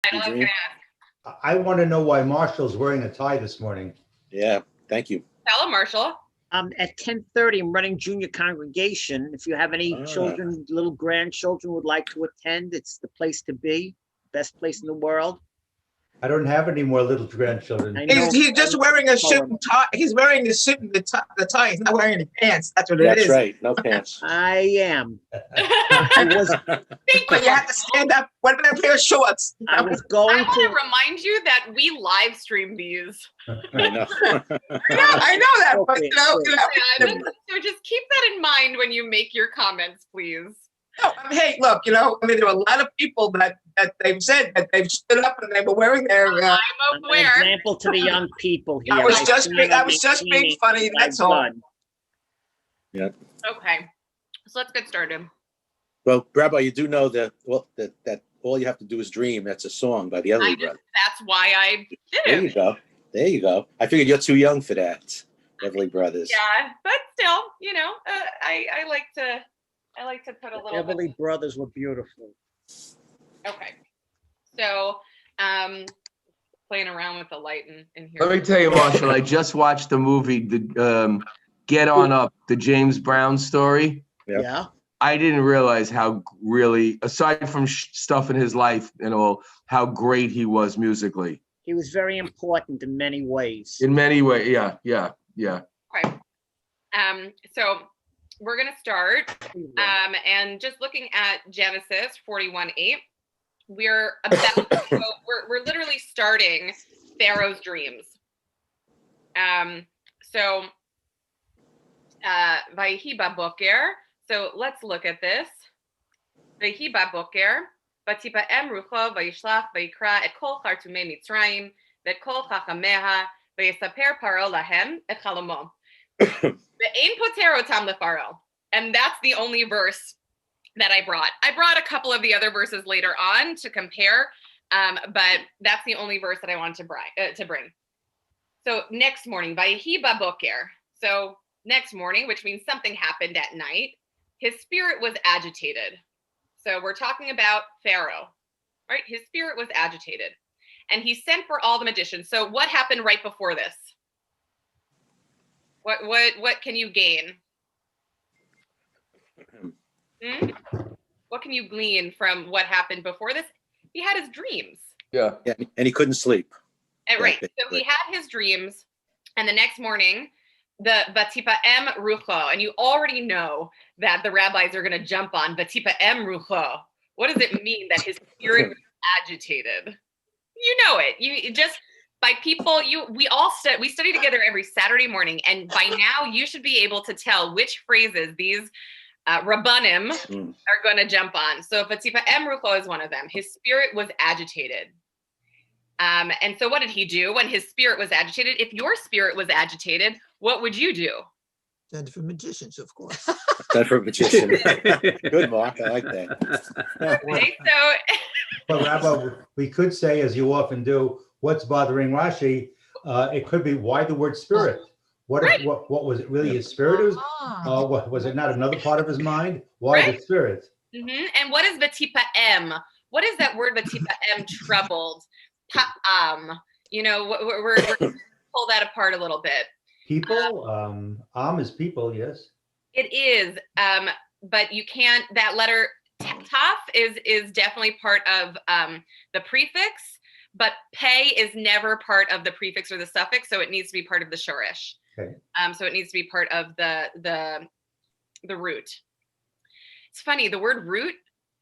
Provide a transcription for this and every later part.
I was going to ask. I want to know why Marshall's wearing a tie this morning. Yeah, thank you. Tell him, Marshall. At 10:30, I'm running junior congregation. If you have any children, little grandchildren would like to attend, it's the place to be. Best place in the world. I don't have any more little grandchildren. He's just wearing a suit and tie. He's wearing the suit and the tie. He's not wearing any pants. That's what it is. That's right. No pants. I am. But you have to stand up. What about a pair of shorts? I was going I want to remind you that we live stream these. I know. I know that, but So just keep that in mind when you make your comments, please. No, hey, look, there are a lot of people that they've said that they've stood up and they were wearing their. I'm aware. An example to the young people here. I was just being funny. That's all. Yeah. Okay, so let's get started. Well, Rabbi, you do know that that all you have to do is dream. That's a song by the Elderly Brothers. That's why I did it. There you go. There you go. I figured you're too young for that, Everly Brothers. Yeah, but still, I like to put a little. Everly Brothers were beautiful. Okay, so playing around with the light in here. Let me tell you, Marshall, I just watched the movie, the Get On Up, the James Brown story. Yep. Yeah. I didn't realize how really, aside from stuff in his life and all, how great he was musically. He was very important in many ways. In many ways, yeah. Okay. So we're gonna start, and just looking at Genesis 41:8, we're about to go, we're literally starting Pharaoh's dreams. So Vayhi baboker. So let's look at this. Vayhi baboker. ותפעם רוחו וישלח ויקרא את כל חרטומי מצרים ואת כל חכמיה ויספר פרעה להם את חלומו. ואין פוטר אותם לפרעה. And that's the only verse that I brought. I brought a couple of the other verses later on to compare, but that's the only verse that I wanted to bring. So next morning, Vayhi baboker. So next morning, which means something happened at night, his spirit was agitated. So we're talking about Pharaoh, right? His spirit was agitated and he sent for all the magicians. So what happened right before this? What can you gain? What can you glean from what happened before this? He had his dreams. Yeah. And he couldn't sleep. Right. So he had his dreams, and the next morning, the Vatipa'em Rucho, and you already know that the rabbis are going to jump on Vatipa'em Rucho. What does it mean that his spirit was agitated? You know it. You just by people. We study together every Saturday morning, and by now you should be able to tell which phrases these rabbanim are going to jump on. So Vatipa'em Rucho is one of them. His spirit was agitated. And so what did he do when his spirit was agitated? If your spirit was agitated, what would you do? Send for magicians, of course. Send for magicians. Good, Mark. I like that. Okay, Well, Rabbi, we could say, as you often do, what's bothering Rashi? It could be why the word spirit. What was it really? His spirit? Was it not another part of his mind? Why the spirit? And what is Vatipa'em? What is that word Vatipa'em? Troubled. We're gonna pull that apart a little bit. People, is people, yes. It is, but you can't. That letter taf is definitely part of the prefix, but pei is never part of the prefix or the suffix, so it needs to be part of the shorish. Okay. So it needs to be part of the root. It's funny, the word root,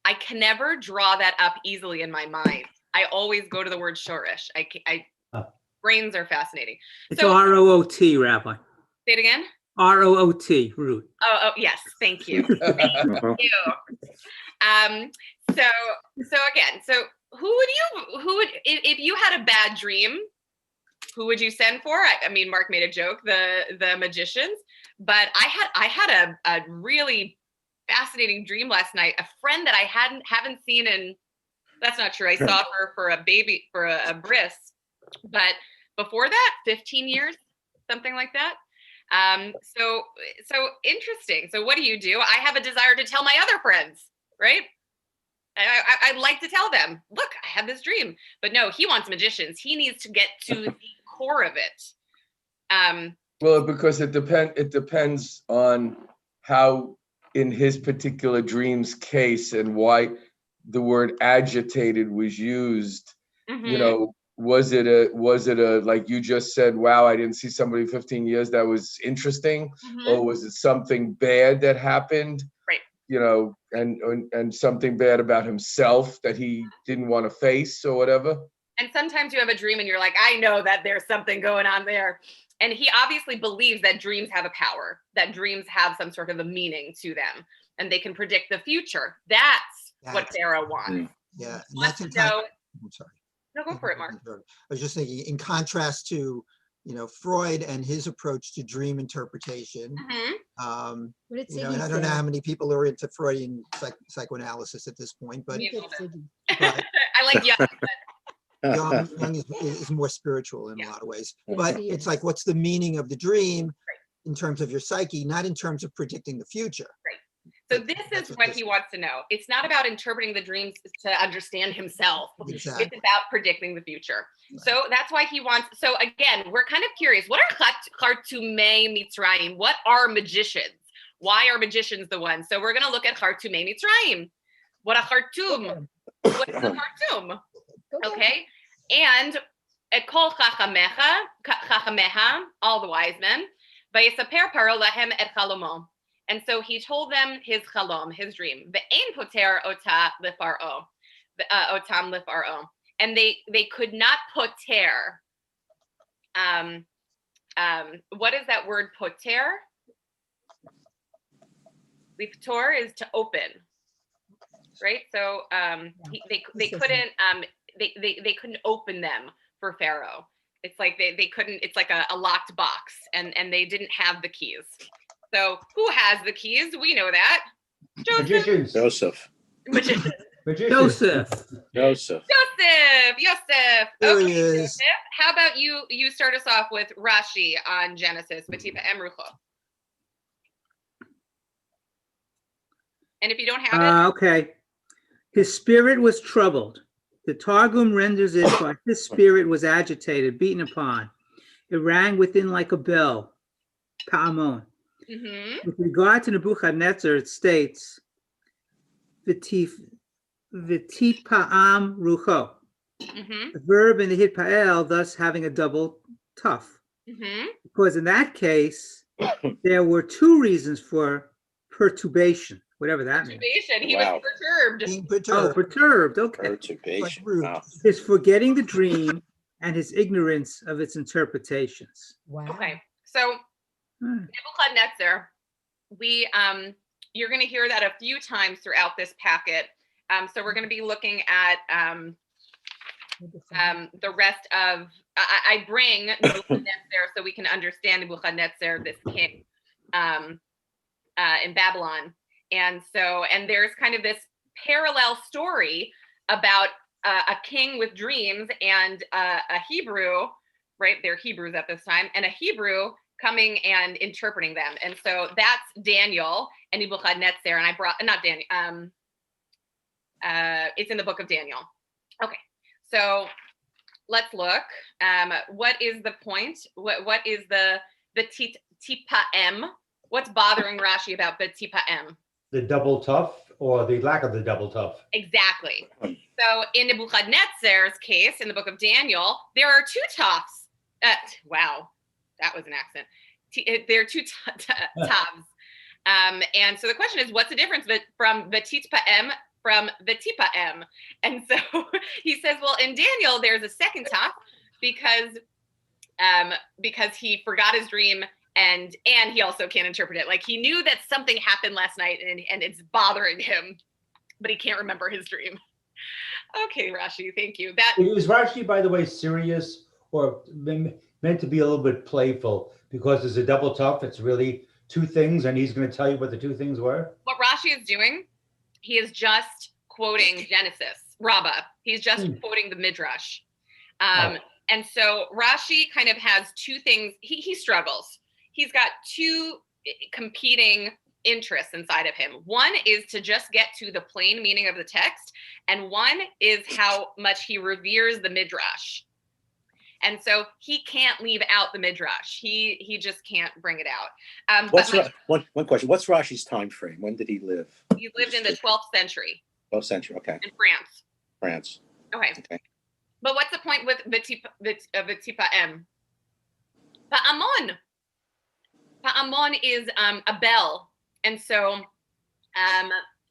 I can never draw that up easily in my mind. I always go to the word shorish. Brains are fascinating. It's R-O-O-T, Rabbi. Say it again. R-O-O-T, root. Oh, yes. Thank you. Thank you. So again, who would, if you had a bad dream, who would you send for? I mean, Mark made a joke, the magicians, but I had a really fascinating dream last night. A friend that I haven't seen in, that's not true. I saw her for a bris, but before that, 15 years, something like that. So interesting. So what do? I have a desire to tell my other friends, right? I'd like to tell them, look, I had this dream. But no, he wants magicians. He needs to get to the core of it. Well, because it depends on how, in his particular dream's case, and why the word agitated was used. You know, was it a like you just said, wow, I didn't see somebody in 15 years, that was interesting, or was it something bad that happened? Right. You know, and something bad about himself that he didn't want to face or whatever. And sometimes you have a dream and you're like, I know that there's something going on there. And he obviously believes that dreams have a power, that dreams have some sort of a meaning to them, and they can predict the future. That's what Pharaoh wants. Yeah. And Wants that's to know. I'm sorry. No, go for it, Mark. I was just thinking, in contrast to, Freud and his approach to dream interpretation. What did And I Siggy don't know say? how many people are into Freudian psychoanalysis at this point, but Me Look at Siggy. I like Young. Jung is more spiritual in a lot of ways. Yeah. But He it's is. like, what's the meaning of the dream in terms of your psyche, not in terms of predicting the future. So this is what he wants to know. It's not about interpreting the dreams to understand himself. Exactly. It's about predicting the future. So that's why he wants. So again, we're kind of curious. What are Khartoumei Mitzrayim? What are magicians? Why are magicians the ones? So we're going to look at Khartoumei Mitzrayim. What a Khartoum? What is a Khartoum? Go get Okay. And Ekol Chachameha, all the wise men, Vayesaper Paro lahem et chalomo. And so he told them his chalom, his dream. Ve'ein poter ota lifaro, otam lifaro. And they could not poter. What is that word poter? Liftor is to open, right? So they couldn't they couldn't open them for Pharaoh. It's like they couldn't. It's like a locked box, and they didn't have the keys. So who has the keys? We know that. Magicians. Joseph. Magician. Magicians. Joseph. Joseph. Joseph. There Okay, he is. Joseph. How about you? You start us off with Rashi on Genesis, Vatipa Emrucho. And if you don't have it, Okay. His spirit was troubled. The Targum renders it by his spirit was agitated, beaten upon. It rang within like a bell. Pa'amon. With regard to Nebuchadnezzar, it states, V'tipa'am rucho. The verb in the hitpa'el, thus having a double tough. Because in that case, there were two reasons for perturbation, whatever that means. Perturbation. He Wow. was perturbed. Being Oh, perturbed. perturbed. Okay. Perturbation. rude. Wow. His forgetting the dream and his ignorance of its interpretations. Wow. Okay. So Nebuchadnezzar, you're going to hear that a few times throughout this packet. So we're going to be looking at the rest of. I bring Nebuchadnezzar so we can understand Nebuchadnezzar, this king, in Babylon, and there's kind of this parallel story about a king with dreams and a Hebrew, right? They're Hebrews at this time, and a Hebrew coming and interpreting them. And so that's Daniel and Nebuchadnezzar. And I brought, not Daniel, it's in the book of Daniel. Okay, so let's look. What is the point? What is the tipa-em? What's bothering Rashi about the tipa-em? The double tough or the lack of the double tough? Exactly. So in Nebuchadnezzar's case, in the book of Daniel, there are two toughs. Wow, that was an accent. There are two tavs. And so the question is, what's the difference from the titpa-em from the tipa-em? And so he says, well, in Daniel, there's a second tav because he forgot his dream and he also can't interpret it. Like he knew that something happened last night and it's bothering him, but he can't remember his dream. Okay, Rashi, thank you. Is Rashi, by the way, serious or meant to be a little bit playful? Because there's a double tough, it's really two things, and he's going to tell you what the two things were? What Rashi is doing, he is just quoting Genesis, Rabbah. He's just quoting the Midrash. And so Rashi kind of has two things. He struggles. He's got two competing interests inside of him. One is to just get to the plain meaning of the text, and one is how much he reveres the midrash. And so he can't leave out the midrash. He just can't bring it out. One question? What's Rashi's time frame? When did he live? He lived in the 12th century. 12th century. Okay. In France. France. Okay. But what's the point with V'tipa M? Pa'amon. Pa'amon is a bell, and so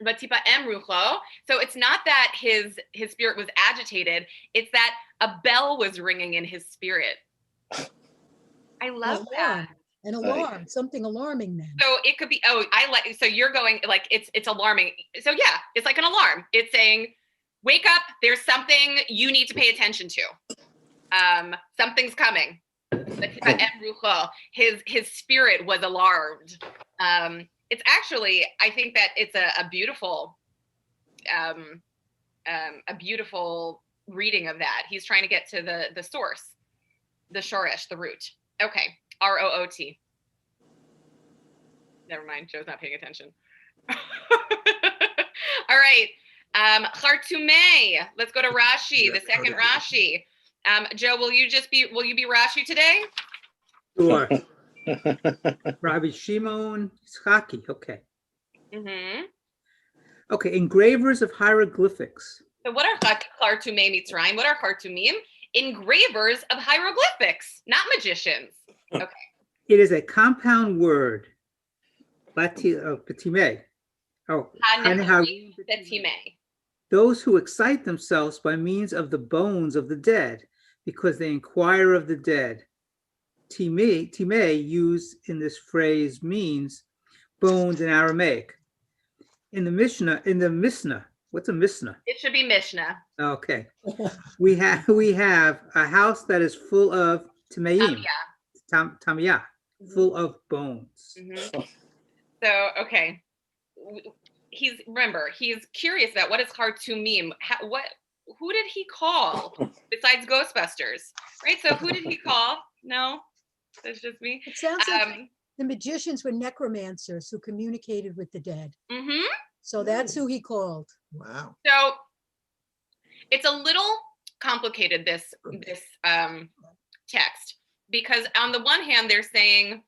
V'tipa M rucho. So it's not that his spirit was agitated; it's that a bell was ringing in his spirit. I love that. An alarm, something alarming then. So it could be. So you're going like it's alarming. So yeah, it's like an alarm. It's saying, wake up! There's something you need to pay attention to. Something's coming. His spirit was alarmed. It's actually, I think that it's a beautiful reading of that. He's trying to get to the source, the shoresh, the root. Okay, ROOT. Never mind, Joe's not paying attention. All right, Chartumei. Let's go to Rashi, the second Rashi. Joe, will you be Rashi today? Sure. Rabbi Shimon Yitzchaki. Okay. Mm-hmm. Okay. Engravers of hieroglyphics. So what are Chartumei Mitzrayim? What are Chartumim? Engravers of hieroglyphics, not magicians. Okay. It is a compound word. Batime. Oh. Batime. Those who excite themselves by means of the bones of the dead, because they inquire of the dead. Time used in this phrase means bones in Aramaic. In the Mishnah, what's a Mishnah? It should be Mishnah. Okay. we have a house that is full of Tamayim. Tamiyah, full of bones. Mm-hmm. So, okay. He's curious about what is Chartumim. Who did he call besides Ghostbusters? Right? So who did he call? No, that's just me. It sounds like the magicians were necromancers who communicated with the dead. Mm-hmm. So that's who he called. Wow. So it's a little complicated, this text, because on the one hand, they're saying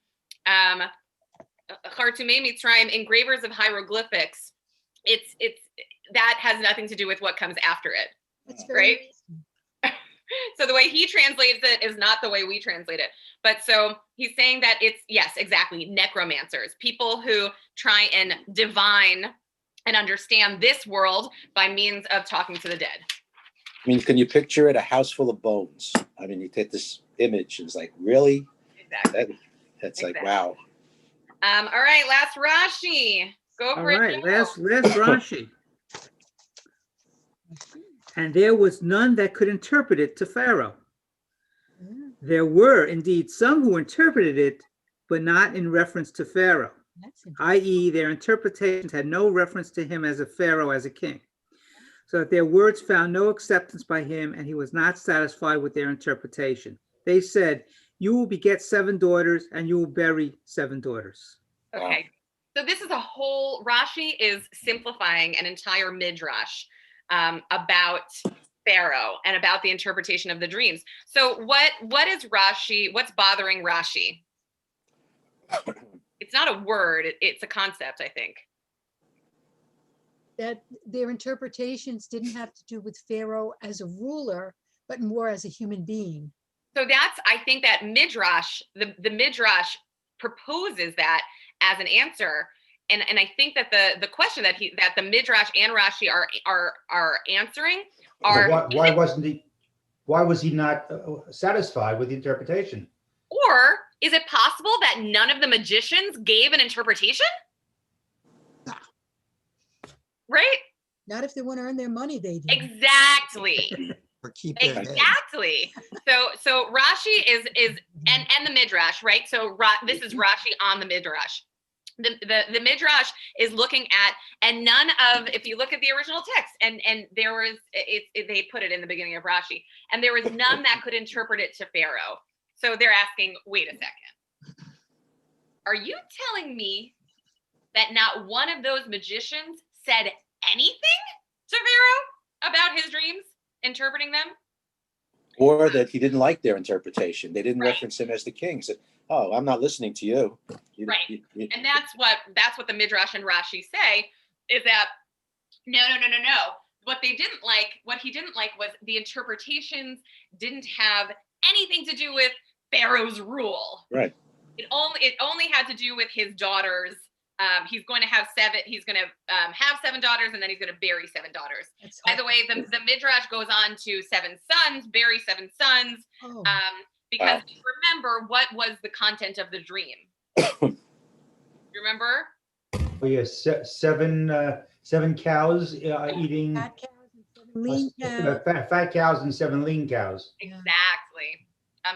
Chartumei Mitzrayim, engravers of hieroglyphics. It's that has nothing to do with what comes after it. That's very right. So the way he translates it is not the way we translate it. But so he's saying that it's, yes, exactly, necromancers, people who try and divine and understand this world by means of talking to the dead. I mean, can you picture it? A house full of bones. I mean, you take this image and it's like, really? Exactly. That's like, wow. All right, last Rashi. Go for it. All right, last Rashi. And there was none that could interpret it to Pharaoh. There were indeed some who interpreted it, but not in reference to Pharaoh, i.e., their interpretations had no reference to him as a Pharaoh, as a king, so that their words found no acceptance by him, and he was not satisfied with their interpretation. They said, "You will beget 7 daughters, and you will bury 7 daughters." Okay, so this is a whole, Rashi is simplifying an entire midrash about Pharaoh and about the interpretation of the dreams. So what is Rashi? What's bothering Rashi? It's not a word, it's a concept, I think. That their interpretations didn't have to do with Pharaoh as a ruler, but more as a human being. So that's, I think that Midrash, the Midrash proposes that as an answer. And I think that the question that the Midrash and Rashi are answering are why was he not satisfied with the interpretation? Or is it possible that none of the magicians gave an interpretation? Right? Not if they want to earn their money, they do. Exactly. Or keep their head. Exactly. So Rashi is and the Midrash, right? So this is Rashi on the Midrash. The Midrash is looking at, and none of, if you look at the original text, and there was, they put it in the beginning of Rashi, and there was none that could interpret it to Pharaoh. So they're asking, wait a second. Are you telling me that not one of those magicians said anything to Pharaoh about his dreams, interpreting them. Or that he didn't like their interpretation. They didn't Right. reference him as the king. Said, "Oh, I'm not listening to you." Right. And that's what the Midrash and Rashi say, is that no. What he didn't like was the interpretations didn't have anything to do with Pharaoh's rule. Right. It only had to do with his daughters. He's going to have 7. He's going to have 7 daughters, and then he's going to bury 7 daughters. That's By the way, the Midrash goes on to 7 sons, bury 7 sons, Oh, because remember what was the content of the dream. You remember? Oh, yeah, 7 cows eating fat cows and 7 lean cows. fat cows and 7 lean cows. Yeah. Exactly.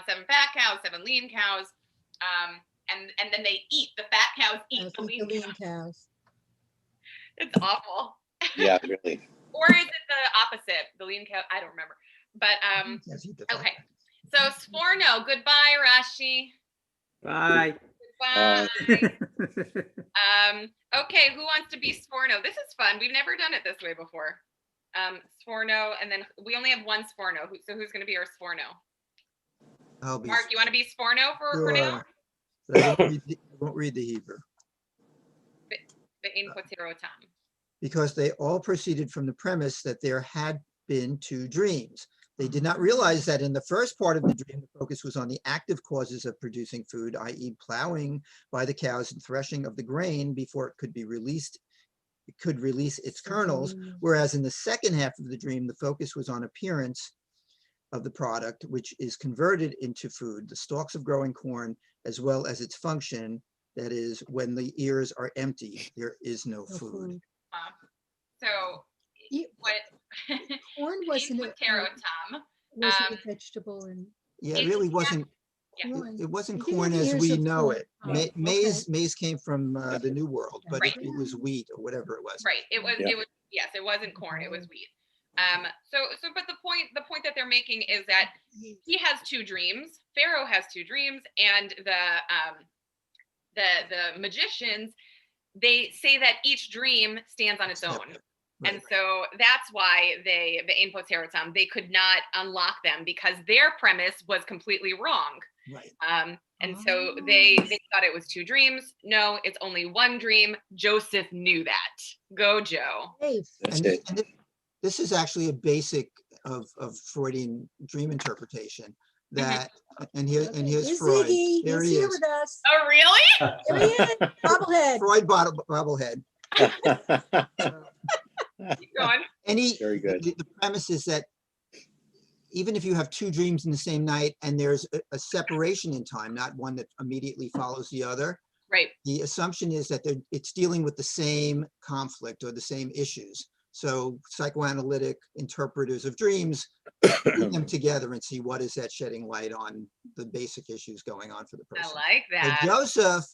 7 fat cows, 7 lean cows, and then they eat. The fat cows eat the Eat lean cows. cows. It's awful. Yeah, really. Or is it the opposite? The lean cow? I don't remember. But Yes, eat the fat okay. cows. So Sforno, goodbye, Rashi. Bye. Goodbye. Okay, who wants to be Sforno? This is fun. We've never done it this way before. Sforno, and then we only have one Sforno. So who's going to be our Sforno? I'll be. Mark, you want to be Sforno for now? Sure. But I won't read the Hebrew. The in Potirotam. Because they all proceeded from the premise that there had been 2 dreams. They did not realize that in the first part of the dream, the focus was on the active causes of producing food, i.e. plowing by the cows and threshing of the grain before it could be released. It could release its kernels, whereas in the second half of the dream, the focus was on appearance of the product, which is converted into food, the stalks of growing corn, as well as its function, that is, when the ears are empty, there is no food. So what? Corn wasn't Potirotam. wasn't a vegetable and Yeah, it really wasn't. Yeah. corn. It wasn't You didn't corn have as ears we of know corn. it. Oh, Maize came from the New World, but Right. it was wheat or whatever it was. Right. It was. Yeah. It was. Yes, it wasn't corn. It was wheat. But the point that they're making is that he has 2 dreams. Pharaoh has 2 dreams, and the magicians, they say that each dream stands on its own. Separate. Right. And so that's why the Ein Poterotam, they could not unlock them because their premise was completely wrong. Right. And so they thought it was 2 dreams. No, it's only 1 dream. Joseph knew that. Go, Joe. Dave. That's And, it. and this is actually a basic of Freudian dream interpretation. That and here's Here's Freud. Ziggy. There He's he here is. with us. Oh, really? There he is. Bobblehead. Freud bobblehead. Keep going. Very good. The premise is that even if you have 2 dreams in the same night and there's a separation in time, not one that immediately follows the other, Right. the assumption is that it's dealing with the same conflict or the same issues. So psychoanalytic interpreters of dreams put them together and see what is that shedding light on the basic issues going on for the I person. like And that. Joseph,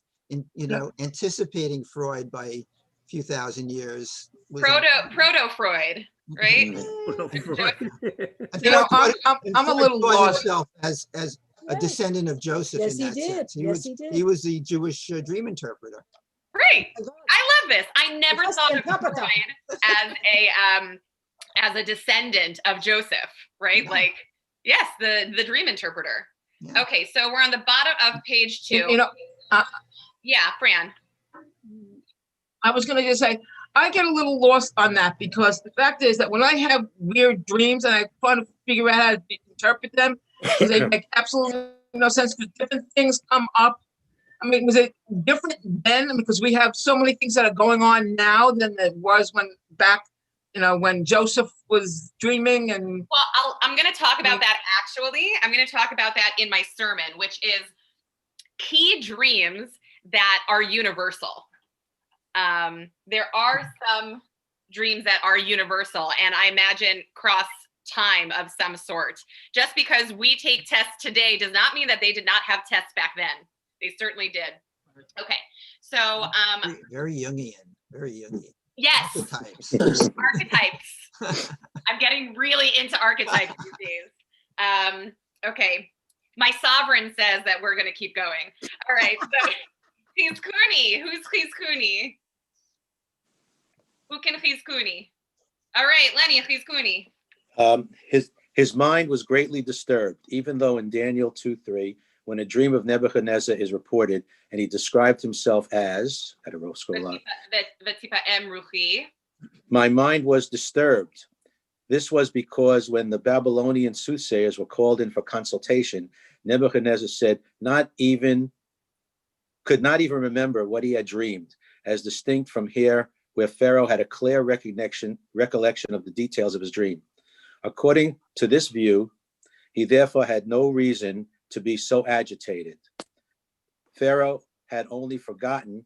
anticipating Freud by a few thousand years. was Proto Freud, right? And You know, Freud- I'm and a Freud little saw lost. himself as a descendant of Joseph Yes, in he that did. sense. Yes, he did. He was the Jewish dream interpreter. Great. I love this. I never Just thought in of Papa Doc. Freud as a descendant of Joseph, right? Yeah. Like, yes, the dream interpreter. Yeah. Okay, so we're on the bottom of page 2. You know, Yeah, Fran. I was going to just say, I get a little lost on that because the fact is that when I have weird dreams and I try to figure out how to interpret them, they make absolutely no sense because different things come up. I mean, was it different then? Because we have so many things that are going on now than it was when Joseph was dreaming and. Well, I'm going to talk about that actually. I'm going to talk about that in my sermon, which is key dreams that are universal. There are some dreams that are universal, and I imagine cross time of some sort. Just because we take tests today does not mean that they did not have tests back then. They certainly did. Okay, so Very Jungian, very Jungian. yes, Archetypes. archetypes. I'm getting really into archetypes these days. Okay, my sovereign says that we're going to keep going. All right, so he's Cooney. Who's Cooney? Who can chizkuni? All right, Lenny, chizkuni. His mind was greatly disturbed, even though in Daniel 2:3, when a dream of Nebuchadnezzar is reported, and he described himself as, I don't know, scroll up. V'tipa'em ruchi. My mind was disturbed. This was because when the Babylonian soothsayers were called in for consultation, Nebuchadnezzar said could not even remember what he had dreamed, as distinct from here, where Pharaoh had a clear recollection of the details of his dream. According to this view, he therefore had no reason to be so agitated. Pharaoh had only forgotten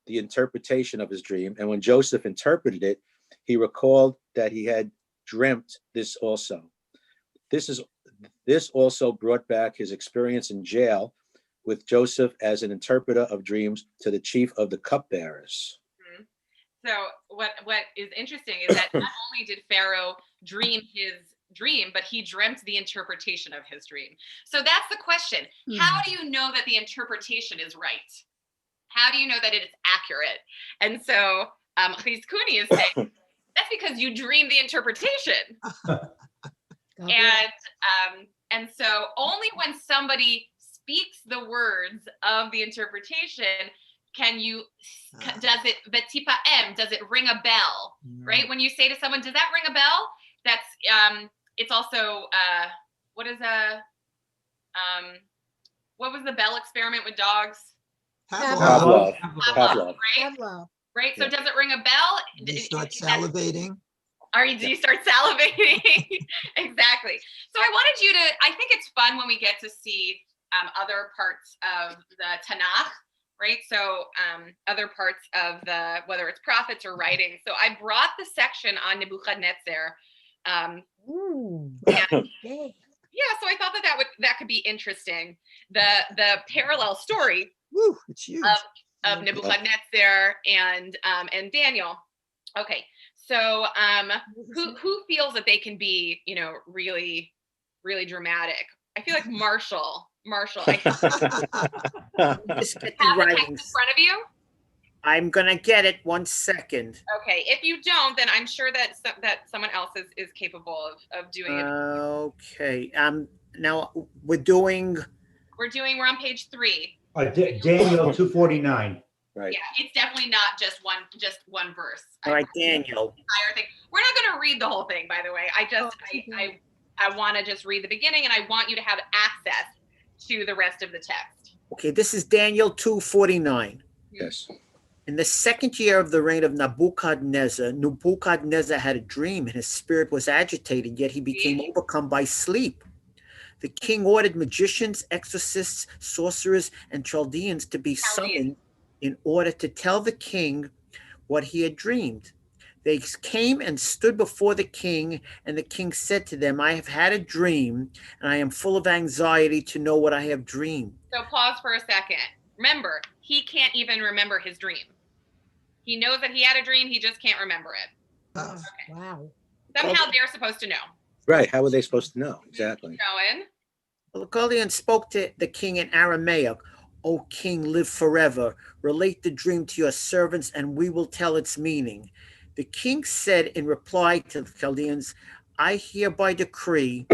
the interpretation of his dream, and when Joseph interpreted it, he recalled that he had dreamt this also. This also brought back his experience in jail with Joseph as an interpreter of dreams to the chief of the cupbearers. So what is interesting is that not only did Pharaoh dream his dream, but he dreamt the interpretation of his dream. So that's the question. How do you know that the interpretation is right? How do you know that it is accurate? And so Chizkuni is saying, that's because you dreamed the interpretation. And so only when somebody speaks the words of the interpretation can you, does it ring a bell, right? When you say to someone, does that ring a bell? That's, it's also, what was the bell experiment with dogs? Pavlov. Right? Pavlov. Right, so does it ring a bell? Do you start salivating? Do you start salivating? Exactly. So I wanted you to, I think it's fun when we get to see other parts of the Tanakh, right? So other parts of the, whether it's prophets or writing. So I brought the section on Nebuchadnezzar. Yeah, so I thought that could be interesting. The parallel story It's huge. of Nebuchadnezzar and Daniel. Okay, so who feels that they can be, really, really dramatic? I feel like Marshall. I Just get the have the text in writings. front of you. I'm gonna get it 1 second. Okay, if you don't, then I'm sure that someone else is capable of doing it. Okay. Now we're We're on page 3. Daniel 2:49. Right. Yeah, it's definitely not just one verse. all right, Daniel. Entire thing. We're not going to read the whole thing, by the way. I want to just read the beginning, and I want you to have access to the rest of the text. Okay, this is Daniel 2:49. Yes. In the second year of the reign of Nebuchadnezzar had a dream, and his spirit was agitated, yet he became overcome by sleep. The king ordered magicians, exorcists, sorcerers, and Chaldeans to be summoned in order to tell the king what he had dreamed. They came and stood before the king, and the king said to them, I have had a dream, and I am full of anxiety to know what I have dreamed. So pause for a second. Remember, he can't even remember his dream. He knows that he had a dream, he just can't remember it. Oh. Okay. Wow. Somehow they're supposed to know. Right. How were they supposed to know? Exactly. Going. The Chaldean spoke to the king in Aramaic. O king, live forever. Relate the dream to your servants, and we will tell its meaning. The king said in reply to the Chaldeans, I hereby decree,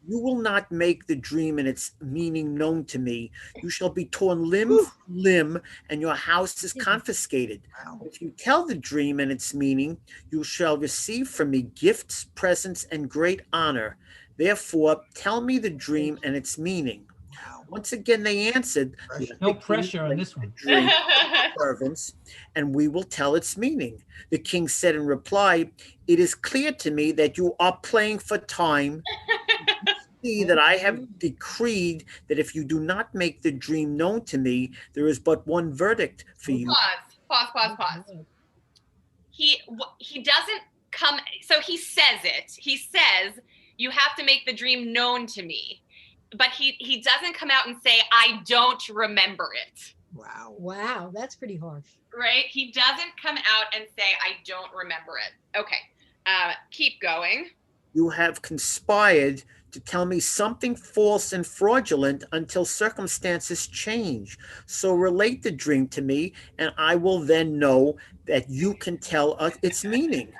you will not make the dream and its meaning known to me. You shall be torn limb from limb, and your house is confiscated. Wow. If you tell the dream and its meaning, you shall receive from me gifts, presents, and great honor. Therefore, tell me the dream and its meaning. Once again, they answered, No pressure on this one. dream servants, and we will tell its meaning. The king said in reply, it is clear to me that you are playing for time. See that I have decreed that if you do not make the dream known to me, there is but one verdict for you. Pause. He doesn't come, so he says it. He says, you have to make the dream known to me. But he doesn't come out and say, I don't remember it. Wow, that's pretty harsh. Right? He doesn't come out and say, I don't remember it. Okay, keep going. You have conspired to tell me something false and fraudulent until circumstances change. So relate the dream to me, and I will then know that you can tell us its meaning.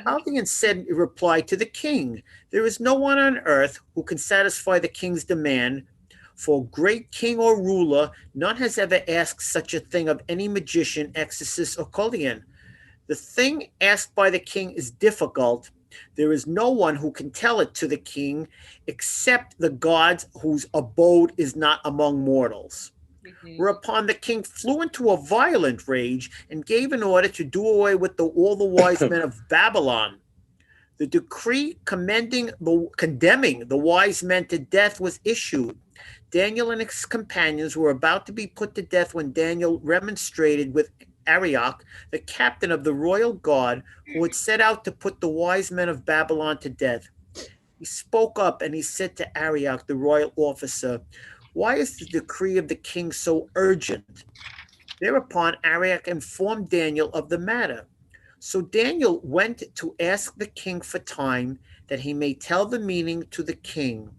Chaldean said in reply to the king, there is no one on earth who can satisfy the king's demand. For great king or ruler, none has ever asked such a thing of any magician, exorcist, or Chaldean. The thing asked by the king is difficult. There is no one who can tell it to the king except the gods whose abode is not among mortals. Whereupon the king flew into a violent rage and gave an order to do away with all the wise men of Babylon. The decree condemning the wise men to death was issued. Daniel and his companions were about to be put to death when Daniel remonstrated with Arioch, the captain of the royal guard, who had set out to put the wise men of Babylon to death. He spoke up and he said to Arioch, the royal officer, why is the decree of the king so urgent? Thereupon Arioch informed Daniel of the matter. So Daniel went to ask the king for time that he may tell the meaning to the king.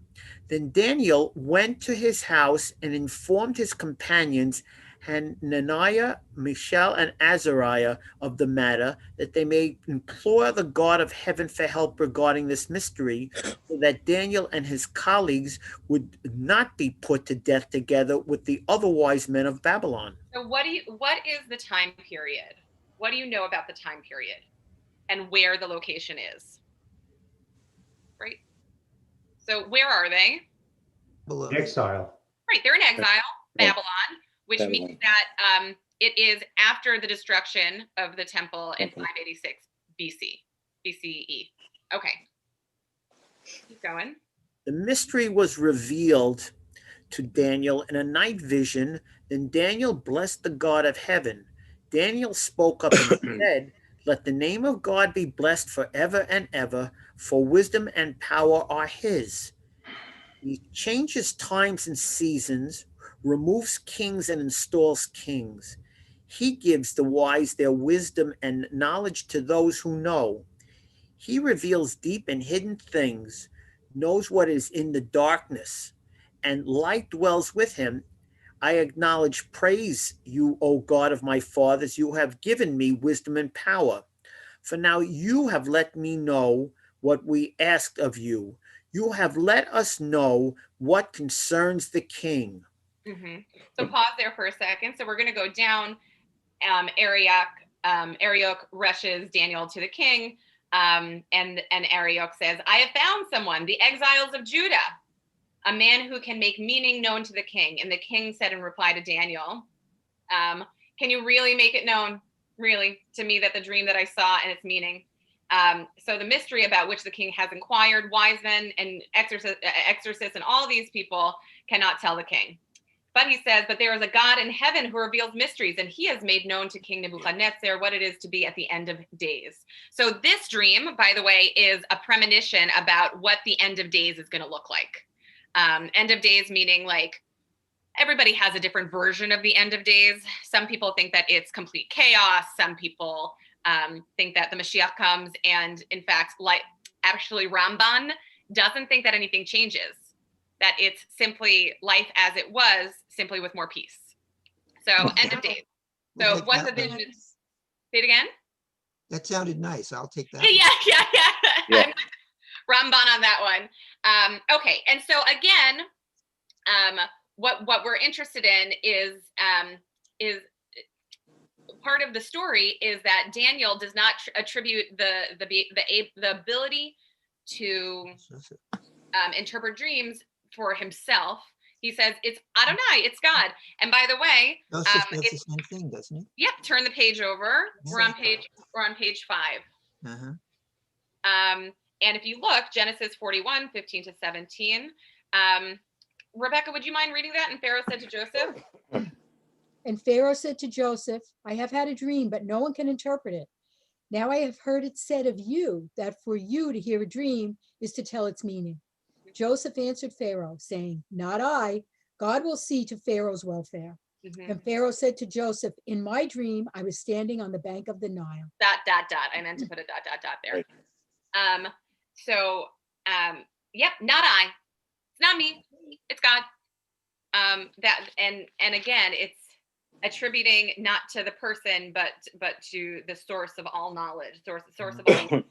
Then Daniel went to his house and informed his companions, Hananiah, Mishael, and Azariah, of the matter, that they may implore the God of heaven for help regarding this mystery, so that Daniel and his colleagues would not be put to death together with the other wise men of Babylon. So what is the time period? What do you know about the time period and where the location is? Right? So where are they? Exile. Right, they're in exile, Babylon, which means that it is after the destruction of the temple in 586 BCE. Okay. Keep going. The mystery was revealed to Daniel in a night vision. Then Daniel blessed the God of heaven. Daniel spoke up and said, let the name of God be blessed forever and ever, for wisdom and power are his. He changes times and seasons, removes kings and installs kings. He gives the wise their wisdom and knowledge to those who know. He reveals deep and hidden things, knows what is in the darkness, and light dwells with him. I acknowledge, praise you, O God of my fathers. You have given me wisdom and power. For now you have let me know what we asked of you. You have let us know what concerns the king. So pause there for a second. So we're going to go down. Arioch rushes Daniel to the king, and Arioch says, I have found someone, the exiles of Judah, a man who can make meaning known to the king. And the king said in reply to Daniel, can you really make it known, really, to me, that the dream that I saw and its meaning? So the mystery about which the king has inquired, wise men and exorcists and all these people cannot tell the king. But he says, but there is a God in heaven who reveals mysteries, and he has made known to King Nebuchadnezzar what it is to be at the end of days. So this dream, by the way, is a premonition about what the end of days is going to look like. End of days meaning like everybody has a different version of the end of days. Some people think that it's complete chaos. Some people think that the Mashiach comes, and in fact, like actually Ramban doesn't think that anything changes, that it's simply life as it was, simply with more peace. So end of days. So what the vision is, say it again? That sounded nice. I'll take that. Yeah. Ramban on that one. Okay, and so again, what we're interested in is part of the story is that Daniel does not attribute the ability to interpret dreams for himself. He says it's Adonai, it's God. And by the way, Joseph does the same thing, doesn't he? Yep. Turn the page over. We're on page 5. And if you look, Genesis 41, 15 to 17. Rebecca, would you mind reading that? And Pharaoh said to Joseph. And Pharaoh said to Joseph, I have had a dream, but no one can interpret it. Now I have heard it said of you that for you to hear a dream is to tell its meaning. Joseph answered Pharaoh, saying, not I. God will see to Pharaoh's welfare. And Pharaoh said to Joseph, in my dream, I was standing on the bank of the Nile. ... I meant to put a ... there. Yep, not I. It's not me. It's God. That and again, it's attributing not to the person, but to the source of all knowledge, source of all.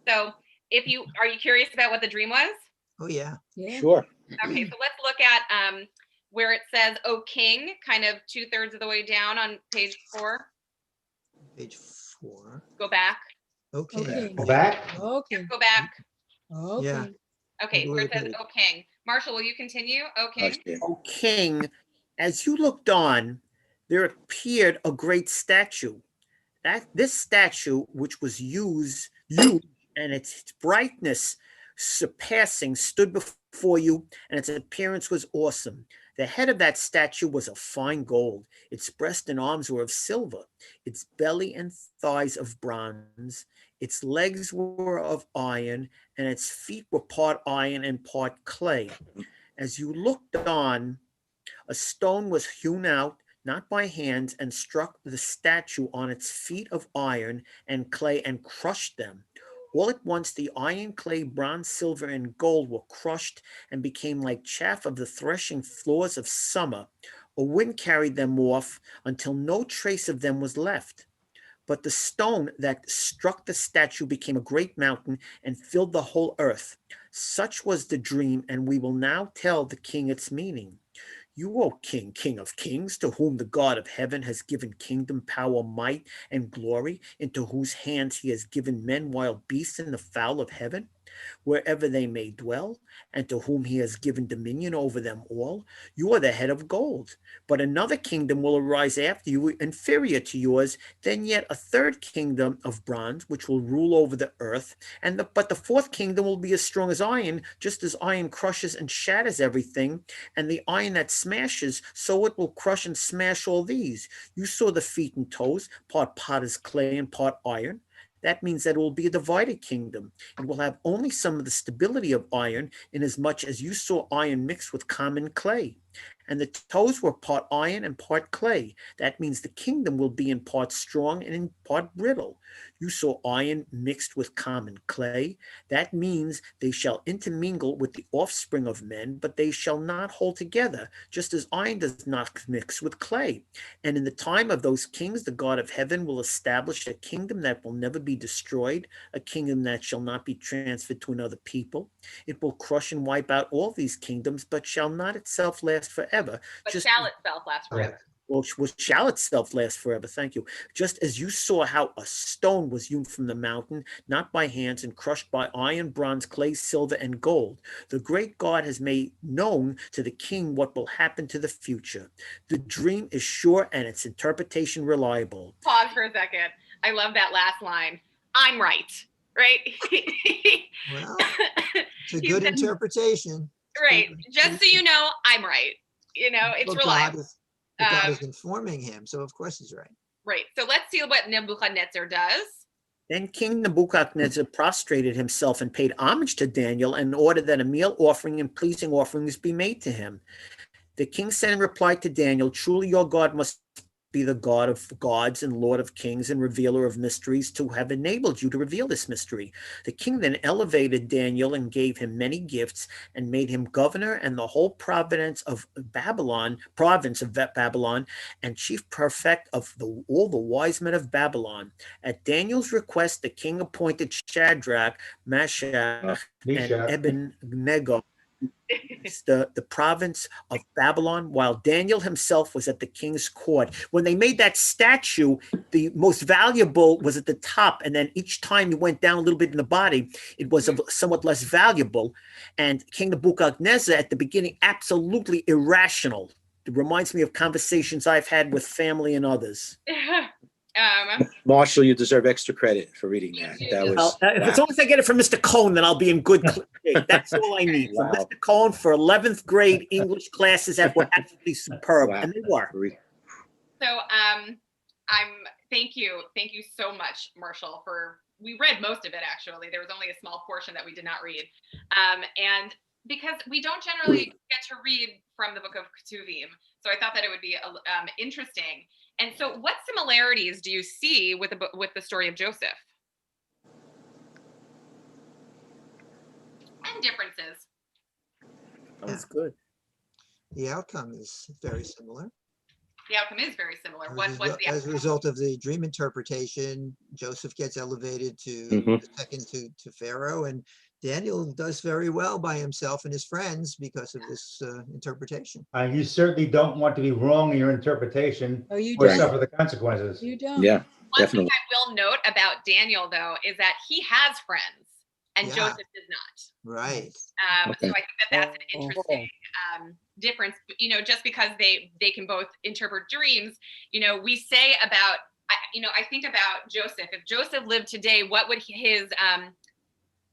So, are you curious about what the dream was? Oh, yeah. Yeah. Sure. Okay, so let's look at where it says, "O King," kind of 2/3 of the way down on page 4. Page 4. Go back. Okay. Okay. Go back. Okay. Go back. Okay. Okay, Go where it to the says, page. "O King." Marshall, will you continue? O King. O king, as you looked on, there appeared a great statue. This statue, which was huge, and its brightness surpassing, stood before you, and its appearance was awesome. The head of that statue was of fine gold. Its breast and arms were of silver. Its belly and thighs of bronze. Its legs were of iron, and its feet were part iron and part clay. As you looked on, a stone was hewn out, not by hands, and struck the statue on its feet of iron and clay and crushed them. All at once, the iron, clay, bronze, silver, and gold were crushed and became like chaff of the threshing floors of summer. A wind carried them off until no trace of them was left. But the stone that struck the statue became a great mountain and filled the whole earth. Such was the dream, and we will now tell the king its meaning. You, O King, King of kings, to whom the God of heaven has given kingdom, power, might, and glory, into whose hands he has given men, wild beasts, and the fowl of heaven, wherever they may dwell, and to whom he has given dominion over them all. You are the head of gold. But another kingdom will arise after you, inferior to yours, then yet a third kingdom of bronze, which will rule over the earth. But the fourth kingdom will be as strong as iron, just as iron crushes and shatters everything, and the iron that smashes, so it will crush and smash all these. You saw the feet and toes, part potter's clay and part iron. That means that it will be a divided kingdom. It will have only some of the stability of iron, inasmuch as you saw iron mixed with common clay. And the toes were part iron and part clay. That means the kingdom will be in part strong and in part brittle. You saw iron mixed with common clay. That means they shall intermingle with the offspring of men, but they shall not hold together, just as iron does not mix with clay. And in the time of those kings, the God of heaven will establish a kingdom that will never be destroyed, a kingdom that shall not be transferred to another people. It will crush and wipe out all these kingdoms, but shall not itself last forever. But shall itself last forever. Well, shall itself last forever. Thank you. Just as you saw how a stone was hewn from the mountain, not by hands, and crushed by iron, bronze, clay, silver, and gold. The great God has made known to the king what will happen to the future. The dream is sure and its interpretation reliable. Pause for a second. I love that last line. I'm right. Right? Well, it's a good interpretation. Right. Just so you know, I'm right. You know, it's reliable. God is informing him, so of course he's right. Right. So let's see what Nebuchadnezzar does. Then King Nebuchadnezzar prostrated himself and paid homage to Daniel and ordered that a meal offering and pleasing offerings be made to him. The king said in reply to Daniel, "Truly your God must be the God of gods and Lord of kings and revealer of mysteries, to have enabled you to reveal this mystery." The king then elevated Daniel and gave him many gifts and made him governor and the whole province of Babylon, and chief prefect of all the wise men of Babylon. At Daniel's request, the king appointed Shadrach, Meshach, and Abednego the province of Babylon, while Daniel himself was at the king's court. When they made that statue, the most valuable was at the top, and then each time you went down a little bit in the body, it was somewhat less valuable. And King Nebuchadnezzar at the beginning, absolutely irrational. It reminds me of conversations I've had with family and others. Marshall, you deserve extra credit for reading that. That was as long as I get it from Mr. Cohn, then I'll be in good shape. That's all I need from Mr. Cohn for 11th grade English classes that were absolutely superb, and they were. So thank you so much, Marshall. We read most of it actually. There was only a small portion that we did not read, and because we don't generally get to read from the book of Ketuvim, so I thought that it would be interesting. And so, what similarities do you see with the story of Joseph? And differences. That's good. The outcome is very similar. The outcome is very similar. What's the As a outcome? result of the dream interpretation, Joseph gets elevated to Mhm. second to Pharaoh, and Daniel does very well by himself and his friends because of this interpretation. You certainly don't want to be wrong in your interpretation Oh, you or don't. suffer the consequences. You don't. Yeah, One definitely. thing I will note about Daniel, though, is that he has friends and Yeah. Joseph does not. Right. Okay. So I think that that's an interesting difference. Just because they can both interpret dreams. We say about I think about Joseph. If Joseph lived today, what would his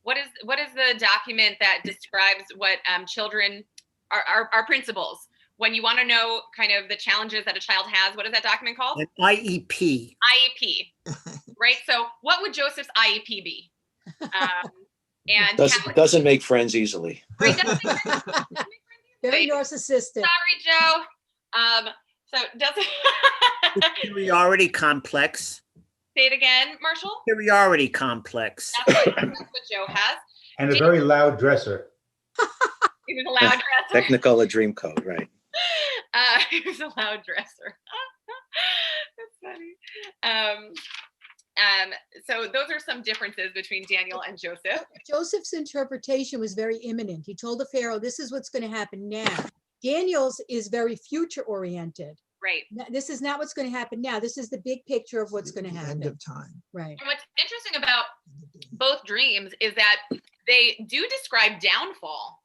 what is the document that describes what children are principals? When you want to know kind of the challenges that a child has, what is that document called? An IEP. IEP, right? So what would Joseph's IEP be? And Doesn't make friends easily. right, Very narcissistic. sorry, Joe. So doesn't Superiority complex. say it again, Marshall. Superiority complex. That's what Joe has. And a very loud dresser. He was a loud dresser. Technicolor dream code, right? He was a loud dresser. That's funny. So those are some differences between Daniel and Joseph. Joseph's interpretation was very imminent. He told the Pharaoh, this is what's going to happen now. Daniel's is very future oriented. Right. This is not what's going to happen now. This is the big picture of what's going to The happen. End of time. Right. And what's interesting about both dreams is that they do describe downfall,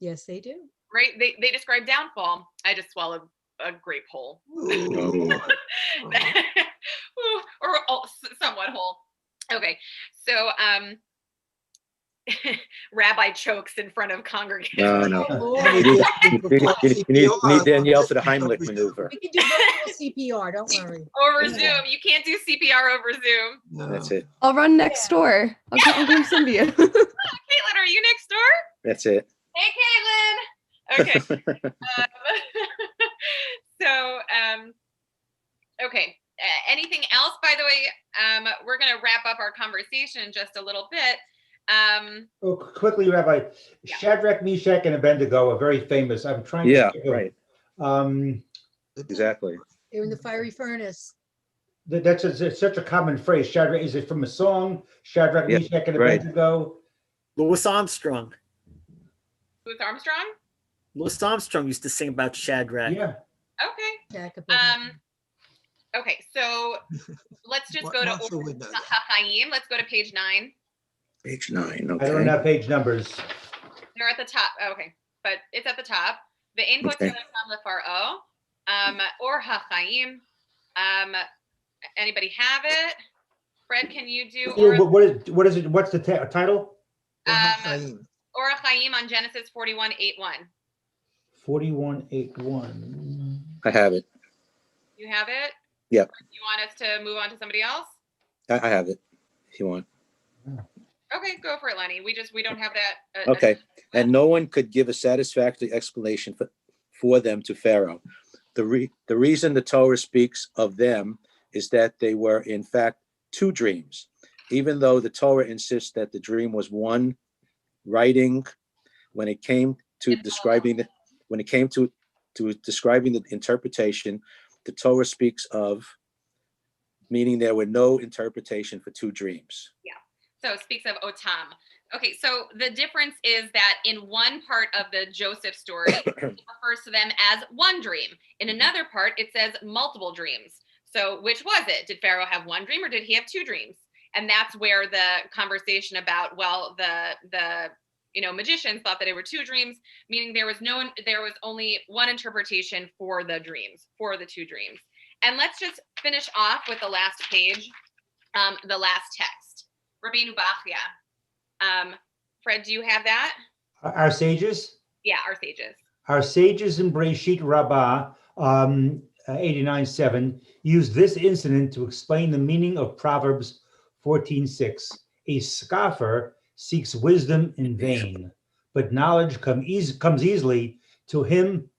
Yes, they do. right? They describe downfall. I just swallowed a grape whole. Ooh. Or somewhat whole. Okay. So Rabbi chokes in front of congregation. No. Oh, And Lord. You need Danielle for the Heimlich maneuver. We can do virtual CPR, don't worry. Over Yeah. Zoom. You can't do CPR over Zoom. No. That's it. I'll run next door. I'll come some of you. Caitlin, are you next door? That's it. Hey, Caitlin. Okay. Okay. Anything else, by the way? We're going to wrap up our conversation in just a little bit. Oh, quickly, Rabbi, Yeah. Shadrach, Meshach, and Abednego are very famous. I'm trying to Yeah, think of, right. Exactly. They're in the fiery furnace. That's it's such a common phrase. Shadrach, is it from a song? Shadrach, Yeah, Meshach, and right. Abednego. Louis Armstrong. Louis Armstrong? Louis Armstrong used to sing about Shadrach. Yeah. Okay. Jack of Okay, so let's just go to Marshall would know that. Chaim. Let's go to page 9. Page 9. I don't Okay. have page numbers. They're at the top. Okay, but it's at the top. The input Okay. to the Lefaro, or HaChaim. Anybody have it? Fred, can you do What is it? What's the title? Chaim. Or HaChaim on Genesis 41:8-1? 4181. I have it. You have it? Yep. You want us to move on to somebody else? I have it, if you want. Okay, go for it, Lenny. We don't have that. Okay. And no one could give a satisfactory explanation for them to Pharaoh. The reason the Torah speaks of them is that they were in fact two dreams, even though the Torah insists that the dream was one writing. When it came to describing the interpretation, the Torah speaks of, meaning there were no interpretation for two dreams. Yeah. So it speaks of Otam. Okay, so the difference is that in one part of the Joseph story, it refers to them as one dream. In another part, it says multiple dreams. So which was it? Did Pharaoh have one dream or did he have two dreams? And that's where the conversation about, well, the magicians thought that it were two dreams, meaning there was only one interpretation for the dreams, for the two dreams. And let's just finish off with the last page, the last text. Rabbeinu Bachya. Fred, do you have that? Our sages? Yeah, our sages. Our sages in Breshit Rabbah 89:7 use this incident to explain the meaning of Proverbs 14:6. A scoffer seeks wisdom in vain, but knowledge comes easily to him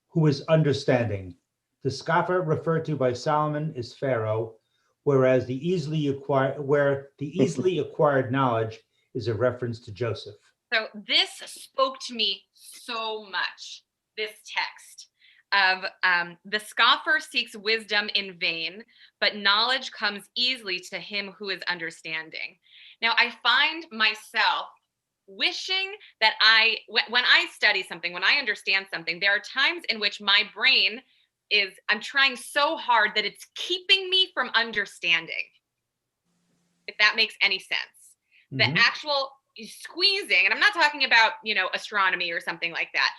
who is understanding. The scoffer referred to by Solomon is Pharaoh, whereas the easily acquired knowledge is a reference to Joseph. So this spoke to me so much, this text of the scoffer seeks wisdom in vain, but knowledge comes easily to him who is understanding. Now, I find myself wishing that when I study something, when I understand something, there are times in which my brain I'm trying so hard that it's keeping me from understanding, if that makes any sense. The actual squeezing, and I'm not talking about, astronomy or something like that.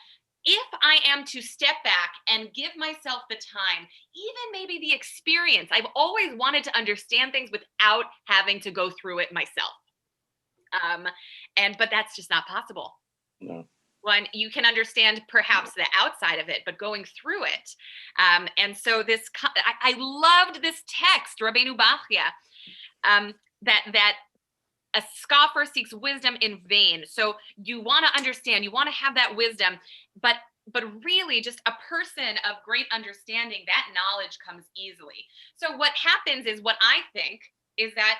If I am to step back and give myself the time, even maybe the experience, I've always wanted to understand things without having to go through it myself. But that's just not possible. No. When you can understand perhaps the outside of it, but going through it. And so I loved this text, Rabbeinu Bachya, that a scoffer seeks wisdom in vain. So you want to understand, you want to have that wisdom, but really just a person of great understanding, that knowledge comes easily. So what happens is, what I think is that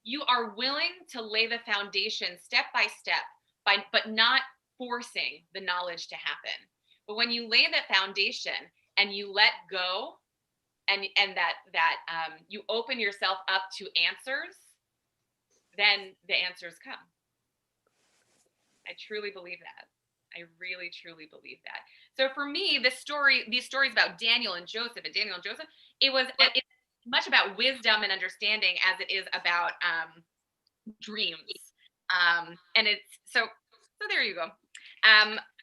you are willing to lay the foundation step by step, but not forcing the knowledge to happen. But when you lay the foundation and you let go, and that you open yourself up to answers, then the answers come. I truly believe that. I really, truly believe that. So for me, these stories about Daniel and Joseph, it's much about wisdom and understanding as it is about dreams. And it's so there you go.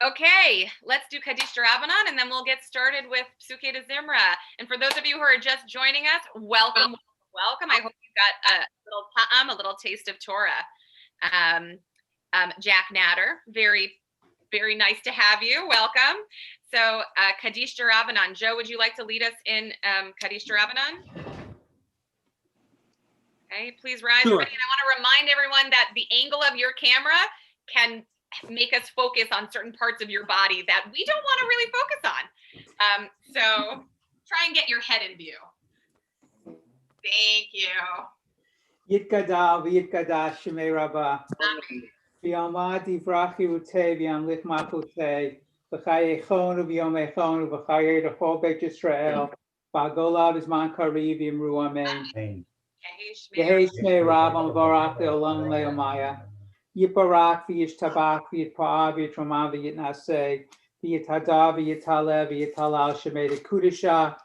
Okay, let's do Kaddish Rabbanan, and then we'll get started with Psuke de Zimra. And for those of you who are just joining us, welcome. I hope you got a little ta'am, a little taste of Torah. Jack Natter, very, very nice to have you. Welcome. So Kaddish Rabbanan. Joe, would you like to lead us in Kaddish Rabbanan? Okay, please rise. Sure. And I want to remind everyone that the angle of your camera can make us focus on certain parts of your body that we don't want to really focus on. So try and get your head in view. Thank you. Yitkada v'yitkada shemei Rabbah. V'yomad yivrachi utei v'yamlich malchutei. V'chayechonu v'yomechonu v'chayei l'chol Beit Yisrael. V'agolav izman kariv v'yimru amen. Amen. Yehei shmei Rabbah m'varach le'olam le'omaya. Yiparak v'yishtabach v'yitpa'ah v'yitrama v'yitnaseh. V'yithada v'yitaleh v'yitalal shemei l'kudisha.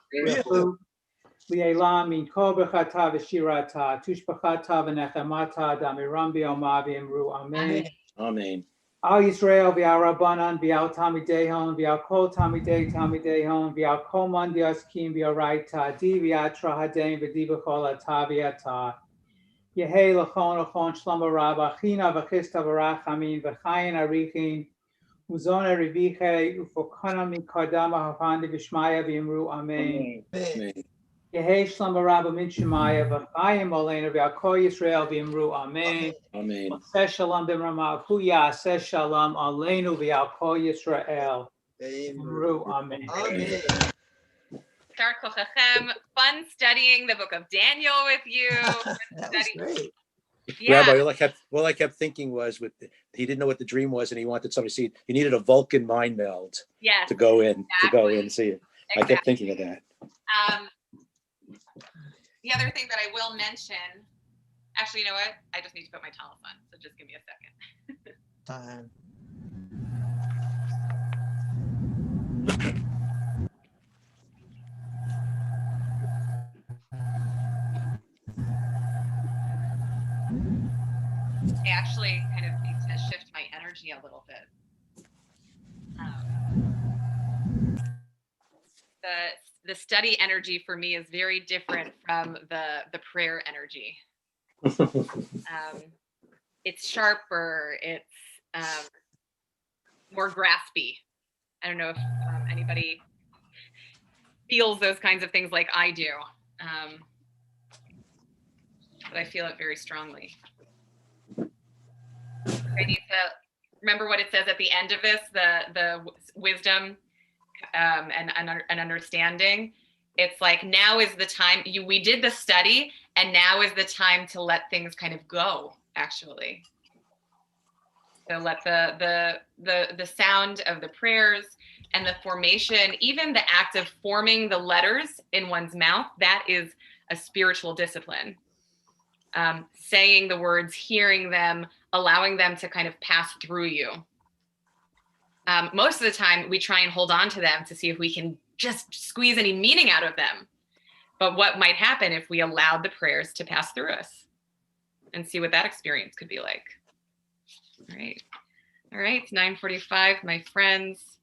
Li'elam min kol b'chata v'shirata, tushbachata v'nechemata, damiram b'yomah v'imru amen. Amen. Al Yisrael v'al Rabbanan v'al Tamidei v'al kol Tamidei v'al kol man diaskim v'oraita, di v'yatra hadein v'di b'chol ata v'yata. Yehei l'chon shlama rabba, china v'chista v'rachamin v'chayin arichin, uzona riviche ufokana min kadama hafandi v'shmaya v'imru amen. Amen. Yehei shlama rabba min shemaya v'chayim olenu v'al kol Yisrael v'imru amen. Amen. Aseh shalom b'mramav hu ya'aseh shalom olenu v'al kol Yisrael v'imru amen. Amen. Start Kochachem. Fun studying the book of Daniel with you. That was great. Yeah. Rabbi, all I kept thinking was he didn't know what the dream was, and he wanted somebody to see it. He needed a Vulcan mind meld Yes. to go in Exactly. and see it. Exactly. I kept thinking of that. The other thing that I will mention, actually, you know what? I just need to put my towels on, so just give me a second. Time. I actually kind of need to shift my energy a little bit. The study energy for me is very different from the prayer energy. It's sharper. It's more graspy. I don't know if anybody feels those kinds of things like I do, but I feel it very strongly. I need to remember what it says at the end of this, the wisdom and understanding. It's like, now is the time. We did the study, and now is the time to let things kind of go, actually. So let the sound of the prayers and the formation, even the act of forming the letters in one's mouth, that is a spiritual discipline. Saying the words, hearing them, allowing them to kind of pass through you. Most of the time, we try and hold on to them to see if we can just squeeze any meaning out of them. But what might happen if we allowed the prayers to pass through us and see what that experience could be like? All right. All right, it's 9:45, my friends.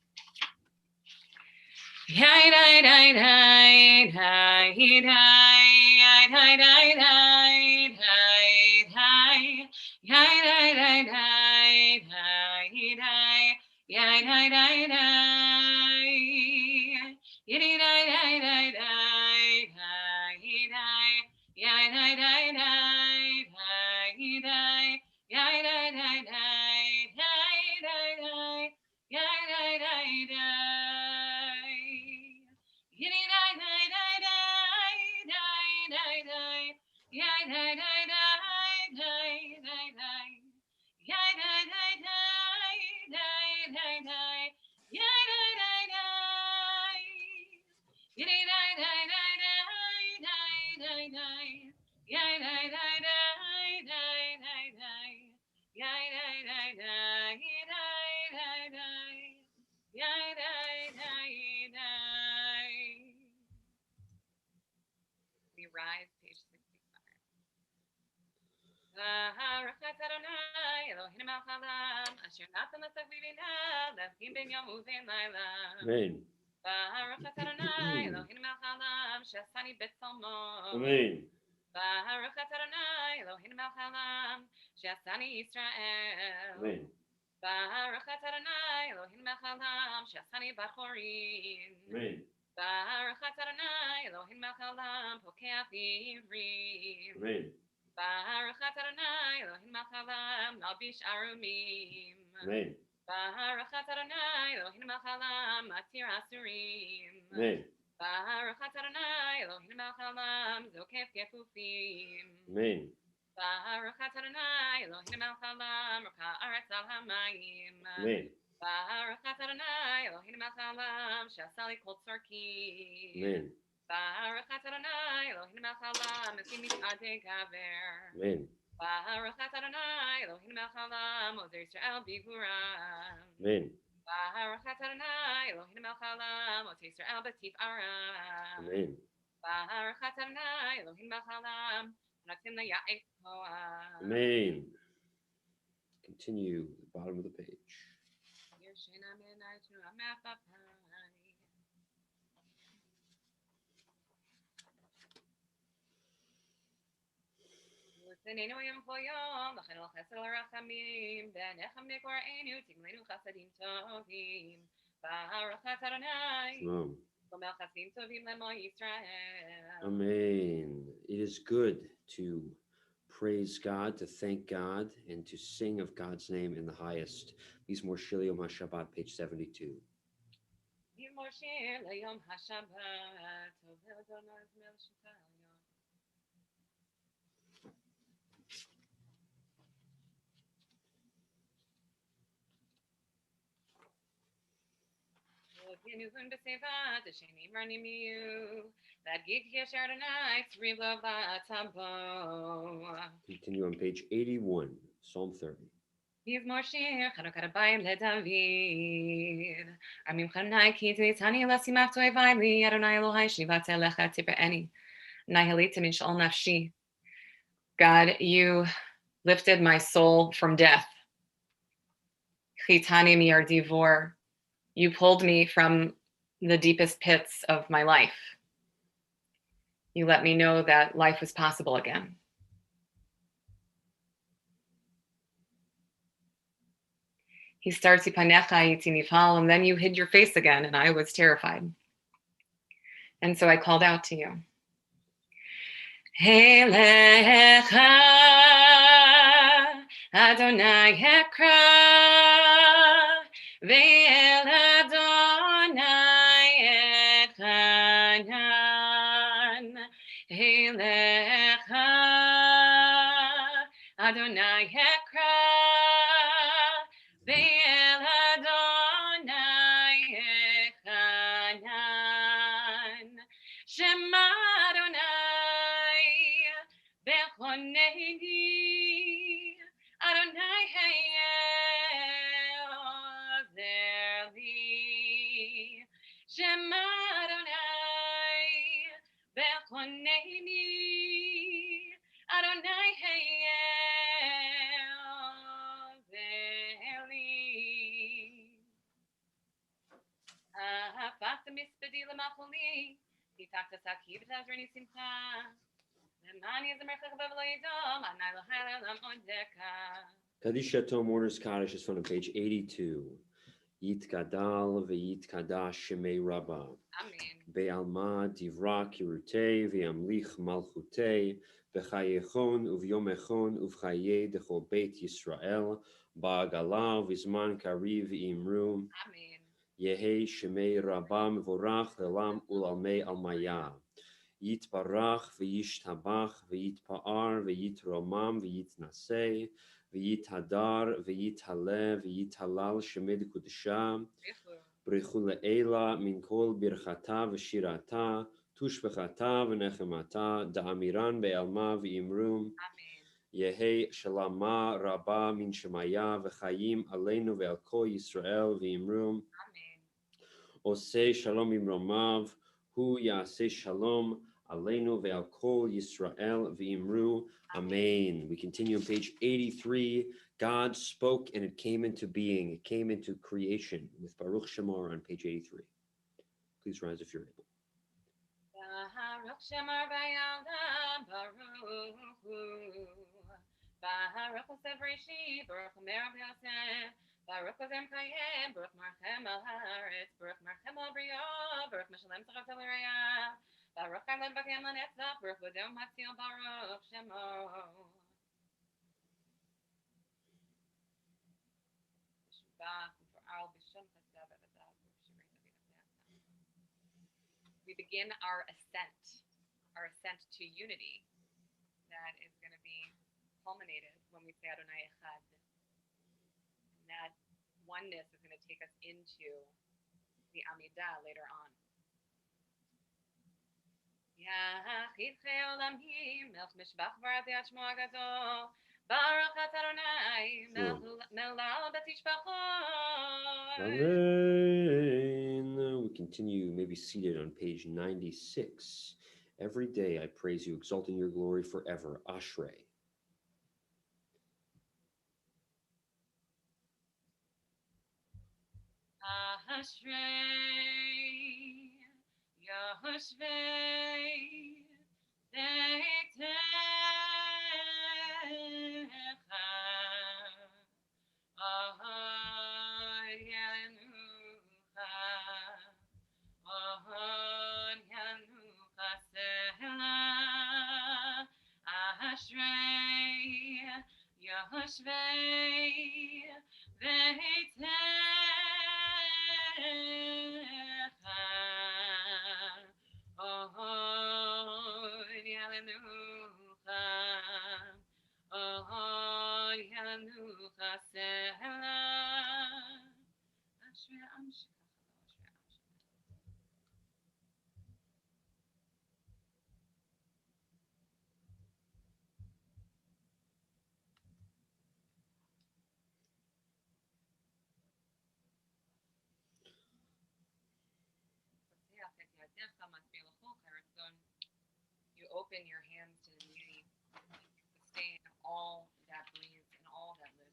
We rise, page 65. Amen. Amen. Baruch Adonai Eloheinu melech haolam, she'asani Yisrael. Amen. Baruch Adonai Eloheinu melech haolam, she'asani bat chorin. Amen. Baruch Adonai Eloheinu melech haolam, pokeach ivrim. Amen. Baruch Adonai Eloheinu melech haolam, malbish arumim. Amen. Baruch Adonai Eloheinu melech haolam, matir asurim. Amen. Baruch Adonai Eloheinu melech haolam, zokef gefufim. Amen. Baruch Adonai Eloheinu melech haolam, roka aretz al hamayim. Amen. Baruch Adonai Eloheinu melech haolam, she'asa li kol tzorki. Amen. Baruch Adonai Eloheinu melech haolam, mesim mitadei gaver. Amen. Baruch Adonai Eloheinu melech haolam, ozer Yisrael biguram. Amen. Baruch Adonai Eloheinu melech haolam, ozer Yisrael b'tif'aram. Amen. Baruch Adonai Eloheinu melech haolam, notim la'ya'et koach. Amen. Continue at the bottom of the page. Yershena menai tnua me'apapai. L'tzeneinu yom kol yom, l'chen al chesed l'rachamim, b'nechem nekoreinu, tigleinu chasadim tovim. Baruch Adonai, Shalom. l'mel chasadim tovim l'mo Yisrael. Amen. It is good to praise God, to thank God, and to sing of God's name in the highest. Mizmor Shel Yom HaShabbat, page 72. Mizmor Shel Yom HaShabbat, Tovei Adonai Mel Shekayim. Yenuzun b'seva, t'shenim ranim miu, l'adgik yasher Adonai, tzriv lo v'atabo. Continue on page 81, Psalm 30. Mizmor shir, chanukah habayim leDavid. Armim chanai ki t'itani l'asimach to'evai li, Adonai Elohai shivat elecha tiper'eni. Nahilita min sh'ol nafshi. God, you lifted my soul from death. Chitani mi ardivor. You pulled me from the deepest pits of my life. You let me know that life was possible again. He starts, and then you hid your face again, and I was terrified. And so I called out to you. Helecha Adonai Ekra, Ve'el Adonai Etchanan. Helecha Adonai Ekra, Shema Adonai Bechoneni Adonai Hayel Zerli Shema Adonai Bechoneni Adonai Hayel Zerli Fakta Mispedi Lamacholi Titakta Sakib Tazrani Simcha Lemani is the Merchach Bavlayadom Anai Lahayla Lam Odeka Kadisha Tom Warner's Kaddish is found on page 82. Yitkadal ve'yitkadash shemei Rabbah. Amen. Be'alma divra kirutei ve'amlich malchutei b'chayechon uv'yomechon uv'chayei dechol beit Yisrael ba'agala v'zman kariv imru. Amen. Yehei shemei Rabbah mevorach le'lam ulalmei almaya. Yitbarach ve'yishtabach ve'yitpa'ar ve'yitromam ve'yitnasei ve'yithadar ve'yithale ve'yithalal shemei dekudesha. Brichu le'ela min kol birchata v'shirata tushbechata v'nechemata da'amiran be'alma ve'imrum. Yehei shalama rabba min shemaya v'chayim aleinu ve'al kol Yisrael ve'imrum. Osei shalom imromav hu yaseh shalom aleinu ve'al kol Yisrael ve'imru. Amen. We continue on page 83. God spoke and it came into being. It came into creation with Baruch Shemar on page 83. Please rise if you're able. Baruch Shemar Vayalda Baruch Baruch Sevrishi Baruch Merav Yaseh Baruch Ozem Kayem Baruch Marchem Al Haaretz Baruch Marchem Al Bria Baruch Meshalem Tzarav Teleraya Baruch Kaylen Bakem Lanetzach Baruch Vodem Matzil Baruch Shemar We begin our ascent to unity that is going to be culminated when we say Adonai Echad. And that oneness is going to take us into the Amidah later on. Yachid Cheolamim Melch Mishbach Varat Yashmo Agadol Baruch Adonai Melal Batishbachot. Amen. We continue, maybe seated on page 96. Every day I praise you, exalting your glory forever. Ashrei. Ashrei Yoshvei Beitecha Ahad Yanucha Ahad Yanucha Sela Ashrei Yoshvei Beitecha You open your hands to the beauty, sustain all that breathes and all that lives.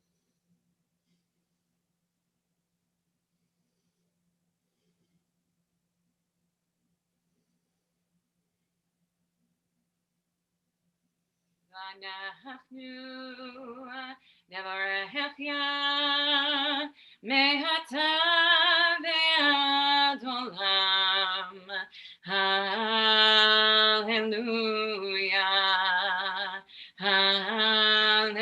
Nevarech ya mehata ve'ad olam. Hallelujah, hallelujah.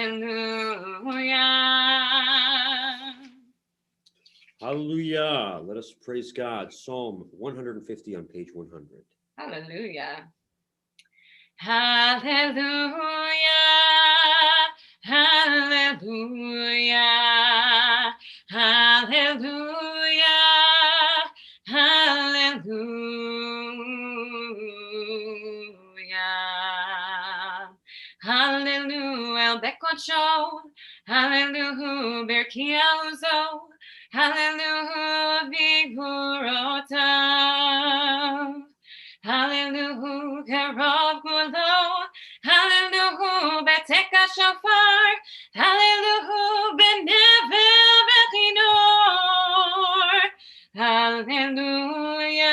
Hallelujah. Let us praise God. Psalm 150 on page 100. Hallelujah. Hallelujah, hallelujah, hallelujah, hallelujah. kodsho, hallelujah, berkiauzo, hallelujah, vigorotav, hallelujah, kerov gulo, hallelujah, beteka shofar, hallelujah, benevel bechinor, hallelujah,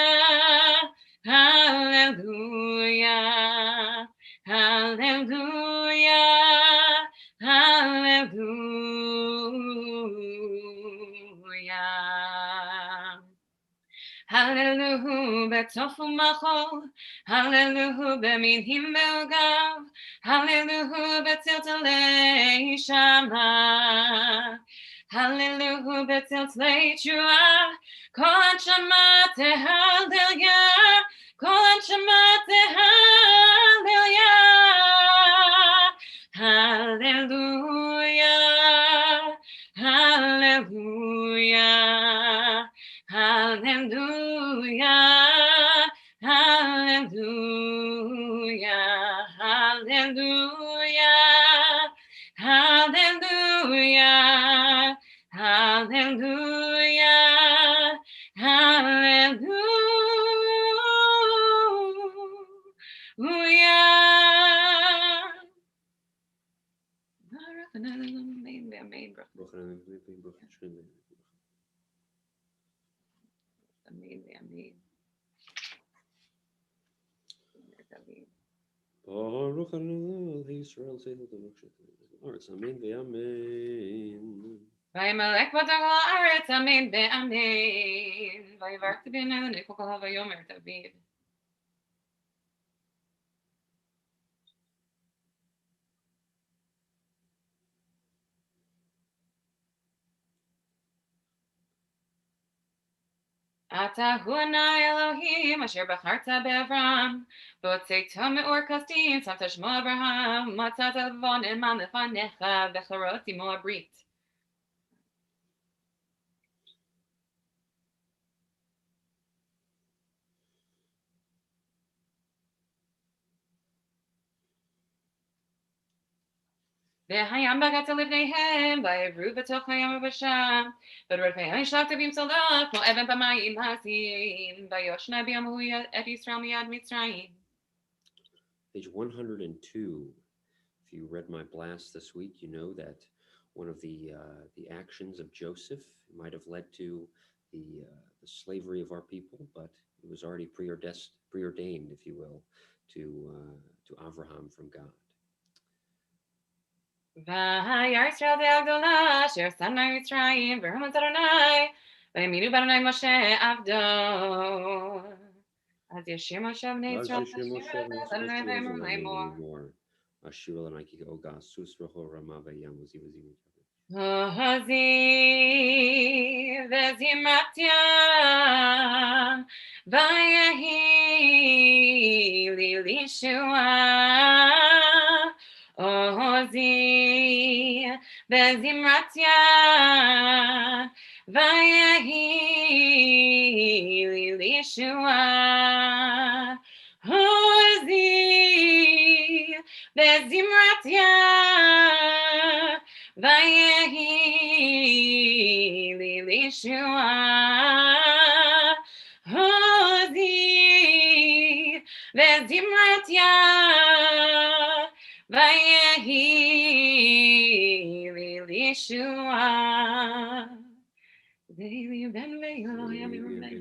hallelujah, hallelujah, hallelujah. Hallelujah, betofu machol, hallelujah, beminhim be'ugav, hallelujah, betiltalei shama, hallelujah, betiltalei trua, kol anshama tehallelujah, kol anshama tehallelujah, hallelujah, hallelujah. Hallelujah, hallelujah, hallelujah, hallelujah, hallelujah, hallelujah. Amen. Baruch Adonai Yisrael Selah Haaretz. Amen ve'amen. Vayimelech v'tagol haaretz, amen ve'amen. Vayivarech t'bin Adonai kol kol havayomer David. Ata hu Adonai Elohim asher bacharta be'Avram v'hotzeito me'or kasdim samta shmo Abraham matzat levon eman lefanecha v'charot imo abrit. V'hayam bagat livneihem v'yivru b'toch hayam v'sham v'rodfeihem yishlach tavim solach mo even b'mayim hazim v'yoshna b'yam hu et Yisrael miyad Mitzrayim. Page 102. If you read my blast this week, you know that one of the actions of Joseph might have led to the slavery of our people, but it was already preordained, if you will, to Avraham from God. V'hayar Yisrael de'agdola asher samna Mitzrayim v'herman Adonai v'yaminu b'Adonai Moshe avdo. Az yashir Moshe b'nei Yisrael Adonai v'yamru le'mor. Ashir Adonai ki oga sus rocho rama v'yam uzi. Ozi v'zimratya v'yahi li lishua. Ozi v'zimratya v'yahi li lishua. Ozi v'zimratya v'yahi li lishua. Ozi v'zimratya v'yahi li lishua. Daily ben ve'yoyam v'rumei.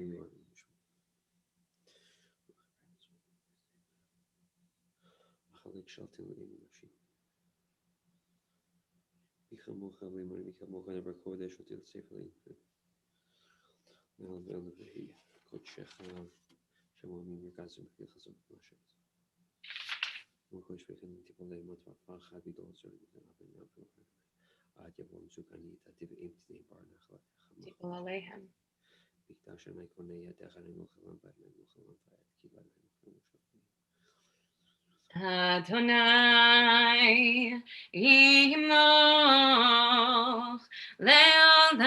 People aleichem. Adonai Yimoch Leolam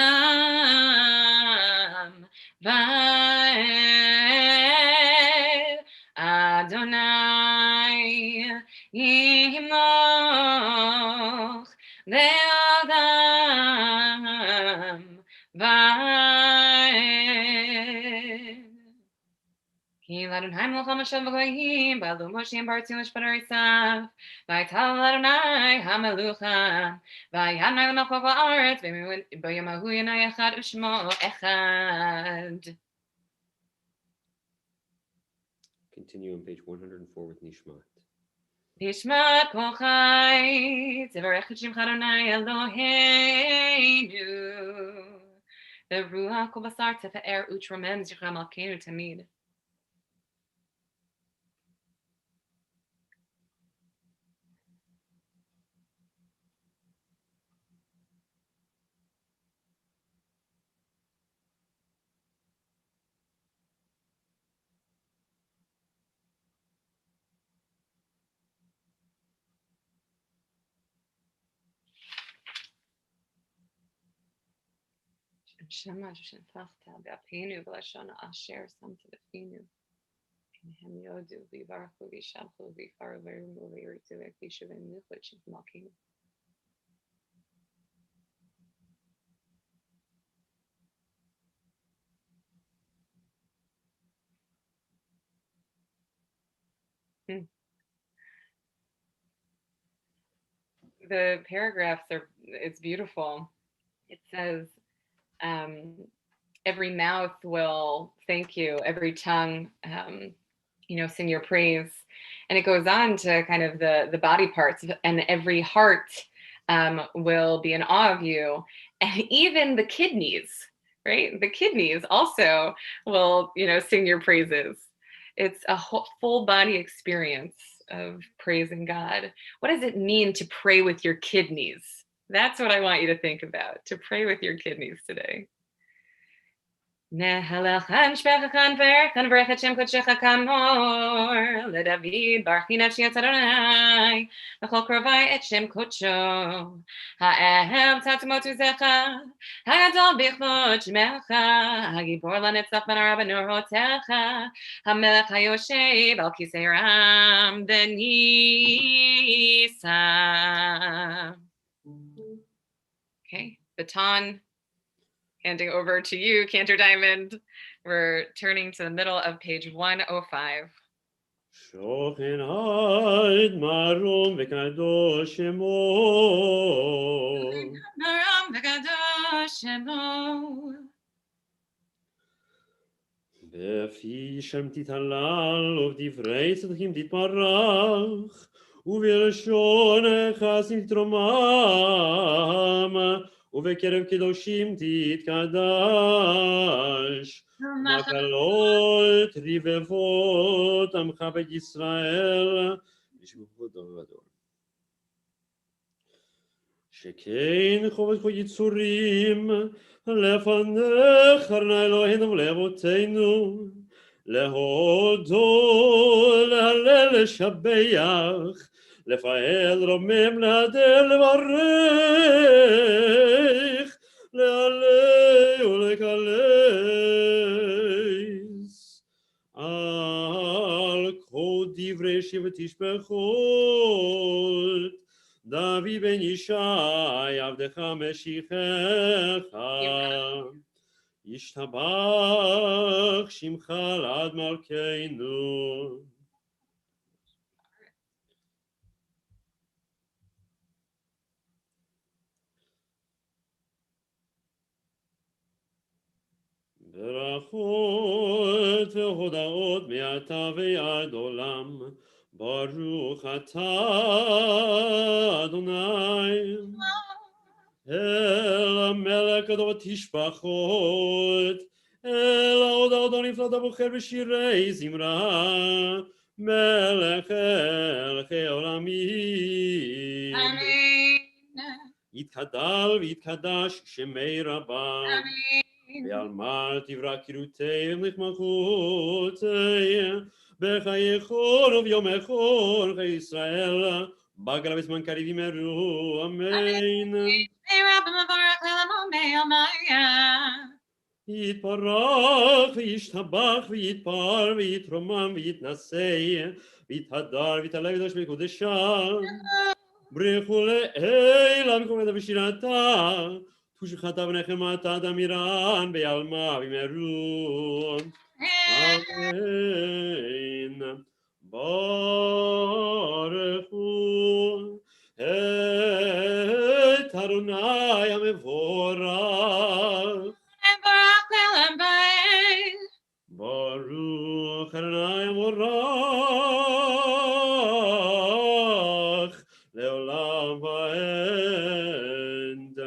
Vaed. Adonai Yimoch Ki l'Adonai melech haMashav v'goyim, ba'alu Moshe bartu l'shpadarisaf, v'aytal l'Adonai hamelucha, v'ayadnai l'melech v'aretz, v'yamahu yanai echad u'shmo echad. Continue on page 104 with Nishmat. Nishmat kol chai, tzivarech et shemcha Adonai Eloheinu. The ruach kol basar tefe'er u'tromem zichra malkeinu tamid. Shema shentachta be'apinu v'lashon asher samta b'finu. Hem yodu v'yivarchu v'yishamchu v'yifaru v'yirumu v'yiritu v'yishu v'yimnuchu et shemcha malkeinu. The paragraphs it's beautiful. It says, every mouth will thank you, every tongue, sing your praise. And it goes on to kind of the body parts, and every heart will be in awe of you. And even the kidneys, right? The kidneys also will, sing your praises. It's a whole, full body experience of praising God. What does it mean to pray with your kidneys? That's what I want you to think about, to pray with your kidneys today. Nehalachan shpechachan verchan v'rechet shem kodshecha kamor leDavid barchi nafshi et Adonai v'chol krovai et shem kodsho ha'ehem tzatimotu zecha ha'gadol b'chvod shmecha ha'gibor lanetzach ben hara b'norotecha ha'melech ha'yoshev al kisei ram denisa. Okay, baton handing over to you, Cantor Diamond. We're turning to the middle of page 105. Shochen Haid Marom V'Kadosh Shemo. Marom V'Kadosh Shemo. Befi Shem Titalal Uvdivrei Tzedachim Titparach Uvelshonech Hasim Tromam ובקרב קדושים תתקדש, ומקלות רבבות עמך בית ישראל, לשבחו דור ודור. שכן חובתך יצורים, לפניך אדוני אלוהינו ולאבותינו, להודות, להלל, לשבח, לפעל, רומם, להדר, לברך, להעלה ולקלס על כל דברי שבט תשבחות דוד בן ישי עבדך משיחך ישתבח שמך לעד מלכנו. ברכות והודאות מעתה ועד עולם, ברוך אתה אדוני, אל המלך גדול תשבחות, אל ההודעות הנפלאות הבוחר בשירי זמרה, מלך מלכי עולמים. אמן. יתגדל ויתקדש שמי רבה. ועלמר תברא קירותי ומלך מלכותי בחייכון וביומכון חיי ישראל בגלה בזמן קריב ימרו אמן. יתברך וישתבח ויתפאר ויתרומם ויתנשא ויתהדר ויתעלה ויתקדש בקודשם ברכו לאל המקומות בשירתה תושחתה ונחמתה דמירן בעלמה וימרו. אמן. Adonai המבורך. ברוך אדוני המבורך לעולם ועד.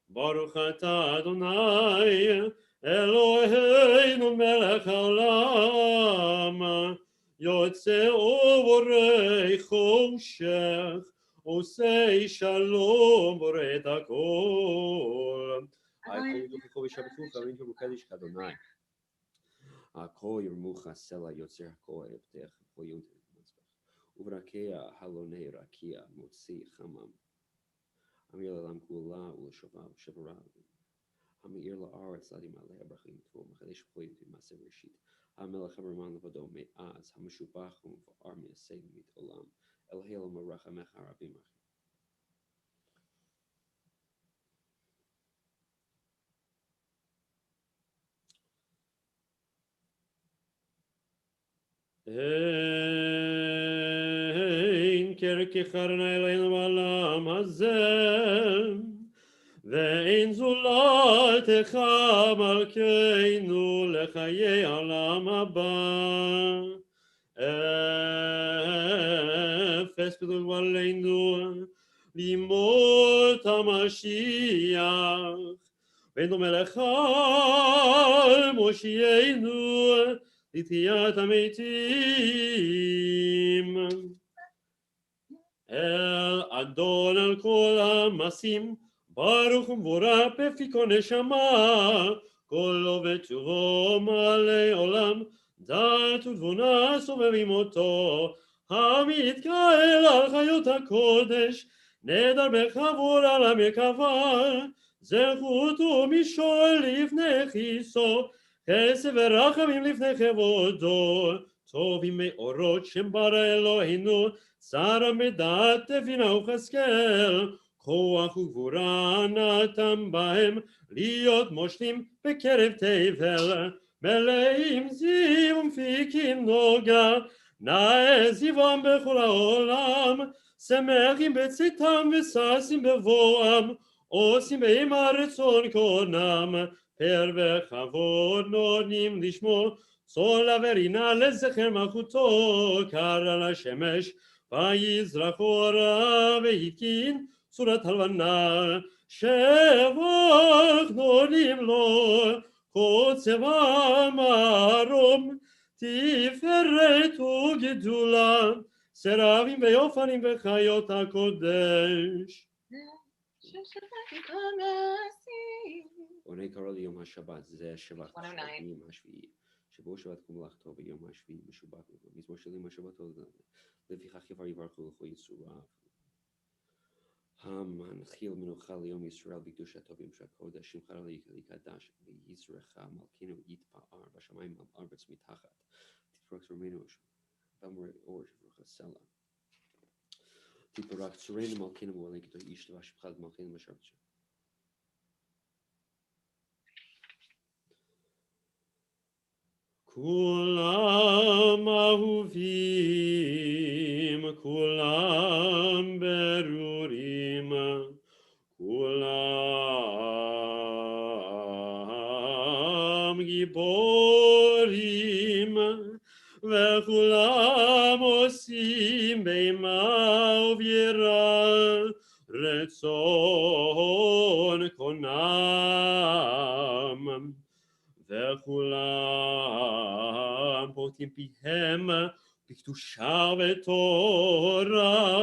ברוך אתה אדוני אלוהינו מלך העולם, יוצא ובורא חושך, עושה שלום בורא את הכל. היי כל תוכחו ושבחוך אמן כמוקדש כאדוני. הכל ירמוך סלע יוצר הכל יפתח וכל יונתן במזבח. וברקיע הלוני רקיע מוציא חמם. אמיר לעולם כולה ולשובע ושברה. המאיר לארץ לעדים עליה ברכים טבו מחדש וכל יונתן מעשה בראשית. המלך המרמן לבדו מאז המשובח ומבואר מייסד מת עולם. אלוהי אלוהים רחמך רבים רחמים. אין כרכך אדוני אלוהינו בעולם הזה, ואין זולתך מלכנו לחיי העולם הבא. אפס פילוג עלינו לימות המשיח, ואין דומה לך מושיענו לתחיית המתים. אל אדון על כל המעשים, ברוך ומבורך בפי כל נשמה, כולו וטובו מלא עולם, דעת ותבונה סובבים אותו, המתקהל על חיות הקודש, נדר בכבוד על המרכבה, זכות ומשול לפני כיסו, חסד ורחמים לפני כבודו, טובים מאורות שם ברא אלוהינו, שרה מדעת תבינה וכסכל, כוח וגבורה נתן בהם, להיות מושלים בקרב תבל, מלאים זיו ומפיקים נוגה, נאה זיוום בכל העולם, שמחים בצאתם וששים בבואם, עושים בהם הרצון קונם, פר וכבוד נותנים לשמו, צולה ורינה לזכר מלכותו, קרא לשמש, ויזרח אורה והתקין צורת הלבנה, שבח נותנים לו, קוצבה מרום, תפארת וגדולה, סרבים ויופנים וחיות הקודש. עונה קרא ליום השבת, זה שבת השביעי השביעי, שבו שבת כמלאכתו ביום השביעי משובח מזמור של יום השבתו, לפיכך יברכו לכל יצוריו. המנחיל מנוחה ליום ישראל בקדושתו ביום הקודש, שמך לקדש ויזרח מלכנו יתפאר בשמיים בארץ מתחת, תתפרק צורמנו במראה אור שברך הסלע. תתפרק צורנו מלכנו ועלי כתוב איש לבש פחד מלכנו בשבת. כולם אהובים, כולם ברורים, כולם גיבורים, וכולם עושים באימה וביראה רצון קונם. וכולם פותחים פיהם בקדושה ותורה,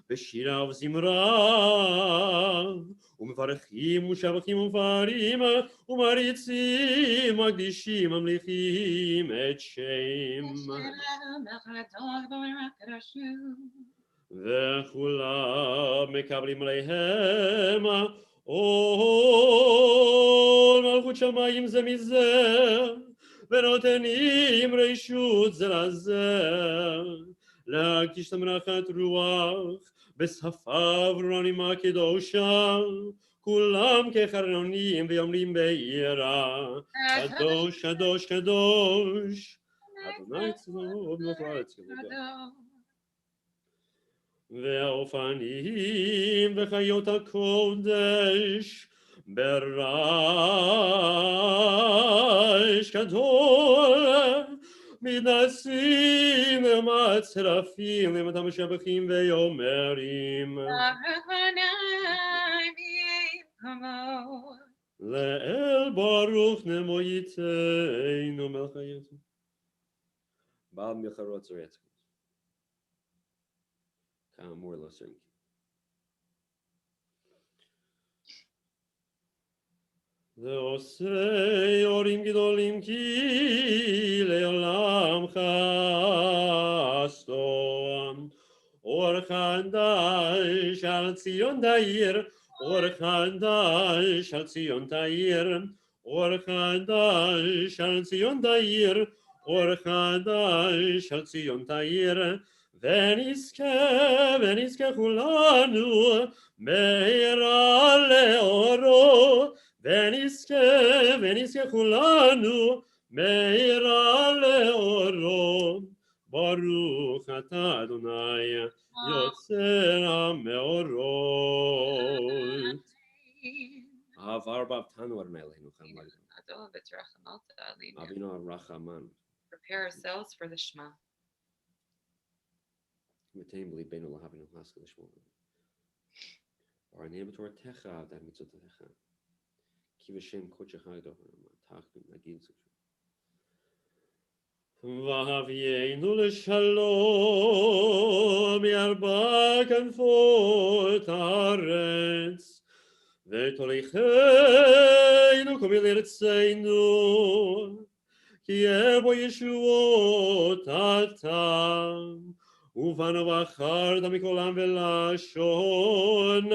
בשירה וזמרה, ומברכים ושבחים ומפארים ומריצים, מקדישים ממליכים את שם. וכולם מקבלים עליהם עול מלכות שמיים זה מזה, ונותנים רשות זה לזה, להקדיש למנחת רוח בשפה ברורה קדושה, כולם כחרונים ואומרים ביראה, קדוש קדוש קדוש אדוני צבאות מלך הארץ כבודו. והאופנים וחיות הקודש ברעש גדול מתנשאים למצרפים למען המשבחים ואומרים לאל ברוך נמו ייתנו מלך היתו בעל מלחרות זורץ כאמור לא סרנקי ועושה אורים גדולים כי לעולם חסדו אור חדש על ציון תאיר אור חדש על ציון תאיר אור חדש על ציון תאיר אור חדש על ציון תאיר ונזכה כולנו מהרה לאורו ונזכה כולנו מהרה לאורו ברוך אתה אדוני יוצר המאורות עבר באבטנו אדוני אלוהינו חמד אבינו הרחמן Prepare ourselves for the Shema. ותהי בליבנו להבינו להשכיל לשמוע ורענן בתורתך ועבדת מצוותיך כי בשם קודשך הגדול תחת נגיד סופר והביאנו לשלום מארבע כנפות הארץ ותוליכנו קומי לארצנו כי יהיה בו ישועות אתה ובנו בחרת מכל עם ולשון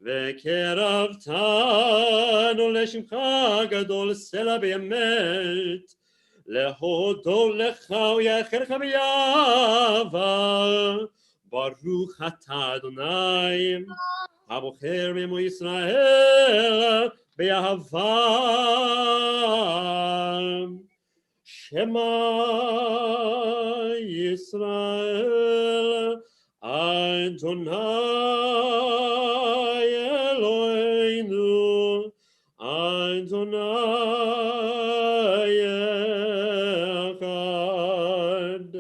וקרבתנו לשמך גדול סלע באמת להודות לך ויחרך ביאהבה ברוך אתה אדוני הבוחר בעמו ישראל באהבה שמע ישראל אדוני אלוהינו אדוני אחד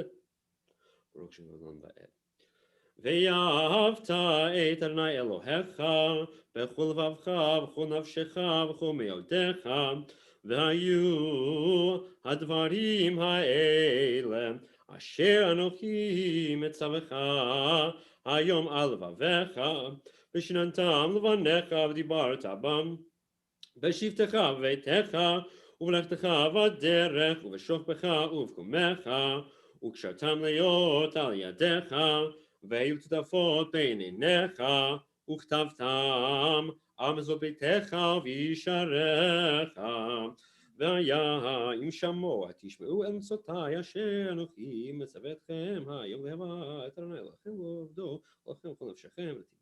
ברוך שם עולם ועד ואהבת את אדוני אלוהיך בכל לבבך ובכל נפשך ובכל מאודיך והיו הדברים האלה אשר אנוכי מצווך היום על לבביך ושננתם לבניך ודיברת בם בשבתך ובביתך ובלכתך בדרך ובשוכבך ובקומך וקשרתם להיות על ידיך והיו צדפות בין עיניך וכתבתם על מזוזות ביתך וישעריך והיה אם שמוע תשמעו אל מצותי אשר אנוכי מצווה אתכם היום להמה את אדוני אלוהיכם לעובדו ולכם כל נפשכם ותשמעו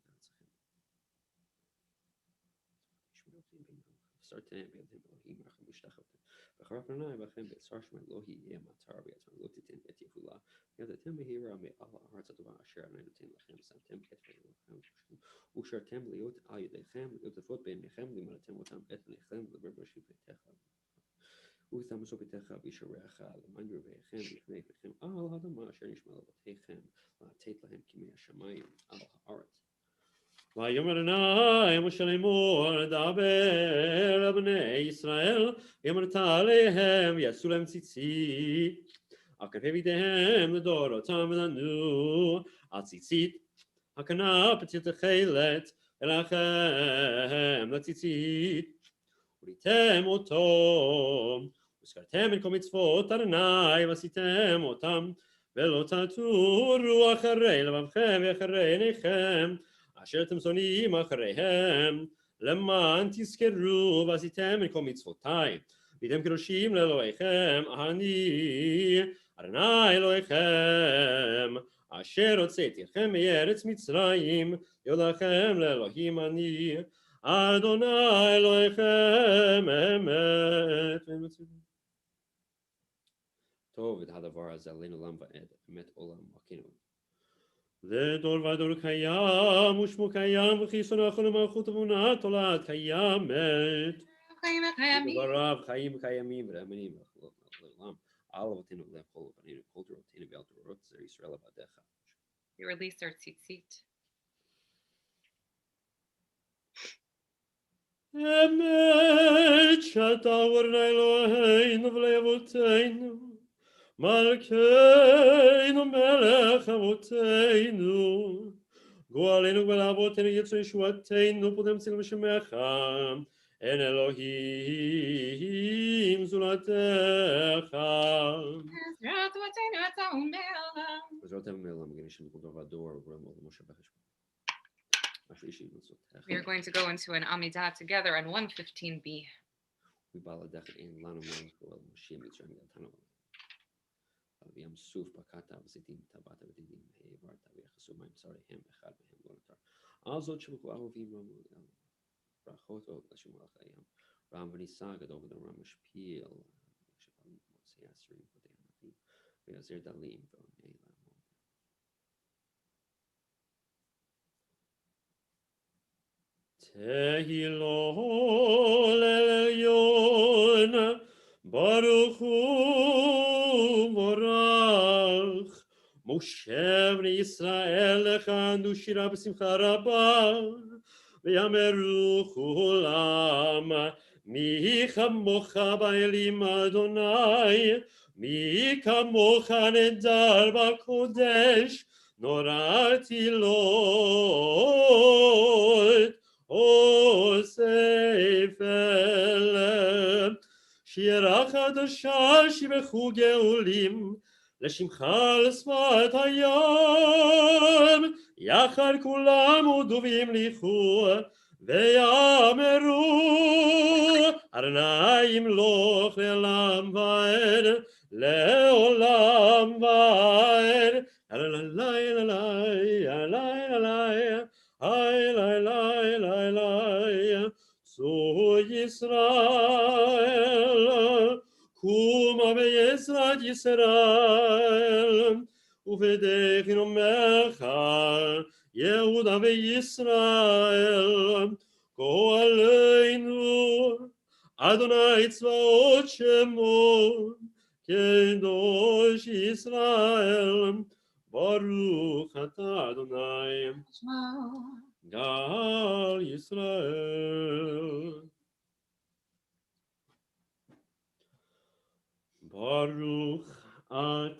בידיהם אלוהים לכם להשתחוות וחרף עיני בכם בצער שמי לא יהיה מטר בידכם לא תיתן את יבולה ידעתם מהירה מעל הארץ הטובה אשר אני נותן לכם שמתם את עיניכם ושרתם להיות על ידיכם לטפות בעיניכם לימדתם אותם את עיניכם לדבר בשבתך ותעמסו ביתך וישעריך למען יראיכם לפני פניכם על האדמה אשר נשמע לבתיכם לתת להם כמי השמיים על הארץ ויאמר אדוני משה לאמור דבר אל בני ישראל ואמרת עליהם ויעשו להם ציצית על כנפי בידיהם לדורותם ולנו על ציצית הכנף תתכלת אליכם לציצית וראיתם אותו וזכרתם את כל מצוות אדוני ועשיתם אותם ולא תטורו אחרי לבבכם ואחרי עיניכם אשר אתם שונאים אחריהם למען תזכרו ועשיתם את כל מצוותיי והייתם קדושים לאלוהיכם אני אדוני אלוהיכם אשר הוצאתי אתכם מארץ מצרים להיות לכם לאלוהים אני אדוני אלוהיכם אמת טוב את הדבר הזה עלינו לעולם ועד אמת עולם מקינו ודור ודור קיים, ושמו קיים, וכי סונכו למלכות אמונה תולעת קיימת. ודבריו חיים קיימים ורחמנים לעולם. על אבותינו לכל בנינו, כל דורותינו ועל דורות זרע ישראל עבדיך. We release our tzitzit. אמת שאתה אדוני אלוהינו ולאבותינו, מלכנו מלך אבותינו, גואלנו ולאבותינו יצור ישועתנו, פודם ציל בשמך, אין אלוהים זולתך. בעזרת המלך, מגן שם כל דבר דור, וגורם עוד משה בחשבון. We are going to go into an Amidah together on 115b. ים סוף בקעת וזיתים טבעת ודידים העברת ויחסו מים צריהם אחד מהם לא נותר. על זאת שבקו אהובים ברכות עוד לשם מלך הים. רם ונישא גדול ודורם משפיל שבא מוצאי עשרים פודי ענבים ויעזר דלים ועונה לעמוד. תהילו לעליון ברוך הוא מורך משה בני ישראל לכנו שירה בשמחה רבה ויאמרו כולם מי כמוך באלים אדוני מי כמוך נדר בקודש נורא תהילות אוסף אליהם שירה חדשה שיבחו גאולים לשמך על שפת הים יחד כולם ודובים ליחו ויאמרו אדוני ימלוך לעולם ועד לעולם ועד אללי אללי אללי אללי Ay, lay, lay, lay, lay, so Yisrael, kuma be'ezrat Yisrael, uvedechinu mecha, Yehuda ve'Yisrael, go aleinu, Adonai tzvaot shemo, kedosh Yisrael, Baruch atah Adonai, Gal Yisrael. Baruch atah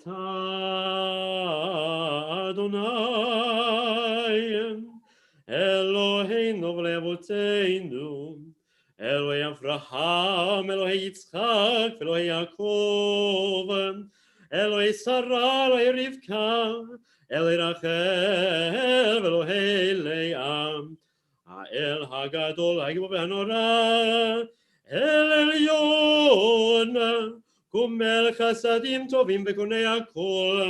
Adonai, Eloheinu v'levoteinu, Elohei Avraham, Elohei Yitzchak, Elohei Yaakov, Elohei Sarah, Elohei Rivka, Elohei Rachel, Elohei Leah, Ha'el Hagadol, Ha'gibor ve'hanora, El Elyon, Kumel Chasadim Tovim Bekonei Hakol,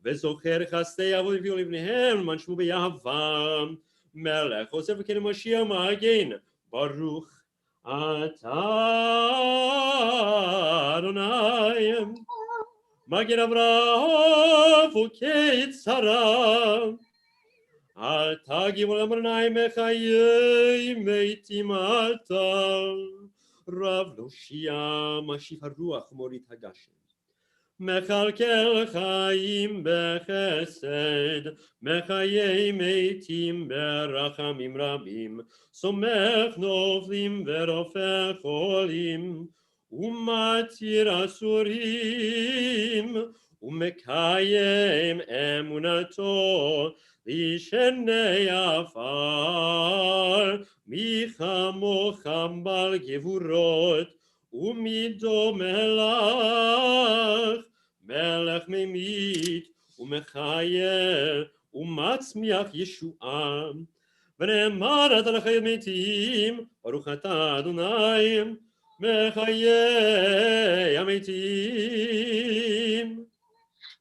Vezocher Chastei Avot Viol Livnehem, Man Shmu Be'Yahava, Melech Osef V'Kenem Mashiach Ma'agen, Baruch atah Adonai, Magen Avraham V'Keit Sarah, Atah Givol Adonai Mechayei Meitim Atah, Rav Loshia Mashif HaRuach Morit HaGashem, Mechalkel Chaim Bechesed, Mechayei Meitim Berachamim Rabim, Somech Noflim Verofech Cholim, Umatir Asurim, Umekayem Emunato, Lishenei Afar, Michamocham Bal Gevurot, Umido Melach, Melech Memit, Umechayev, Umatzmiach Yeshuam, V'ne'emar al Chayei Metim, Baruch atah Adonai, Mechayei Ametim.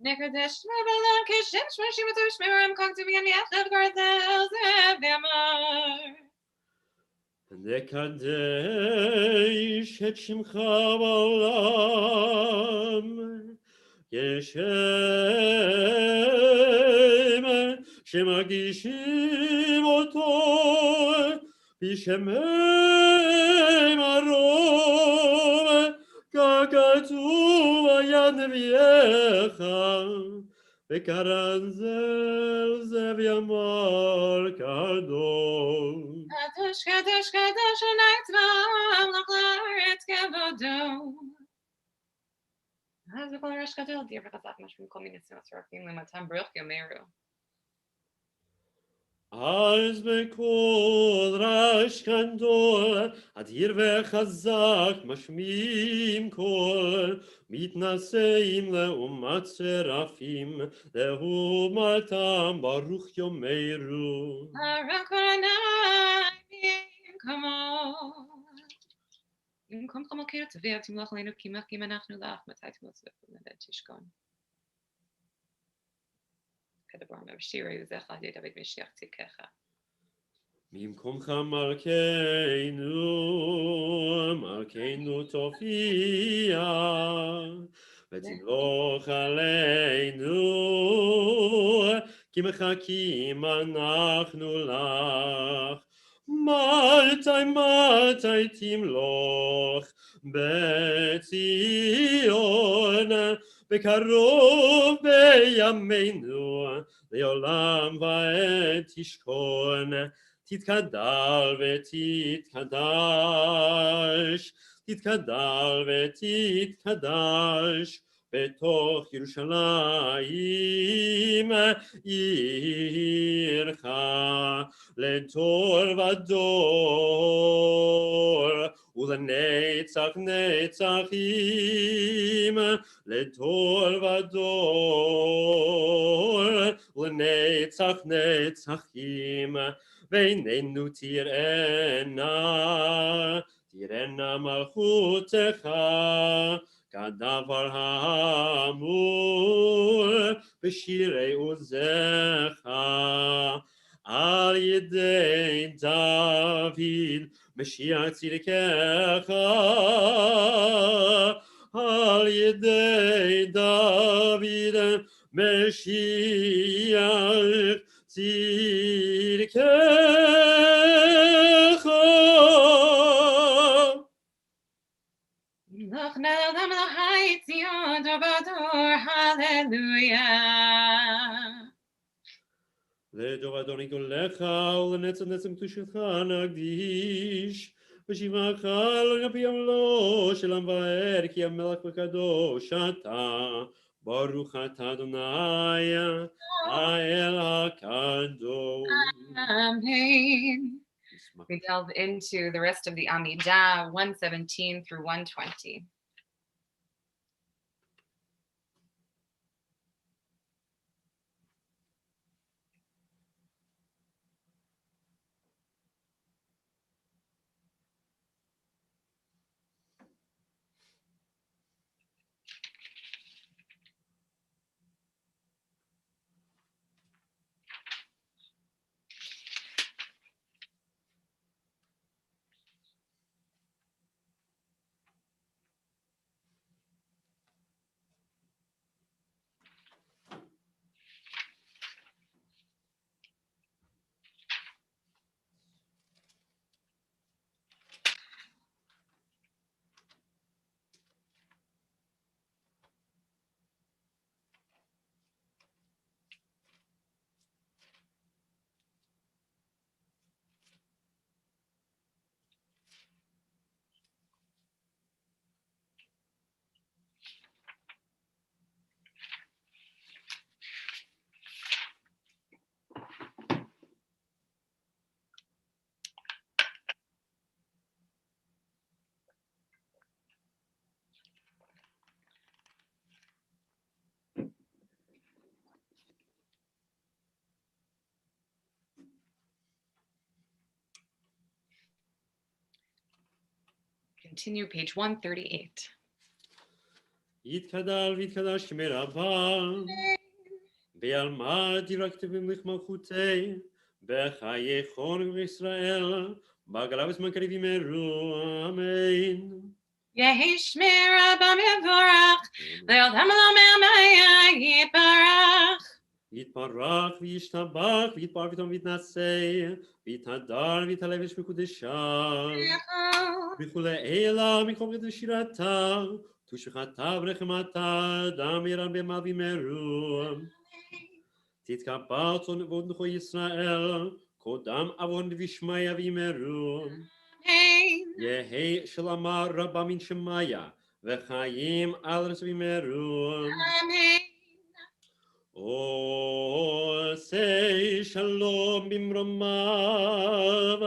Nekadesh Mevelam Keshem Shmashim Atar Shmerim Koktiv Yan Yachav Garzel Zev Yamar. Nekadesh et Shimcha ba'olam, Keshem שמרגישים אותו בשמי מרום, ככתוב היד נביאך, וקרן זב ימר קדוש. קדוש, קדוש, קדוש, עיני צבאם, לך לארץ כבודו. אז בכל רש גדול, דיר וחזק משהו כל מיני סימות שרפים למתם ברוך יאמרו. אז בקול רעש גדול, אדיר וחזק משמיעים קול, מתנשאים לעומת שרפים, לעומתם ברוך יאמרו. ברוך אדוני במקום חמור קיר תביא תמלוך עלינו כי אנחנו לך, מתי תמלוך תשכון. כדבר מבשיר יוזך על ידי דוד משיח צדקך. במקומך מלכנו תופיע, ותמלוך עלינו, כי מחכים אנחנו לך. מתי תמלוך בציון, בקרוב בימינו, לעולם ועד תשכון. תתקדל ותתקדש, תתקדל ותתקדש, בתוך ירושלים עירך, לדור ודור ולנצח נצחים, לדור ודור ולנצח נצחים. ועינינו תראנה מלכותך, כדבר האמור בשירי עוזך, על ידי דוד משיח צדקך, על ידי דוד משיח צדקך. Look now, the heights, Zion, Dor, hallelujah. לדור אדוני קולך ולנצח נצח קדושתך נקדיש, ושיבחך לא יביע עמלו של עם ועד, כי המלך וקדוש אתה, ברוך אתה אדוני האל הקדוש. Amen. We delve into the rest of the Amidah, 117 through 120. Continue page 138. יתקדל ויתקדש כמרבם, בעלמא דירקטיבים לך מלכותי, בחיי חורב ישראל, בעגלה בזמן קריב ימרו, אמן. יהי שמי רבם יבורך, לעולם עולמי יתברך. ויתברך וישתבח ויתבר פתאום ויתנשא ויתהדר ויתעלה ויש מקודשיו וכולי אלה מכל קדוש שירתה תושבחתה ורחמתה דם ירן בימיו ימרו תתקבל צאן ועוד נכו ישראל קודם עוון ושמיא וימרו יהי שלמה רבה מן שמיא וחיים על רצו וימרו עושה שלום במרומיו,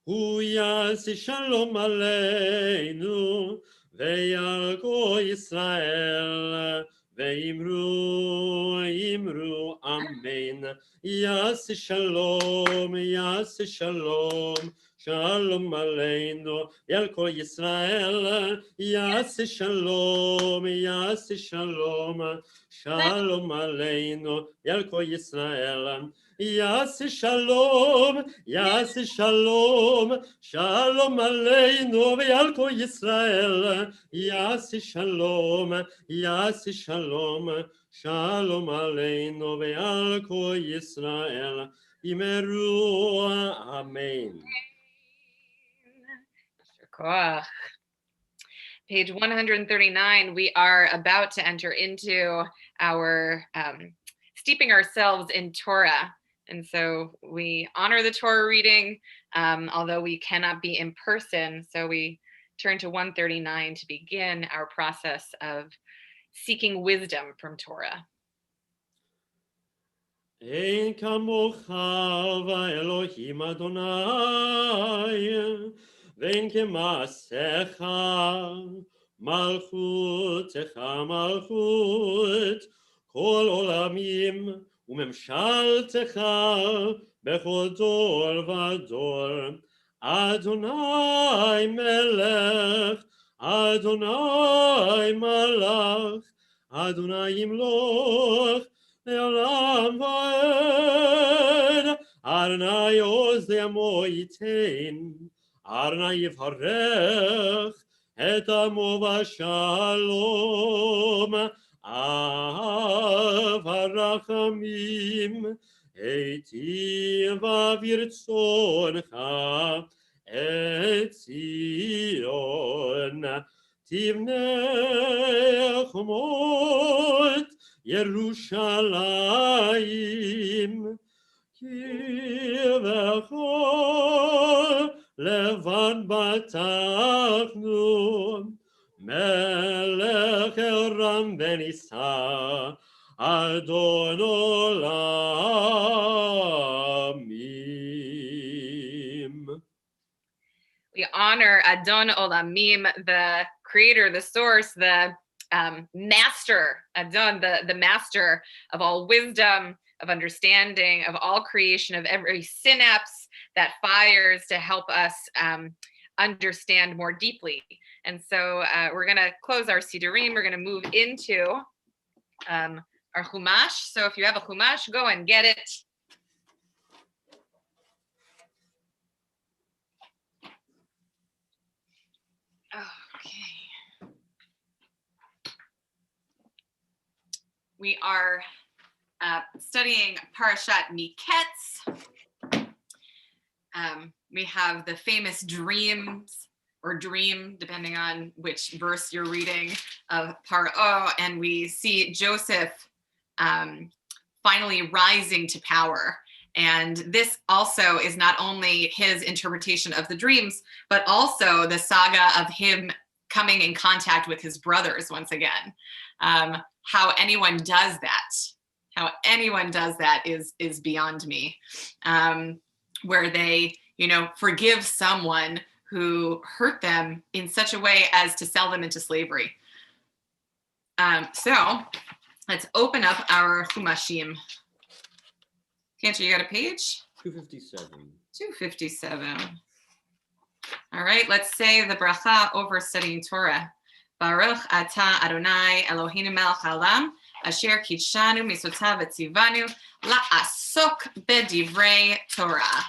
הוא יעשה שלום עלינו, וילכו ישראל, ואמרו אמן. יעשה שלום, שלום עלינו, ילכו ישראל, יעשה שלום, שלום עלינו, ילכו ישראל, יעשה שלום, שלום עלינו, וילכו ישראל, יעשה שלום, שלום עלינו, וילכו ישראל, ימרו אמן. Koach. Page 139, we are about to enter into our steeping ourselves in Torah. And so we honor the Torah reading, although we cannot be in person. So we turn to 139 to begin our process of seeking wisdom from Torah. Ein kamocha v'Elohim Adonai, ve'en kemaasecha, malchutecha malchut, kol olamim, u'memshaltecha, bechol dor v'dor. Adonai melech, Adonai malach, Adonai yimloch, Le'olam va'ed, Adonai oz le'amo yitein, Adonai yivharech, et amo v'shalom, av harachamim, eitiv avirtzoncha, et Zion, tivnei chomot, Yerushalayim, kivecha levan batachnu, melech eram benisa, Adon olamim. We honor Adon Olamim, the creator, the source, the master, Adon, the master of all wisdom, of understanding, of all creation, of every synapse that fires to help us understand more deeply. And so we're going to close our Sidurim. We're going to move into our Chumash. So if you have a Chumash, go and get it. Okay. We are studying Parashat Miketz. We have the famous dreams or dream, depending on which verse you're reading, of Paro, and we see Joseph finally rising to power. And this also is not only his interpretation of the dreams, but also the saga of him coming in contact with his brothers once again. How anyone does that is beyond me. Where they, forgive someone who hurt them in such a way as to sell them into slavery. So let's open up our Chumashim. Cantor, you got a page? 257. 257. All right, let's say the bracha over studying Torah. Baruch atah Adonai Eloheinu melech haolam asher kitshanu mitzvotav v'tzivanu la'asok b'divrei Torah.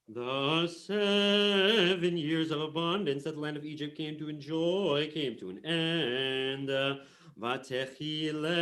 The 7 years of abundance that the land of Egypt came to enjoy came to an end. ותחילנה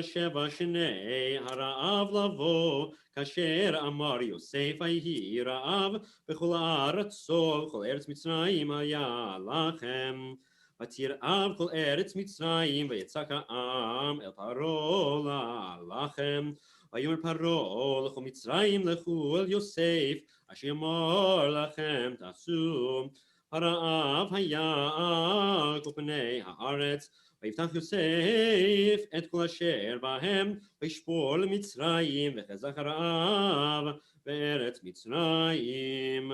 7 שני הרעב לבוא, כאשר אמר יוסף ויהי רעב בכל הארצו, וכל ארץ מצרים היה לכם. ותרעב כל ארץ מצרים, ויצעק העם אל פרעה לכם. ויאמר פרעה לכל מצרים לכו אל יוסף, אשר יאמר לכם תעשו. הרעב היה על כל פני הארץ, ויפתח יוסף את כל אשר בהם, וישפור למצרים, וחזק הרעב בארץ מצרים.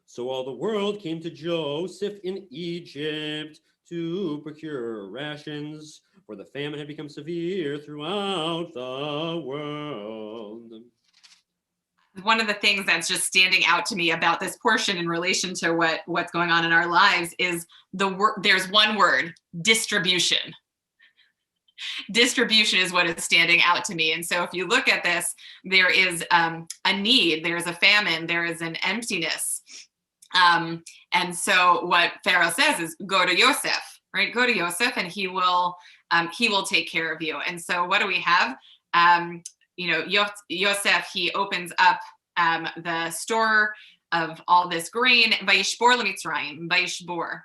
So all the world came to Joseph in Egypt to procure rations, for the famine had become severe throughout the world. One of the things that's just standing out to me about this portion in relation to what's going on in our lives is there's one word, distribution. Distribution is what is standing out to me. And so if you look at this, there is a need, there's a famine, there is an emptiness. And so what Pharaoh says is go to Yosef, right? Go to Yosef and he will take care of you. And so what do we have? Yosef, he opens up the store of all this grain, Vayishbor Lemitzrayim, Vayishbor,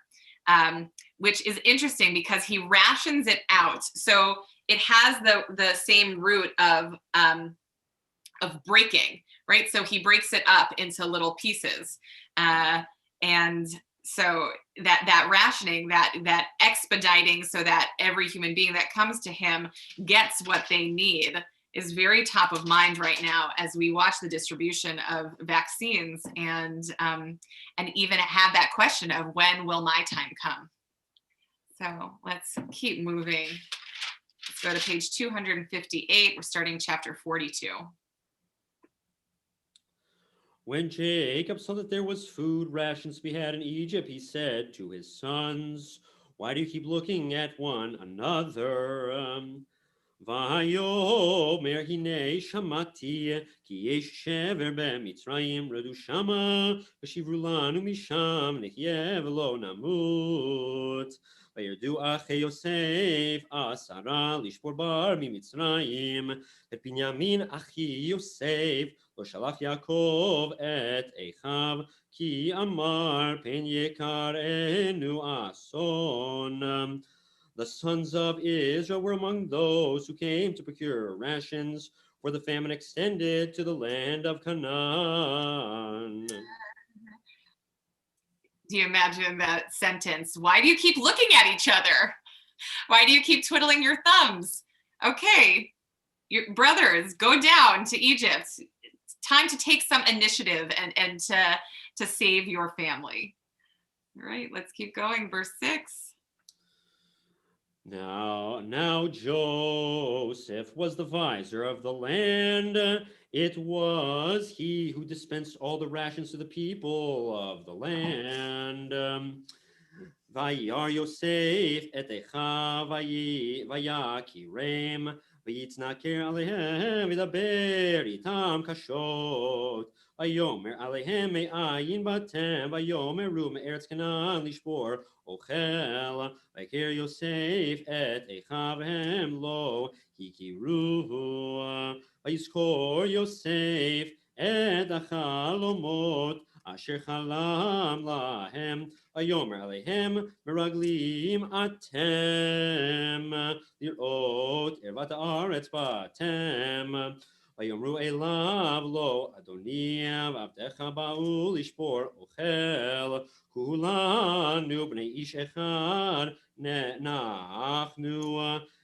which is interesting because he rations it out. So it has the same root of breaking, right? So he breaks it up into little pieces. And so that rationing, that expediting so that every human being that comes to him gets what they need is very top of mind right now as we watch the distribution of vaccines and even have that question of when will my time come? So let's keep moving. Let's go to page 258. We're starting chapter 42. When Jacob saw that there was food rations to be had in Egypt, he said to his sons, why do you keep looking at one another? ויאמר הנה שמעתי כי יש שבר במצרים רדו שמה ושיברו לנו משם נחיה ולא נמות. וירדו אחי יוסף 10 לשבור בר ממצרים את בנימין אחי יוסף לא שלח יעקב את אחיו כי אמר פן יקרנו אסון. The sons of Israel were among those who came to procure rations, for the famine extended to the land of Canaan. Do you imagine that sentence? Why do you keep looking at each other? Why do you keep twiddling your thumbs? Okay, your brothers, go down to Egypt. It's time to take some initiative and to save your family. All right, let's keep going. Verse 6. Now Joseph was the vizier of the land. It was he who dispensed all the rations to the people of the land. Vayar Yosef et echav vayakirem vayitznaker alehem v'daber itam kashot. Vayomer alehem me'ayin batem vayomeru me'eretz Canaan lishbor ochel vayker Yosef et echav hem lo hikiru vayizkor Yosef et achalomot asher chalam lahem vayomer alehem meraglim atem lirot ervat haaretz batem. ויאמרו אליו לא אדוני ועבדך באו לשבור אוכל כולנו בני איש אחד אנחנו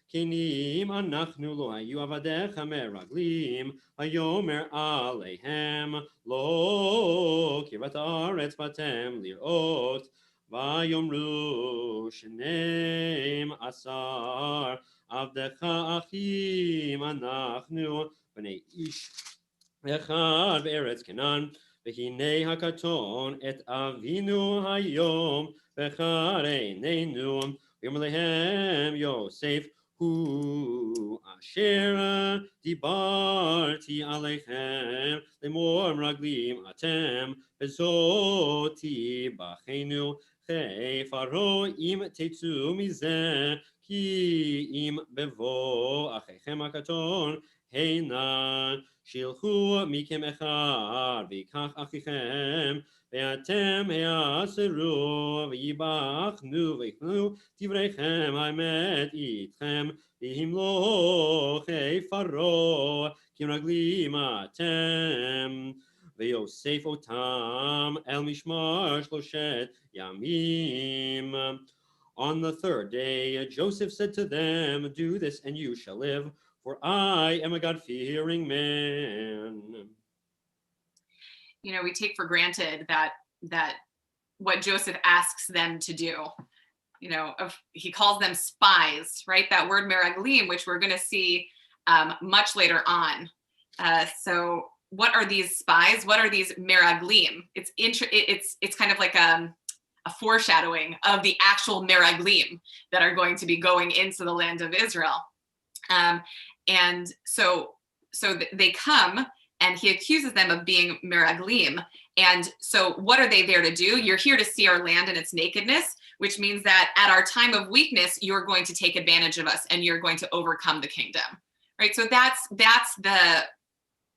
כנים אנחנו לא היו עבדיך מרגלים ויאמר עליהם לא קרבת הארץ באתם לראות ויאמרו 12 עבדך אחים אנחנו בני איש אחד בארץ כנען, והנה הקטון את אבינו היום בחר עינינו, ויאמר להם יוסף, hu asher dibarti aleichem lemor meraglim atem bezoti bachenu Hey Faro im tetzu mizeh ki im bevo achechem akaton heina shilchu mikem echad vikach achichem ve'atem he'aseru v'yibachnu v'yichnu divrechem ha'emet itchem v'him lo hey Faro kim raglim atem Ve'yosef otam el mishmar shloshet yamim. On the third day, Joseph said to them, "Do this, and you shall live, for I am a God-fearing man." You know, we take for granted that what Joseph asks them to do. You know, he calls them spies, right? That word meraglim, which we're going to see much later on. So, what are these spies? What are these meraglim? It's kind of like a foreshadowing of the actual meraglim that are going to be going into the land of Israel. And so they come, and he accuses them of being meraglim. And so what are they there to do? You're here to see our land in its nakedness, which means that at our time of weakness, you're going to take advantage of us and you're going to overcome the kingdom, right? So that's the,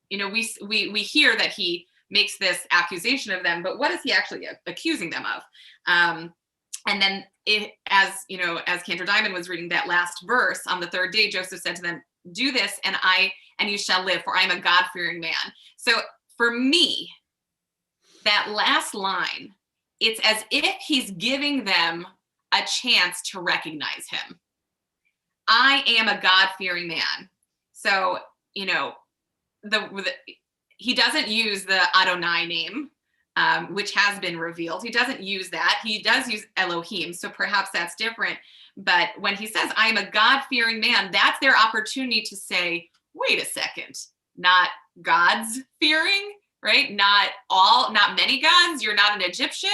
you know, we hear that he makes this accusation of them, but what is he actually accusing them of? And then as Cantor Diamond was reading that last verse, on the third day, Joseph said to them, "Do this, and you shall live, for I am a God-fearing man." So for me, that last line, it's as if he's giving them a chance to recognize him. I am a God-fearing man. So, you know, he doesn't use the Adonai name, which has been revealed. He doesn't use that. He does use Elohim, so perhaps that's different. But when he says, "I am a God-fearing man," that's their opportunity to say, wait a second, not God's fearing, right? Not many gods. You're not an Egyptian.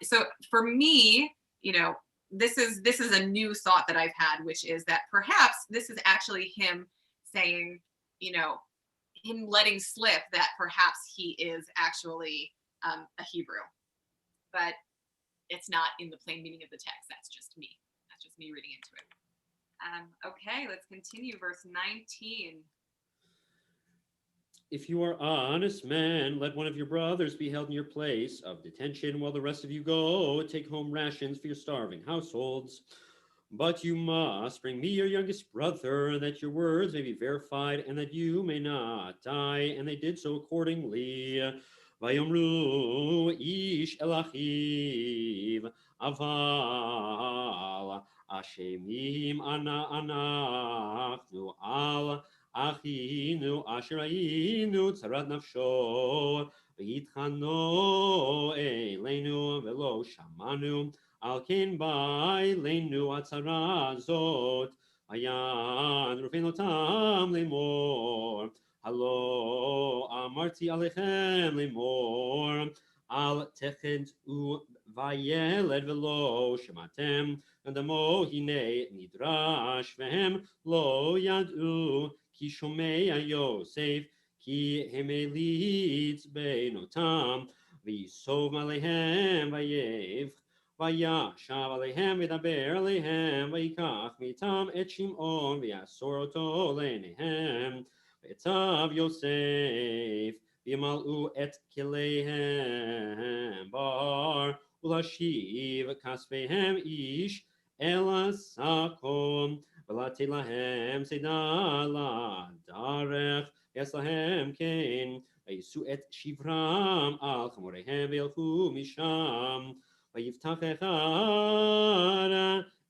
So for me, you know, this is a new thought that I've had, which is that perhaps this is actually him saying, you know, him letting slip that perhaps he is actually a Hebrew, but it's not in the plain meaning of the text. That's just me reading into it. Okay, let's continue. Verse 19. If you are honest men, let one of your brothers be held in your place of detention while the rest of you go take home rations for your starving households. But you must bring me your youngest brother, that your words may be verified, and that you may not die. And they did so accordingly. Vayomru ish el achiv aval ashemim anachnu al achinu asher hayinu tzarat nafsho v'yitchano eleinu velo shamanu. Al ken bai leinu atzara zot ayan rufin lotam lemor halo amarti alechem lemor al techent u vayeled velo shematem adamo hine nidrash vehem lo yadu ki shomei Yosef ki hemelitz beinotam v'yisov malehem vayev Vayashav alehem v'daber alehem v'yikach mitam et Shimon v'yasor oto leinehem v'etzav Yosef v'yimal'u et kileihem bar u'lashiv kasveihem ish el asakom v'latei lahem seda ladarech yes lahem kein v'yisu et shivram al chamorehem v'yelchu misham ויפתח אחד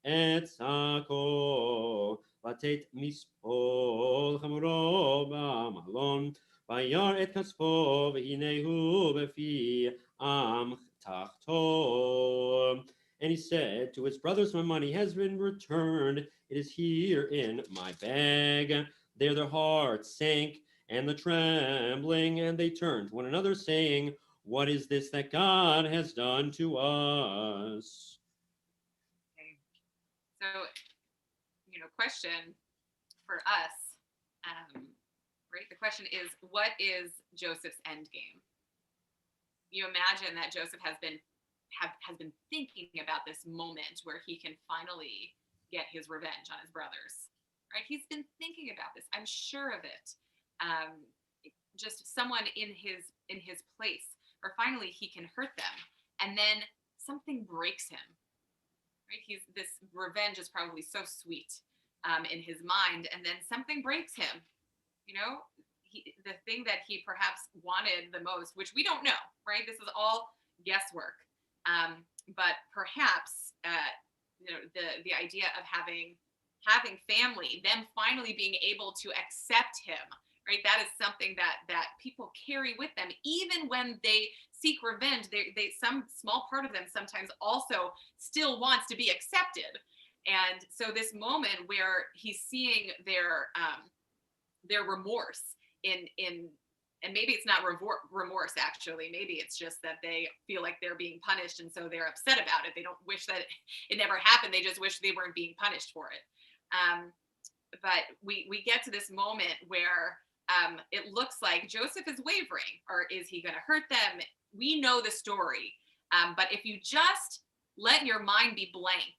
את שקו, לתת מספול חמורו במלון, וירא את כספו, והנה הוא בפי עם תחתו. And he said to his brothers, "My money has been returned. It is here in my bag." There their hearts sank, and the trembling, and they turned to one another, saying, "What is this that God has done to us?" Okay. So question for us, right? The question is, what is Joseph's end game? You imagine that Joseph has been thinking about this moment where he can finally get his revenge on his brothers, right? He's been thinking about this. I'm sure of it. Just someone in his place, or finally he can hurt them, and then something breaks him, right? This revenge is probably so sweet in his mind, and then something breaks him. The thing that he perhaps wanted the most, which we don't know, right? This is all guesswork. But perhaps the idea of having family, them finally being able to accept him, right? That is something that people carry with them, even when they seek revenge. They some small part of them sometimes also still wants to be accepted. And so this moment where he's seeing their remorse and maybe it's not remorse, actually. Maybe it's just that they feel like they're being punished, and so they're upset about it. They don't wish that it never happened. They just wish they weren't being punished for it. But we get to this moment where it looks like Joseph is wavering, or is he going to hurt them? We know the story. But if you just let your mind be blank,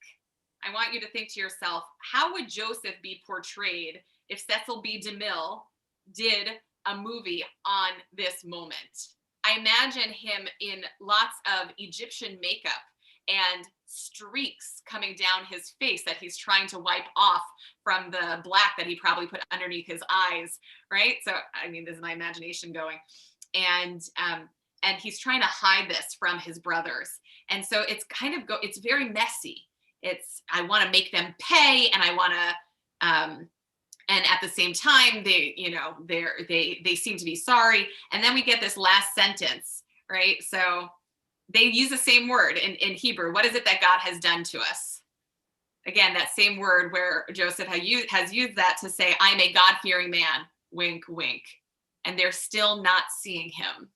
I want you to think to yourself, how would Joseph be portrayed if Cecil B. DeMille did a movie on this moment? I imagine him in lots of Egyptian makeup and streaks coming down his face that he's trying to wipe off from the black that he probably put underneath his eyes, right? So, I mean, this is my imagination going. And he's trying to hide this from his brothers. And so it's it's very messy. I want to make them pay, and I want to, and at the same time, they seem to be sorry. And then we get this last sentence, right? So they use the same word in Hebrew. What is it that God has done to us? Again, that same word where Joseph has used that to say, I'm a God-fearing man, wink, wink. And they're still not seeing him.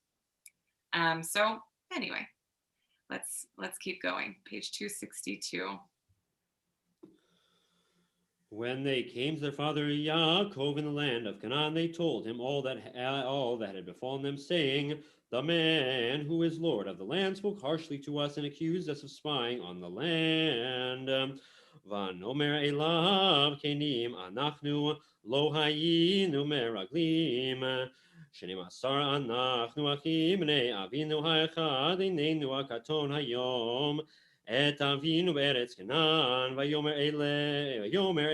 So anyway, let's keep going. Page 262. When they came to their father Yaakov in the land of Canaan, they told him all that had befallen them, saying, the man who is Lord of the land spoke harshly to us and accused us of spying on the land. Vanomer elav kenim anachnu lo hayinu meraglim. Shnemasar anachnu achim bnei avinu ha'echad einenu hakaton hayom. Et avinu be'eretz Canaan, vayomer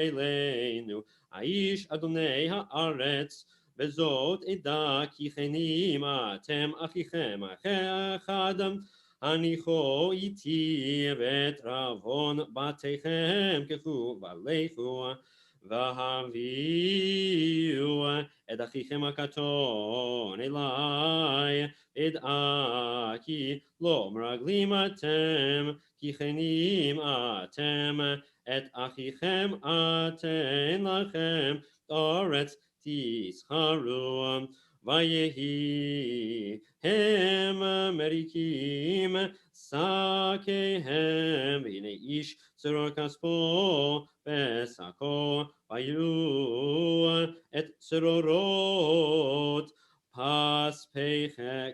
eleinu, aish Adonai haaretz, bezot eda ki chenim atem achichem echad, hanicho iti vet ravon batechem kechu valechu, vahaviu ed achichem hakaton elai, ed aki lo meraglim atem, כי כנים אתם את אחיכם אתן לכם ארץ תסחרו ויהי הם מריקים שקיהם והנה איש צרור כספו בשקו ויראו את צרורות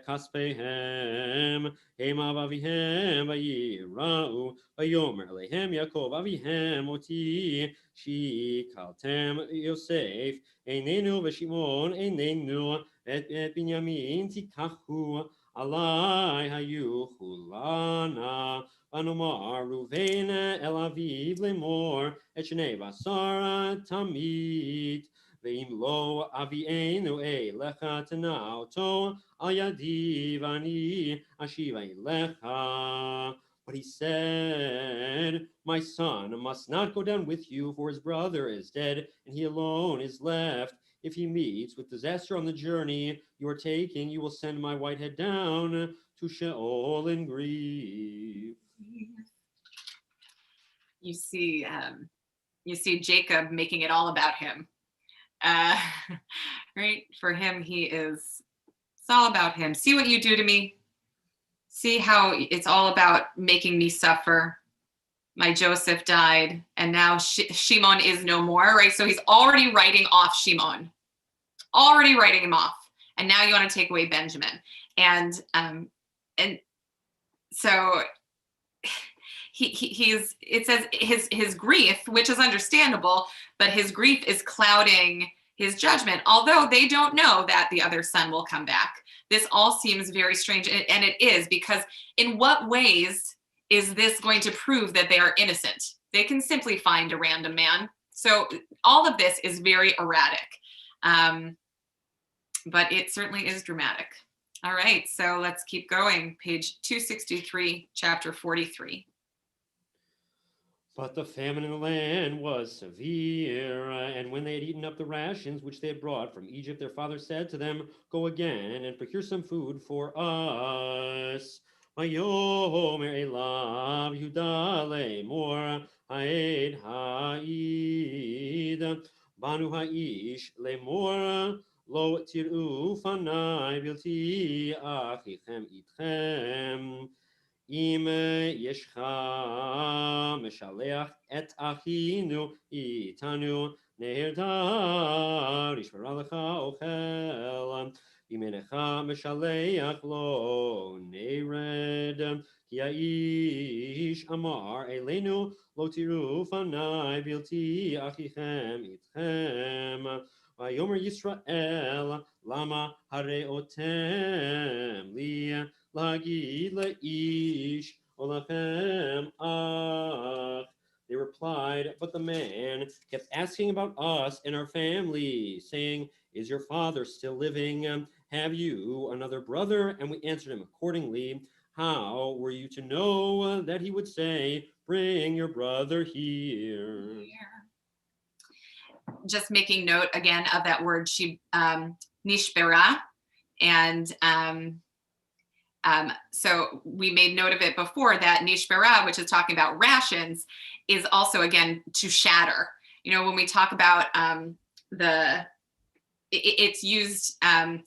כספיהם המה ואביהם ויראו ויאמר אליהם יעקב אביהם אותי שיקלתם יוסף איננו ושמעון איננו ואת בנימין תיקחו עלי היו כולנה ונאמר ראובן אל אביו לאמור את שני בשר תמית ואם לא אביאנו אליך תנה אותו על ידי ואני אשיב אליך. But he said, my son must not go down with you, for his brother is dead, and he alone is left. If he meets with disaster on the journey you are taking, you will send my white head down to Sheol in grief. You see Jacob making it all about him. Right? For him, it's all about him. See what you do to me. See how it's all about making me suffer. my Joseph died, and now Shimon is no more, right? So he's already writing off Shimon, already writing him off. And now you want to take away Benjamin. And so it says his grief, which is understandable, but his grief is clouding his judgment, although they don't know that the other son will come back. This all seems very strange, and it is, because in what ways is this going to prove that they are innocent? They can simply find a random man. So all of this is very erratic, but it certainly is dramatic. All right, so let's keep going. Page 263, chapter 43. But the famine in the land was severe, and when they had eaten up the rations which they had brought from Egypt, their father said to them, "Go again and procure some food for us." Vayomer elav Yehuda lemor ha'ed ha'id banu ha'ish lemor lo tiru fanai bilti achichem itchem. אם ישך משלח את אחינו איתנו נהדר ישמרה לך אוכל אם אינך משלח לא נרד כי האיש אמר אלינו לא תראו פניי בלתי אחיכם איתכם ויאמר ישראל למה הראותם לי Lagid la'ish olachem ach. They replied, but the man kept asking about us and our family, saying, "Is your father still living? Have you another brother?" And we answered him accordingly. How were you to know that he would say, "Bring your brother here"? Just making note again of that word nishbera, and so we made note of it before, that nishbera, which is talking about rations, is also, again, to shatter. You know, when we talk about it's used in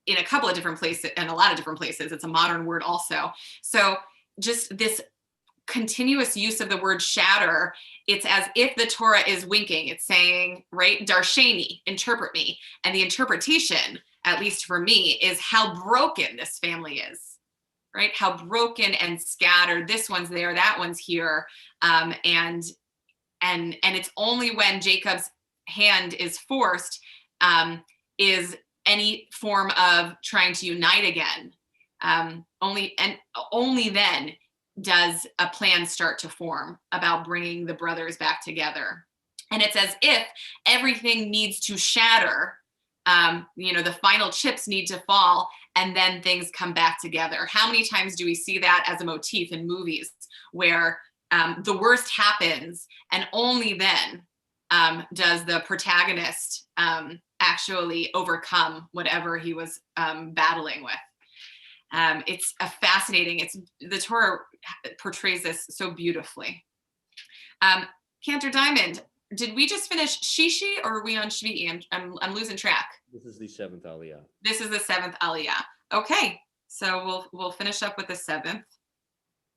a couple of different places, and a lot of different places. It's a modern word also. So just this continuous use of the word shatter, it's as if the Torah is winking. It's saying, right, darsheni, interpret me. And the interpretation, at least for me, is how broken this family is. Right? How broken and scattered. This one's there, that one's here. And it's only when Jacob's hand is forced is any form of trying to unite again. Only then does a plan start to form about bringing the brothers back together. And it's as if everything needs to shatter. The final chips need to fall, and then things come back together. How many times do we see that as a motif in movies, where the worst happens, and only then does the protagonist actually overcome whatever he was battling with? It's fascinating. The Torah portrays this so beautifully. Cantor Diamond, did we just finish Shishi, or are we on Shvi'i? I'm losing track. This is the 7th Aliyah. This is the 7th Aliyah. Okay, so we'll finish up with the 7th,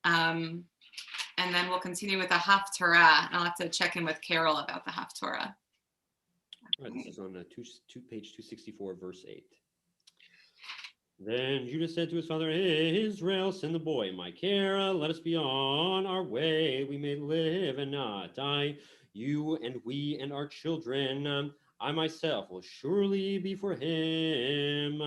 and then we'll continue with the Haftorah. I'll have to check in with Carol about the Haftorah. All right, this is on page 264, verse 8. Then Judah said to his father Israel, "Send the boy in my care. Let us be on our way. We may live and not die. You and we and our children. I myself will surely be for him.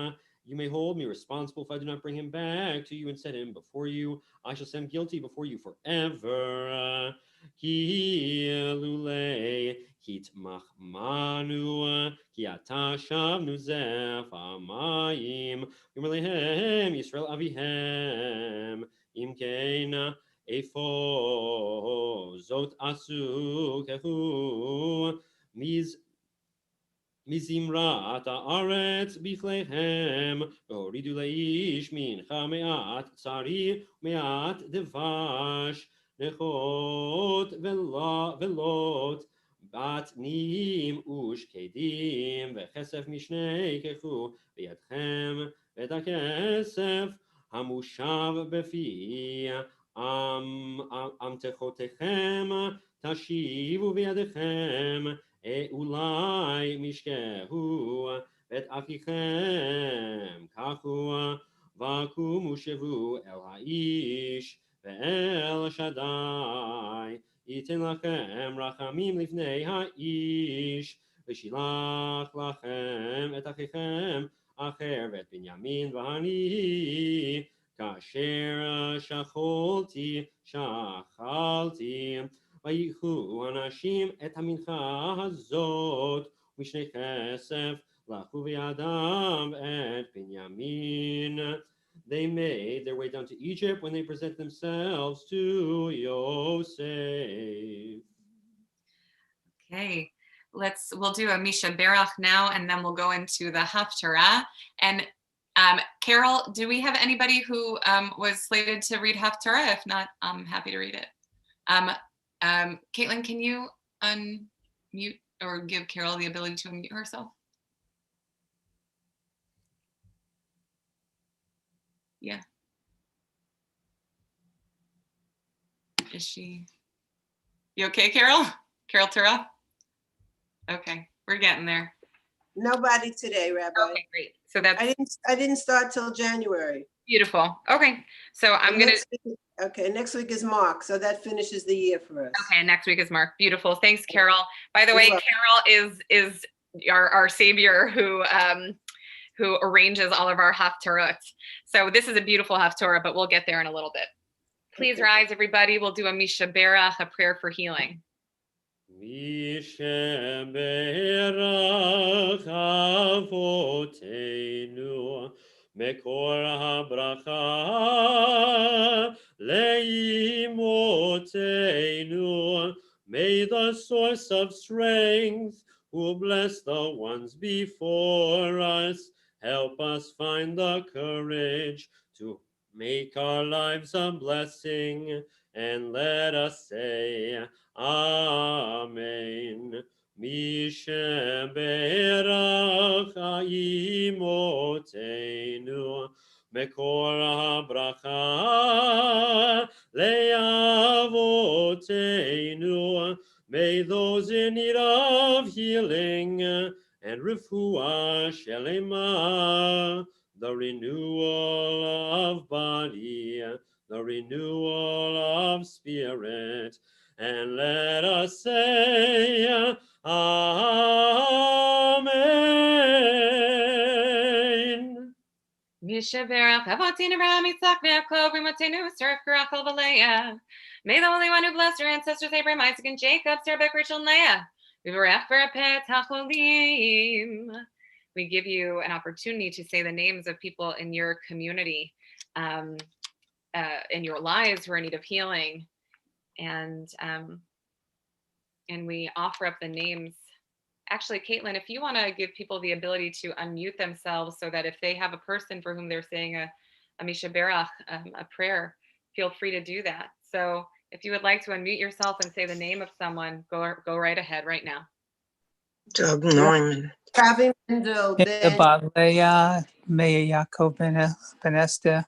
You may hold me responsible if I do not bring him back to you and set him before you. I shall stand guilty before you forever. Ki lulei hitmachmanu ki ata shavnu zeh hamayim yomer lehem Yisrael avihem im kein Efo zot asu kehu mizimrat haaretz bifleihem horidu leish mincha me'at tzari me'at devash nechot velot batnim ushkedim vechesef mishnei kechu biyadchem v'et hakesef המושב בפי אמתחותיכם תשיבו בידיכם, אולי משכהו את אחיכם, קחו וקומו שבו אל האיש ואל שדי, ייתן לכם רחמים לפני האיש, ושילח לכם את אחיכם אחר ואת בנימין ואני, כאשר שכלתי, ויקחו אנשים את המנחה הזאת, משני כסף לקחו בידם את בנימין. They made their way down to Egypt when they present themselves to Yosef. Okay, we'll do a Misha Berach now, and then we'll go into the Haftarah. And Carol, do we have anybody who was slated to read Haftarah? If not, I'm happy to read it. Caitlin, can you unmute or give Carol the ability to unmute herself? Yeah. Is she? You okay, Carol? Carol Tura? Okay, we're getting there. Nobody today, Rabbi. Okay, great. So that's I didn't start till January. Beautiful. Okay, so I'm gonna. Next week is Mark, so that finishes the year for us. Okay, next week is Mark. Beautiful. Thanks, Carol. By the way, Carol is our savior who arranges all of our haftarot. So this is a beautiful haftarah, but we'll get there in a little bit. Please rise, everybody. We'll do a Misha Berach, a prayer for healing. Misha Berach Avotenu Mekor HaBracha Leimotenu. May the source of strength, who bless the ones before us, help us find the courage to make our lives a blessing, and let us say Amen. Misha Berach Imotenu Mekor HaBracha Le'avotenu. May those in need of healing and refuah shelema, the renewal of body, the renewal of spirit, and let us say Amen. Misha Berach Avotenu Abraham Yitzchak Yaakov Rimotenu Serach Rachel Valeah. May the Holy One who blessed your ancestors Abraham, Isaac, and Jacob, Sarah, Rachel, and Leah. We give you an opportunity to say the names of people in your community, in your lives who are in need of healing, and we offer up the names. Actually, Caitlin, if you want to give people the ability to unmute themselves so that if they have a person for whom they're saying a Misha Berach, a prayer, feel free to do that. So if you would like to unmute yourself and say the name of someone, go right ahead right now. Doug Neumann. Ravi Mendel. Leah, Meir Yaakov Ben Esther.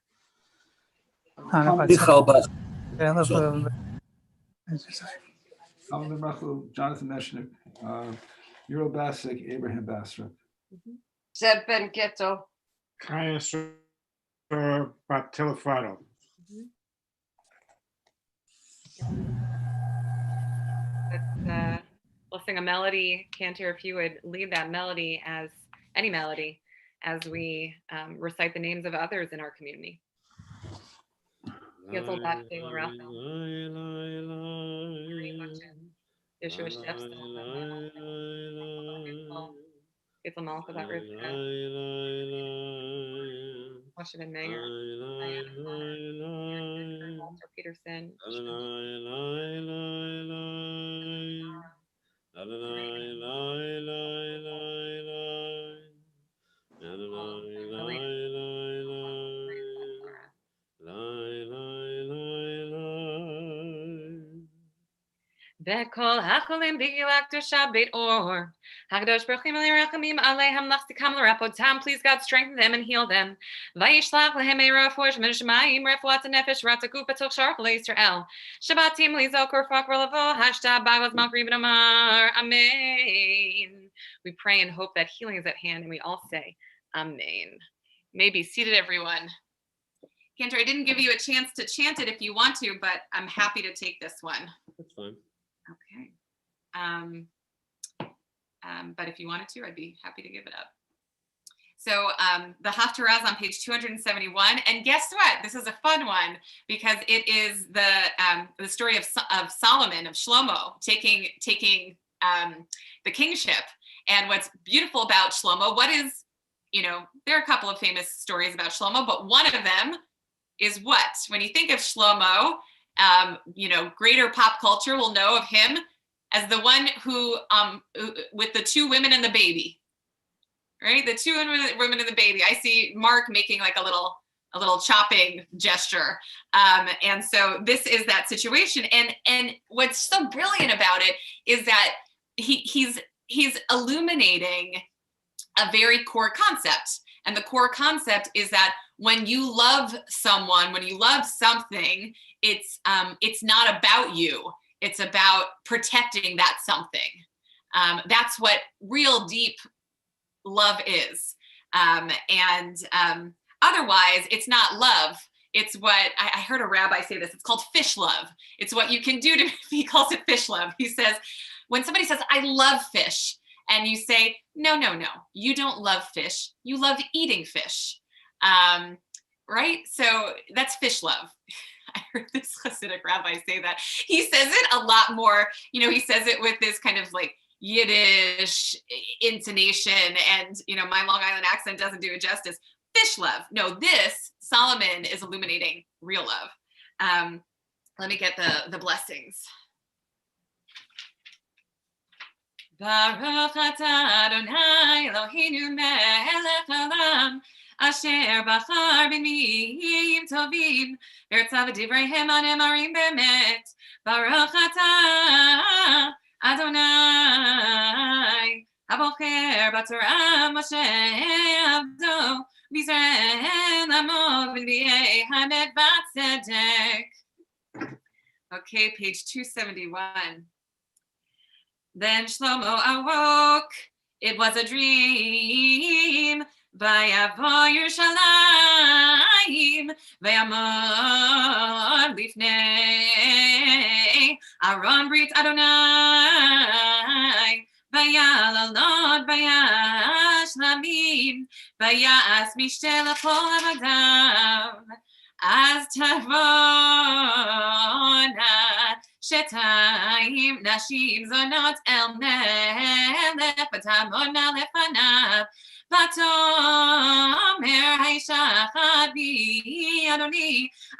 Jonathan Meshnick, Euro Bassick, Abraham Bastrick. Zeb Ben Ghetto. Kaya Bartilafado. We'll sing a melody. Cantor, if you would lead that melody as any melody as we recite the names of others in our community. Washington Mayer, Walter Peterson, וכל החולים בגילת קדושה בית אור. הקדוש ברוך הוא מלא רחמים עליהם להחזיקם לרפאותם. Please God strengthen them and heal them. וישלח להם רפואה מן השמיים, רפואת הנפש, רפואת הגוף בתוך שאר חולי ישראל. שבתים לזכור פקר לבוא, השתבח בזמן קריב ונאמר, amen. We pray and hope that healing is at hand, and we all say, amen. May be seated, everyone. Cantor, I didn't give you a chance to chant it if you want to, but I'm happy to take this one. That's fine. Okay. But if you wanted to, I'd be happy to give it up. So the Haftarah is on page 271, and guess what? This is a fun one because it is the story of Solomon, of Shlomo, taking the kingship. And what's beautiful about Shlomo, there are a couple of famous stories about Shlomo, but one of them is what? When you think of Shlomo, greater pop culture will know of him as the one who, with the two women and the baby, right? The two women and the baby. I see Mark making like a little chopping gesture. And so this is that situation. And what's so brilliant about it is that he's illuminating a very core concept. And the core concept is that when you love someone, when you love something, it's not about you. It's about protecting that something. That's what real deep love is. Otherwise, it's not love. It's what I heard a rabbi say this. It's called fish love. It's what you can do to. He calls it fish love. He says, when somebody says, "I love fish," and you say, "No, you don't love fish. You love eating fish," right? So that's fish love. I heard this Hasidic rabbi say that. He says it a lot more. He says it with this kind of like Yiddish intonation, and my Long Island accent doesn't do it justice. Fish love. No, this Solomon is illuminating real love. Let me get the blessings. Baruch atah Adonai Eloheinu melech haolam, asher bachar b'minim tovim, v'yirtzah v'divreihem hanemarim bemet. Baruch atah Adonai habocher b'torah Moshe avdo, v'yisrael amo v'nvi'ei hamet v'tzedek. Okay, page 271. Then Shlomo awoke, it was a dream. Vayavo Yerushalayim, vayamor lifnei Aron brit Adonai, vayal alod vayash lamim, vayas mishte lachol avadav, az tavona Shetayim nashim zonot el melech v'tamona lefanav v'tomer haisha chad bi Adoni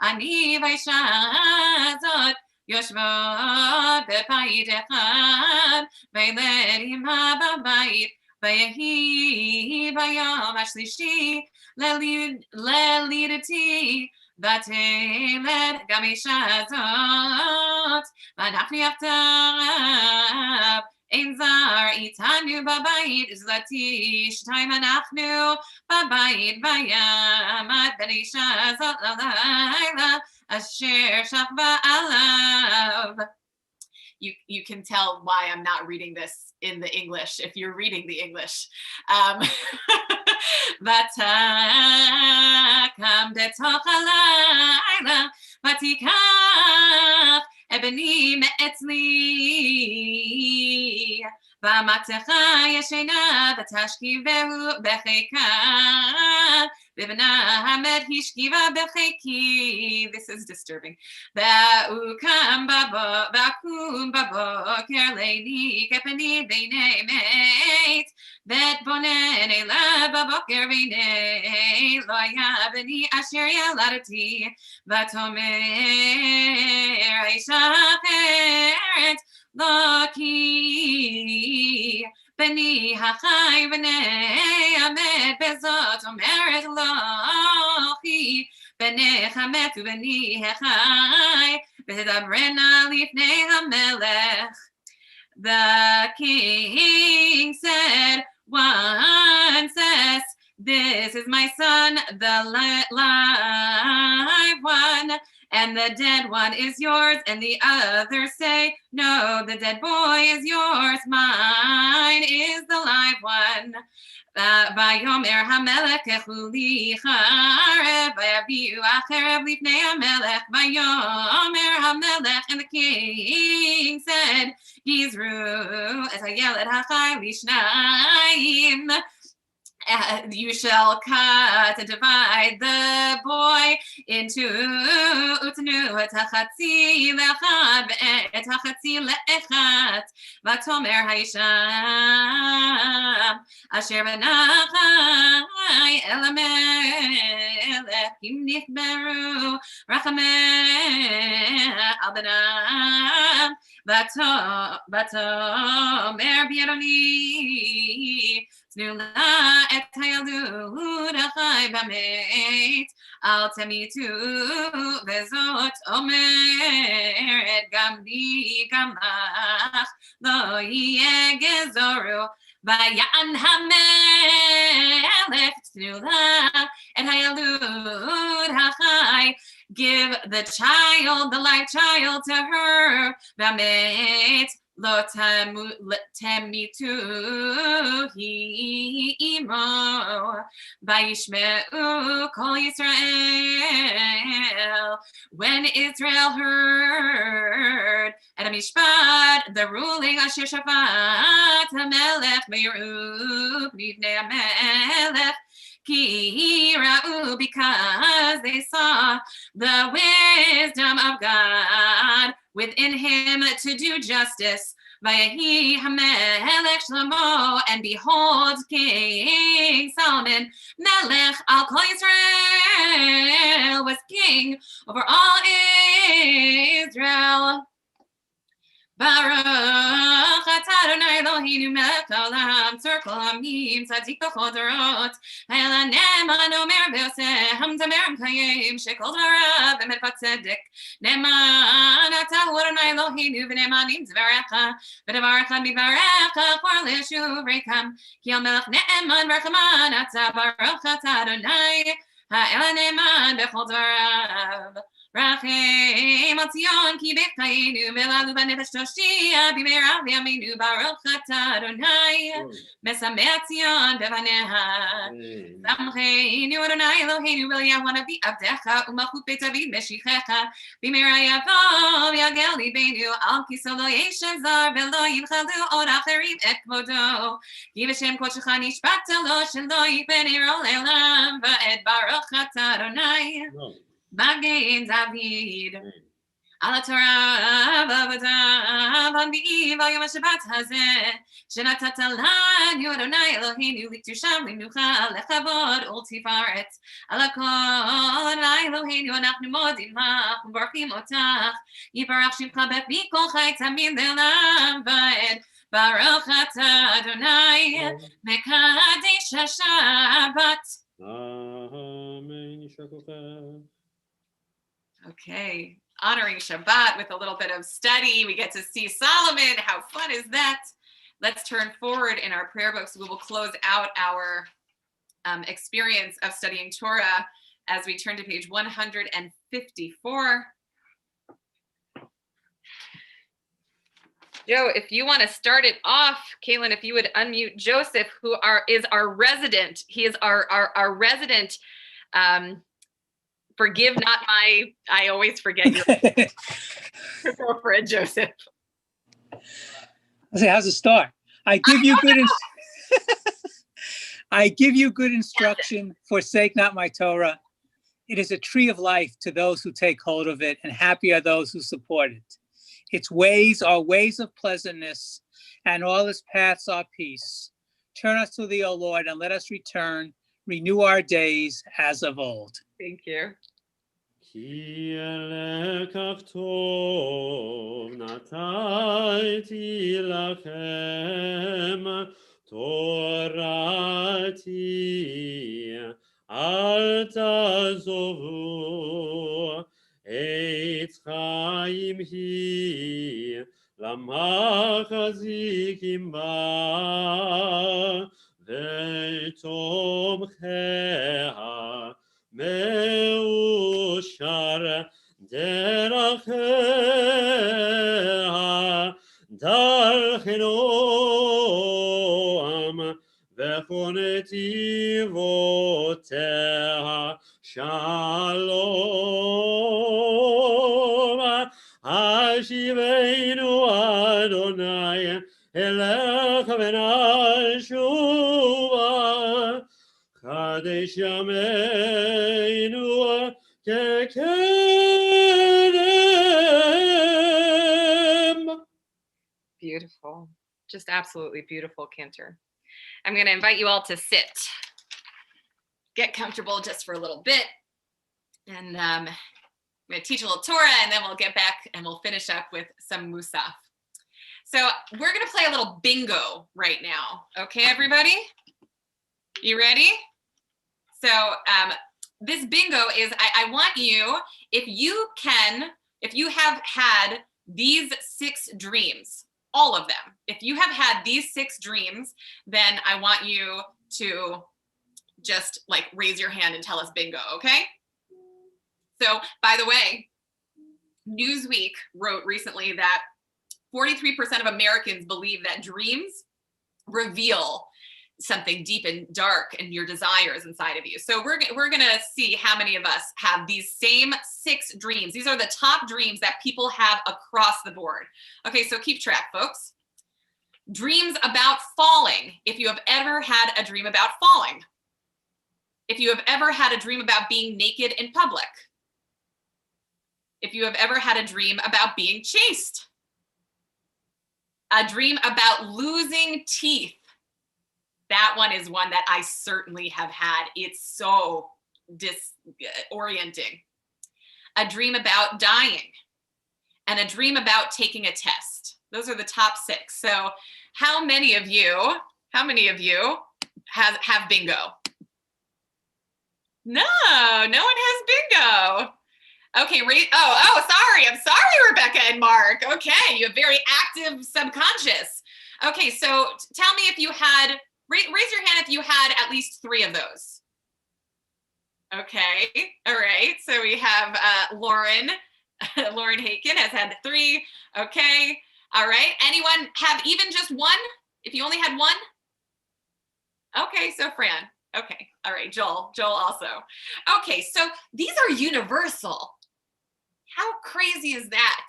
ani v'haisha zot yoshvot b'bayit echad v'yledim b'bayit v'yehi b'yom hashlishi lelidati ותלד גם אישה זאת, ואנחנו יחדיו, אין זר איתנו בבית, זלתי שתיים אנחנו בבית, וימת בין אישה זאת ללילה, אשר שכבה עליו. You can tell why I'm not reading this in the English if you're reading the English. ותקם בתוך הלילה, ותיקח אבנים מאצלי, במתחה ישנה, ותשכיבהו בחיקה, בבנה המת השכיבה בחיקי. This is disturbing. ואקום בבוקר להניק פני בעיני מת, ואתבונן אליו בבוקר והנה לא היה בני אשר ילדתי, ותאמר האישה אחרת לא כי בני החי בני המת, בזאת אומרת לא כי בניך מת ובני החי, v'hidabrena lifnei hamelech. The king said, one says, this is my son, the live one, and the dead one is yours. And the others say, no, the dead boy is yours, mine is the live one. Vayomer hamelech echu li charev, vayaviu acherev lifnei hamelech. Vayomer hamelech, and the king said, Yizru et hayelet hachai lishnayim. You shall cut and divide the boy into utnu et hachatzi lechad et hachatzi leechat. Vatomer haisham asher benachai elamelech im nichberu rachameh al benam. Vatomer biadoni Znula et hayalud achai b'meit al temitu vezot omeret gam li gam lach lo yeh gezoru vayan hamelech znula et hayalud achai. Give the child, the live child, to her. B'meit lo temitu hi imo vayishmeu kol Yisrael. When Israel heard et hamishpat, the ruling asher shafat hamelech me'eru b'nei hamelech. Ki ra'u, because they saw the wisdom of God within him to do justice. Vayehi hamelech Shlomo, and behold, King Solomon, melech al kol Yisrael, was king over all Israel. Baruch atah Adonai Eloheinu melech haolam, tzur kol hamim, tzadik b'chol dorot, ha'el ne'eman omer v'yoseh, hamzamer m'kayim, shekol dvarav emet v'tzedek. Ne'eman atah Adonai Eloheinu, v'ne'emanim dvarecha, v'devarecha midvarecha, chor l'yeshuv reikam, ki al melech ne'eman v'rachaman atah. Baruch atah Adonai, ha'el ne'eman b'chol dvarav. Rachem al Tzion ki b'chayinu v'lalu b'nefesh toshia b'meirav v'yameinu. Baruch atah Adonai mesameh Tzion b'vaneha. Samcheinu Adonai Eloheinu v'liyavon avi avdecha u'malchut beit David meshichecha b'meira yavo v'yagel libeinu al kiso lo yeshev zar v'lo yimchalu od acherim et kvodo ki v'shem kodshecha nishbata lo shelo yipen iro le'olam va'ed. Baruch atah Adonai Magen David, ala Torah v'avodav hanbi'im v'yom Shabbat hazeh shenatat lanu Adonai Eloheinu liktusham linucha lechavod ultifaret ala kol Adonai Eloheinu anachnu modim lach u'barachim otach yiparach shimcha b'fi kol chai tamid le'olam va'ed. Baruch atah Adonai mekadesh haShabbat. Amen. Okay, honoring Shabbat with a little bit of study. We get to see Solomon. How fun is that? Let's turn forward in our prayer books. We will close out our experience of studying Torah as we turn to page 154. Joe, if you want to start it off, Kaylin, if you would unmute Joseph, who is our resident. He is our resident. Forgive not my, I always forget your girlfriend, Joseph. I say, how's it start? I give you good instruction, forsake not my Torah. It is a tree of life to those who take hold of it, and happy are those who support it. Its ways are ways of pleasantness, and all its paths are peace. Turn us to thee, O Lord, and let us return. Renew our days as of old. Thank you. Ki lekach tov natalti lachem Torati al tazovu Eitz Chaim hi, Lamachazikim ba, Vetomcheha Meushar Derachea Darchenoam Vechonetivoteha Shalom Hashivenu Adonai Elech Venashuva Kadesh Yameinu Kekedem. Beautiful. Just absolutely beautiful, Cantor. I'm going to invite you all to sit. Get comfortable just for a little bit. And I'm going to teach a little Torah, and then we'll get back and we'll finish up with some Musaf. So we're going to play a little bingo right now. Okay, everybody? You ready? So this bingo is, I want you, if you have had these 6 dreams, all of them, if you have had these 6 dreams, then I want you to just like raise your hand and tell us bingo, okay? So, by the way, Newsweek wrote recently that 43% of Americans believe that dreams reveal something deep and dark and your desires inside of you. So we're gonna see how many of us have these same 6 dreams. These are the top dreams that people have across the board. Okay, so keep track, folks. Dreams about falling. If you have ever had a dream about falling. If you have ever had a dream about being naked in public. If you have ever had a dream about being chased. A dream about losing teeth. That one is one that I certainly have had. It's so disorienting. A dream about dying. And a dream about taking a test. Those are the top 6. So how many of you have bingo? No one has bingo. Okay, sorry. I'm sorry, Rebecca and Mark. Okay, you have very active subconscious. Okay, so tell me if you had, raise your hand if you had at least 3 of those. Okay, all right. So we have Lauren Haken has had 3. Okay, all right. Anyone have even just 1? If you only had 1? Okay, so Fran. Okay, all right, Joel also. Okay, so these are universal. How crazy is that?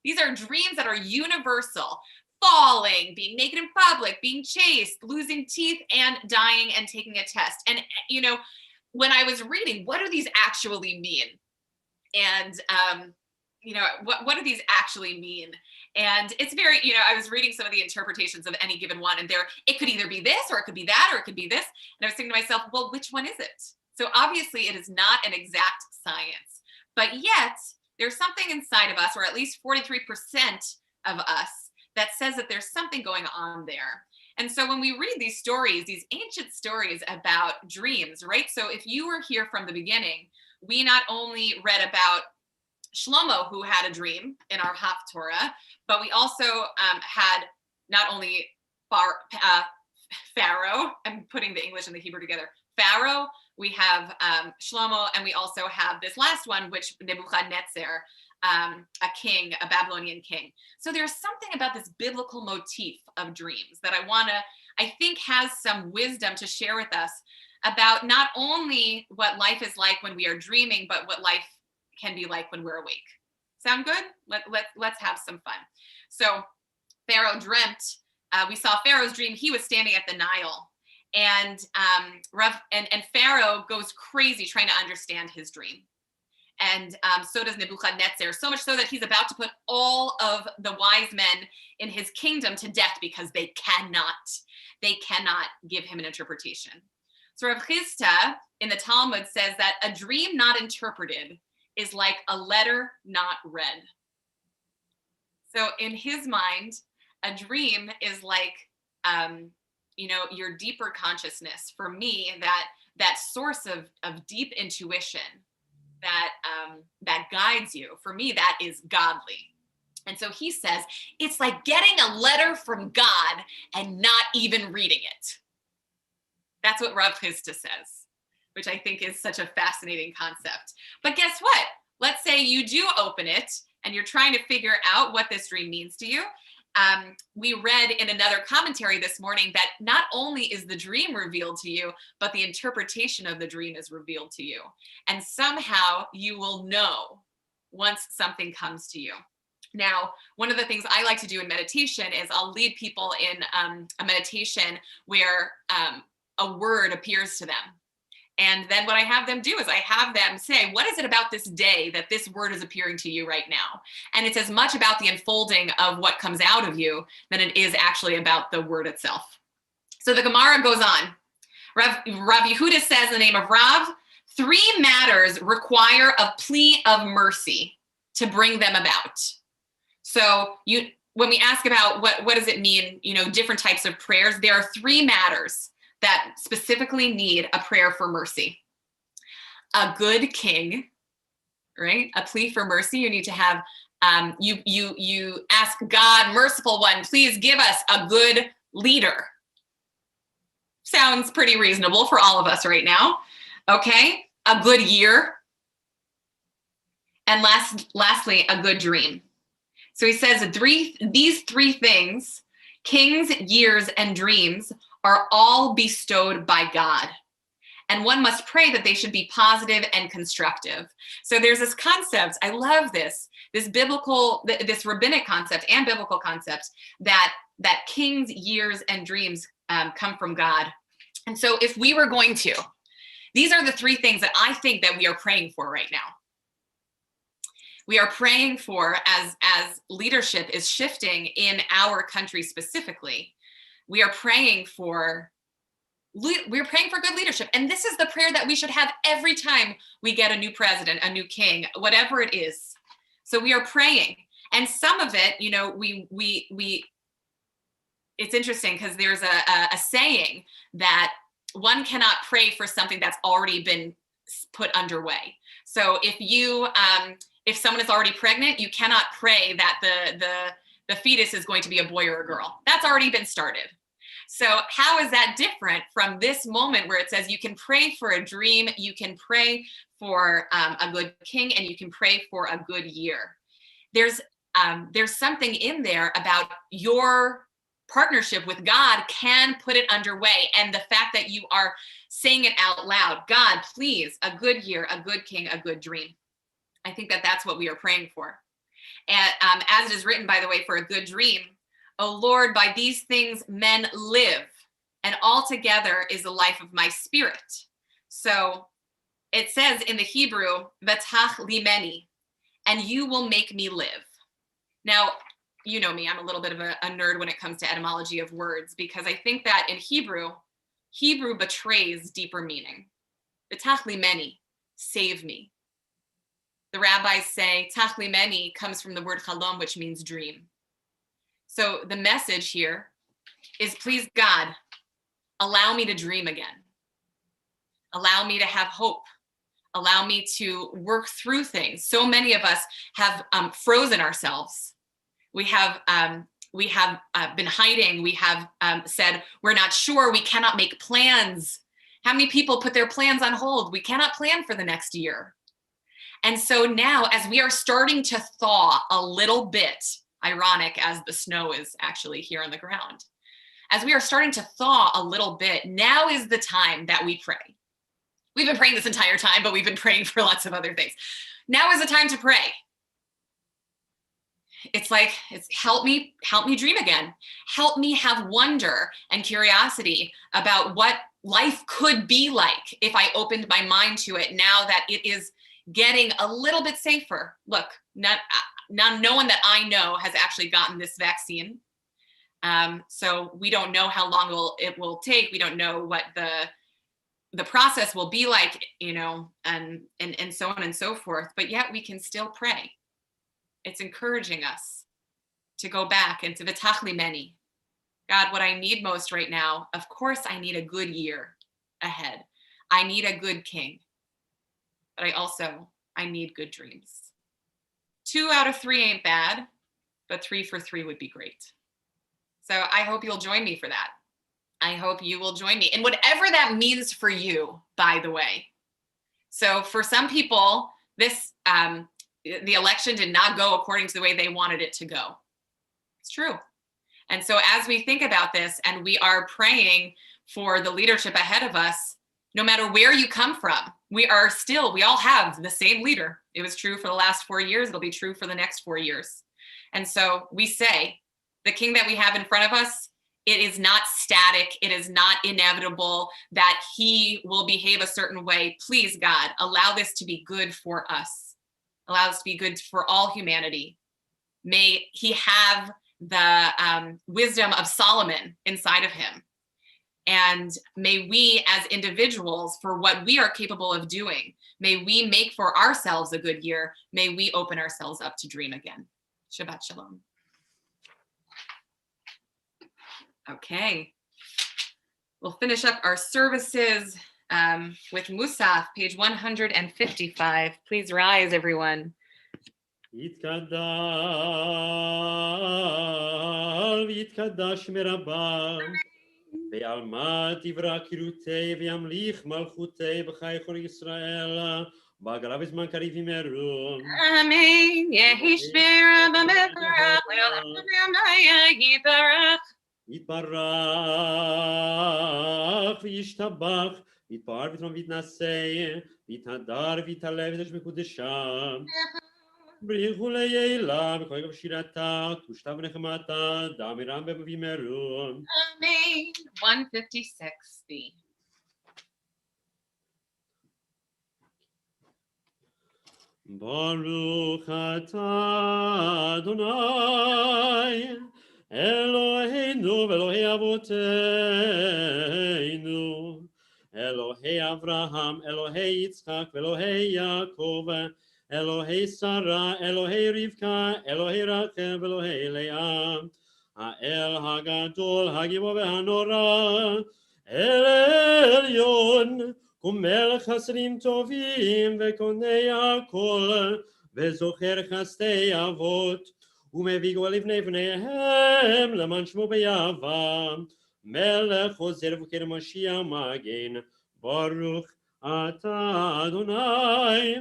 These are dreams that are universal. Falling, being naked in public, being chased, losing teeth, and dying and taking a test. And, you know, when I was reading, what do these actually mean? And, you know, what do these actually mean? And it's very, you know, I was reading some of the interpretations of any given one, and it could either be this, or it could be that, or it could be this. And I was thinking to myself, well, which one is it? So obviously it is not an exact science, but yet there's something inside of us, or at least 43% of us, that says that there's something going on there. And so when we read these stories, these ancient stories about dreams, right? So if you were here from the beginning, we not only read about Shlomo, who had a dream in our Haftorah, but we also had not only Pharaoh, I'm putting the English and the Hebrew together, Pharaoh, we have Shlomo, and we also have this last one, which Nebuchadnezzar, a Babylonian king. So there's something about this biblical motif of dreams that I think has some wisdom to share with us about not only what life is like when we are dreaming, but what life can be like when we're awake. Sound good? Let's have some fun. So Pharaoh dreamt, we saw Pharaoh's dream. He was standing at the Nile, and Pharaoh goes crazy trying to understand his dream. And so does Nebuchadnezzar, so much so that he's about to put all of the wise men in his kingdom to death because they cannot give him an interpretation. So Rav Chisda in the Talmud says that a dream not interpreted is like a letter not read. So in his mind, a dream is like, you know, your deeper consciousness. For me, that source of deep intuition that guides you. For me, that is godly. And so he says, it's like getting a letter from God and not even reading it. That's what Rav Chisda says, which I think is such a fascinating concept. But guess what? Let's say you do open it and you're trying to figure out what this dream means to you. We read in another commentary this morning that not only is the dream revealed to you, but the interpretation of the dream is revealed to you. And somehow you will know once something comes to you. Now, one of the things I like to do in meditation is I'll lead people in a meditation where a word appears to them. And then what I have them do is I have them say, what is it about this day that this word is appearing to you right now? And it's as much about the unfolding of what comes out of you than it is actually about the word itself. So the Gemara goes on. Rav Yehuda says in the name of Rav, 3 matters require a plea of mercy to bring them about. So when we ask about what does it mean, different types of prayers, there are 3 matters that specifically need a prayer for mercy. A good king, right? A plea for mercy. You need to have, you ask God, merciful one, please give us a good leader. Sounds pretty reasonable for all of us right now. Okay, a good year. And lastly, a good dream. So he says these 3 things, kings, years, and dreams, are all bestowed by God. And one must pray that they should be positive and constructive. So there's this concept, I love this rabbinic concept and biblical concept that kings, years, and dreams come from God. And so if we were going to, these are the 3 things that I think that we are praying for right now. We are praying for, as leadership is shifting in our country specifically, we are praying for good leadership. And this is the prayer that we should have every time we get a new president, a new king, whatever it is. So we are praying. And some of it, it's interesting because there's a saying that one cannot pray for something that's already been put underway. So if someone is already pregnant, you cannot pray that the fetus is going to be a boy or a girl. That's already been started. So how is that different from this moment where it says you can pray for a dream, you can pray for a good king, and you can pray for a good year? There's something in there about your partnership with God can put it underway, and the fact that you are saying it out loud, God, please, a good year, a good king, a good dream. I think that that's what we are praying for. And as it is written, by the way, for a good dream, O Lord, by these things men live, and altogether is the life of my spirit. So it says in the Hebrew, V'tach limeni, and you will make me live. Now, you know me, I'm a little bit of a nerd when it comes to etymology of words, because I think that in Hebrew betrays deeper meaning. V'tach limeni, save me. The rabbis say tach limeni comes from the word chalom, which means dream. So the message here is, please God, allow me to dream again. Allow me to have hope. Allow me to work through things. So many of us have frozen ourselves. We have been hiding. We have said, we're not sure. We cannot make plans. How many people put their plans on hold? We cannot plan for the next year. And so now, as we are starting to thaw a little bit, ironic as the snow is actually here on the ground, as we are starting to thaw a little bit, now is the time that we pray. We've been praying this entire time, but we've been praying for lots of other things. Now is the time to pray. It's like, help me dream again. Help me have wonder and curiosity about what life could be like if I opened my mind to it, now that it is getting a little bit safer. Look, no one that I know has actually gotten this vaccine. So we don't know how long it will take. We don't know what the process will be like, and so on and so forth. But yet we can still pray. It's encouraging us to go back into v'tach limeni. God, what I need most right now, of course, I need a good year ahead. I need a good king. But I need good dreams. 2 out of 3 ain't bad, but 3 for 3 would be great. So I hope you'll join me for that. I hope you will join me in whatever that means for you, by the way. So for some people, this the election did not go according to the way they wanted it to go. It's true. And so as we think about this and we are praying for the leadership ahead of us, no matter where you come from, we all have the same leader. It was true for the last 4 years. It'll be true for the next 4 years. And so we say, the king that we have in front of us, it is not static. It is not inevitable that he will behave a certain way. Please, God, allow this to be good for us. Allow this to be good for all humanity. May he have the wisdom of Solomon inside of him. And may we as individuals, for what we are capable of doing, may we make for ourselves a good year. May we open ourselves up to dream again. Shabbat Shalom. Okay. We'll finish up our services with Musaf, page 155. Please rise, everyone. יתקדל ויתקדש מרבה ועלמא תברא קירותי וימליך מלכותי בחי כל ישראל בהגלה בזמן קריב ימרו. אמן. יהי שבירה במברך לעולם יתברך. יתברך וישתבח ויתפאר ויתרום ויתנשא ויתהדר ויתעלה ויתש מקודשם. בריחו לילה וכל גב שירתה תושתה ונחמתה דמירם במבימרון. Amen. 156b. ברוך אתה אדוני אלוהינו ואלוהי אבותינו אלוהי אברהם אלוהי יצחק ואלוהי יעקב אלוהי שרה, אלוהי רבקה, אלוהי רחל ואלוהי לאה, האל הגדול, הגיבור והנורא, אל עליון, ומלך חסדים טובים וקונה הכל, וזוכר חסדי אבות, ומביא גאולה לבני בניהם, למען שמו ביעבה, מלך חוזר ובוקר משיח מגן, ברוך אתה אדוני.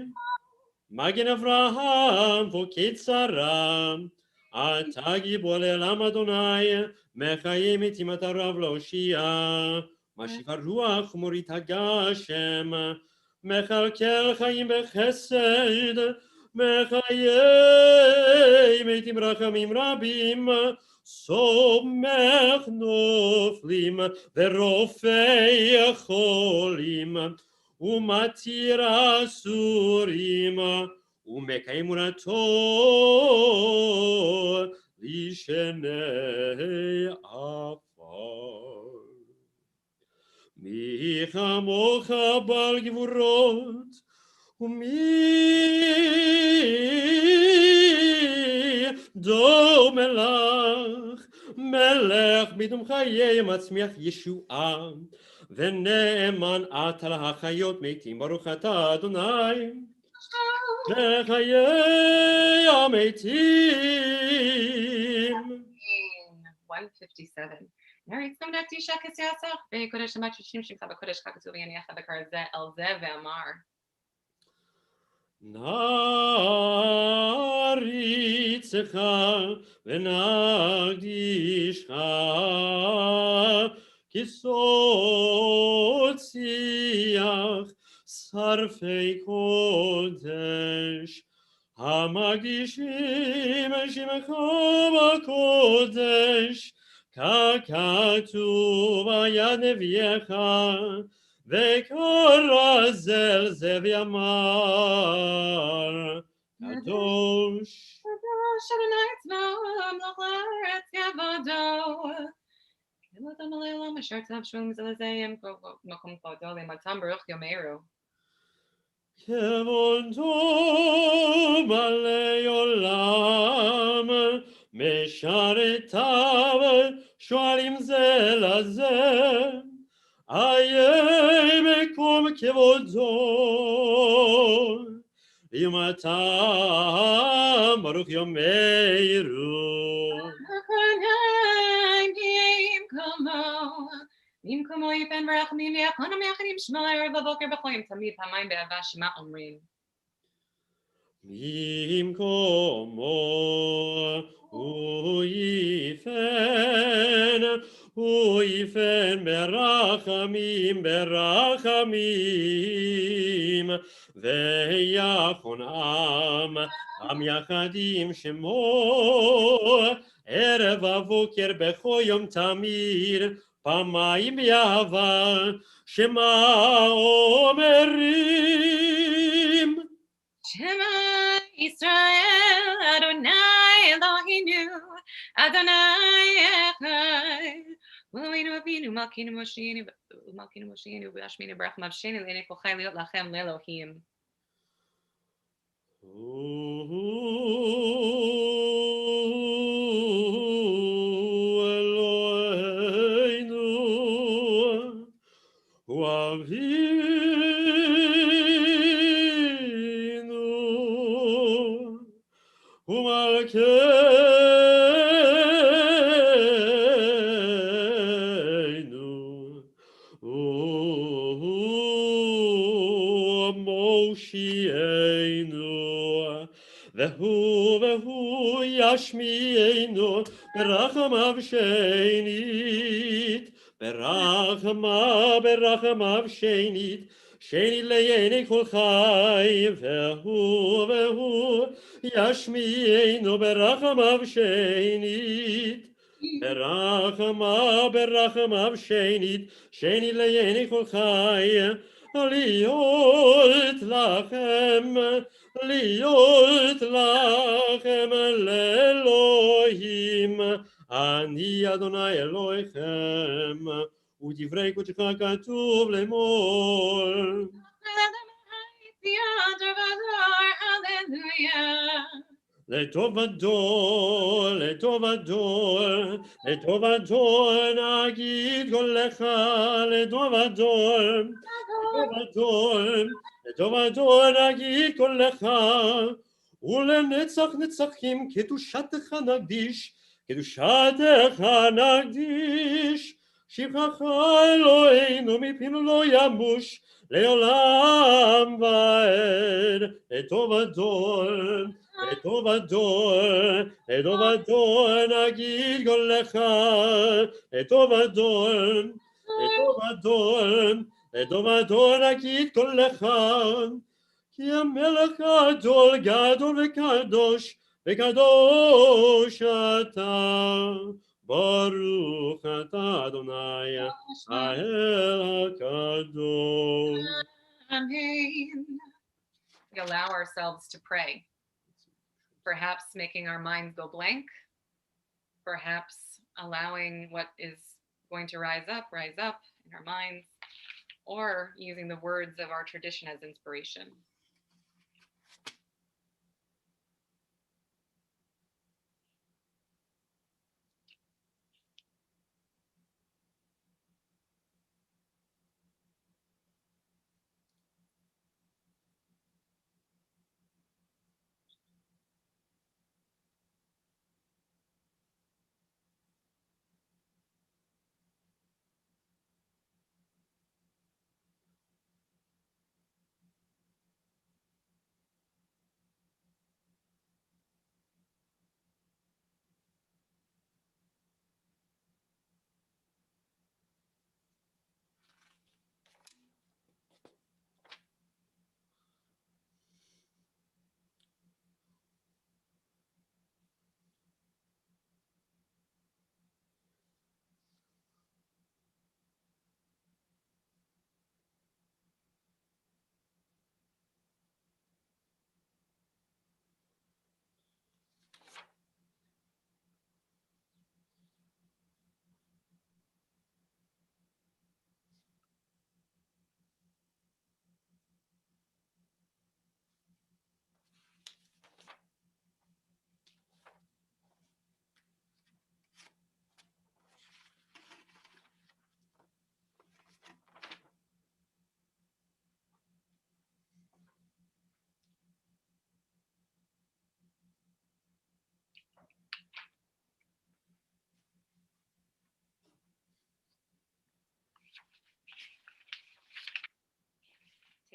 מגן אברהם פוקד שרה, אתה גיבור לעולם אדוני, מחיים את אימת הרב להושיע, משיב הרוח ומוריד הגשם, מכלכל חיים בחסד, מחיים את עם רחמים רבים, סומך נופלים ורופא חולים, ומתיר אסורים, ומקיים מורתו לשני עפר. מי כמוך בעל גבורות, ומי דומה לך, מלך בדום חיי מצמיח ישועה, ונאמן אתה להחיות מתים, ברוך אתה אדוני, לחיי המתים. 157. נריץ נמדת אישה כסיעצך, וקודש שמת שישים שמך בקודש ככתוב יניח בקר זה אל זה ואמר. נריצך ונקדישך כסוד שיח שרפי קודש המקדישים שמך בקודש ככתוב ביד נביאך וכרזל זה ויאמר קדוש קדוש אדוני צבאות המלך לארץ כבודו לא תמלא לעולם אשר צו שולים זלזיים מקום כבודו למתם ברוך יאמרו כבודו מלא עולם משרתיו שואלים זה לזה איה מקום כבודו ויומתם ברוך יומנו. במקומו יפן ברחמים ויחון המייחדים שמע ערב בבוקר בכל יום תמיד פעמיים באהבה שמע אומרים. במקומו הוא יפן ברחמים ברחמים ויחון עם יחדים שמו ערב הבוקר בכל יום תמיד פעמיים באהבה שמע אומרים. Shema Israel Adonai Eloheinu Adonai Echad Eloheinu Avinu Malkeinu Mosheinu V'Ashminu Barach Mavshenu Le'enei Kol Chai Liot Lachem Le'Elohim. Eloheinu Avinu Umalkeinu Moshienu Vehu Yashmienu Berachamav Shenit Berachamav Shenit Shenit Le'enei Kol Chai Vehu Yashmienu Berachamav Shenit Berachamav Shenit Shenit Le'enei Kol Chai Liot lachem le'Elohim Ani Adonai Elohechem Udivrei kodshcha katuv lemor. Hallelujah. לטובתו נגיד קולך, לטובתו נגיד קולך, ולנצח נצחים קדושתך נקדיש, שבחך אלוהינו מפינו לא ימוש, לעולם ועד, לטובתו נגיד קולך, לטובתו נגיד קולך, כי המלך גדול וקדוש, וקדוש אתה, ברוך אתה אדוני, האל הקדוש. Amen. We allow ourselves to pray. Perhaps making our minds go blank. Perhaps allowing what is going to rise up in our minds, or using the words of our tradition as inspiration.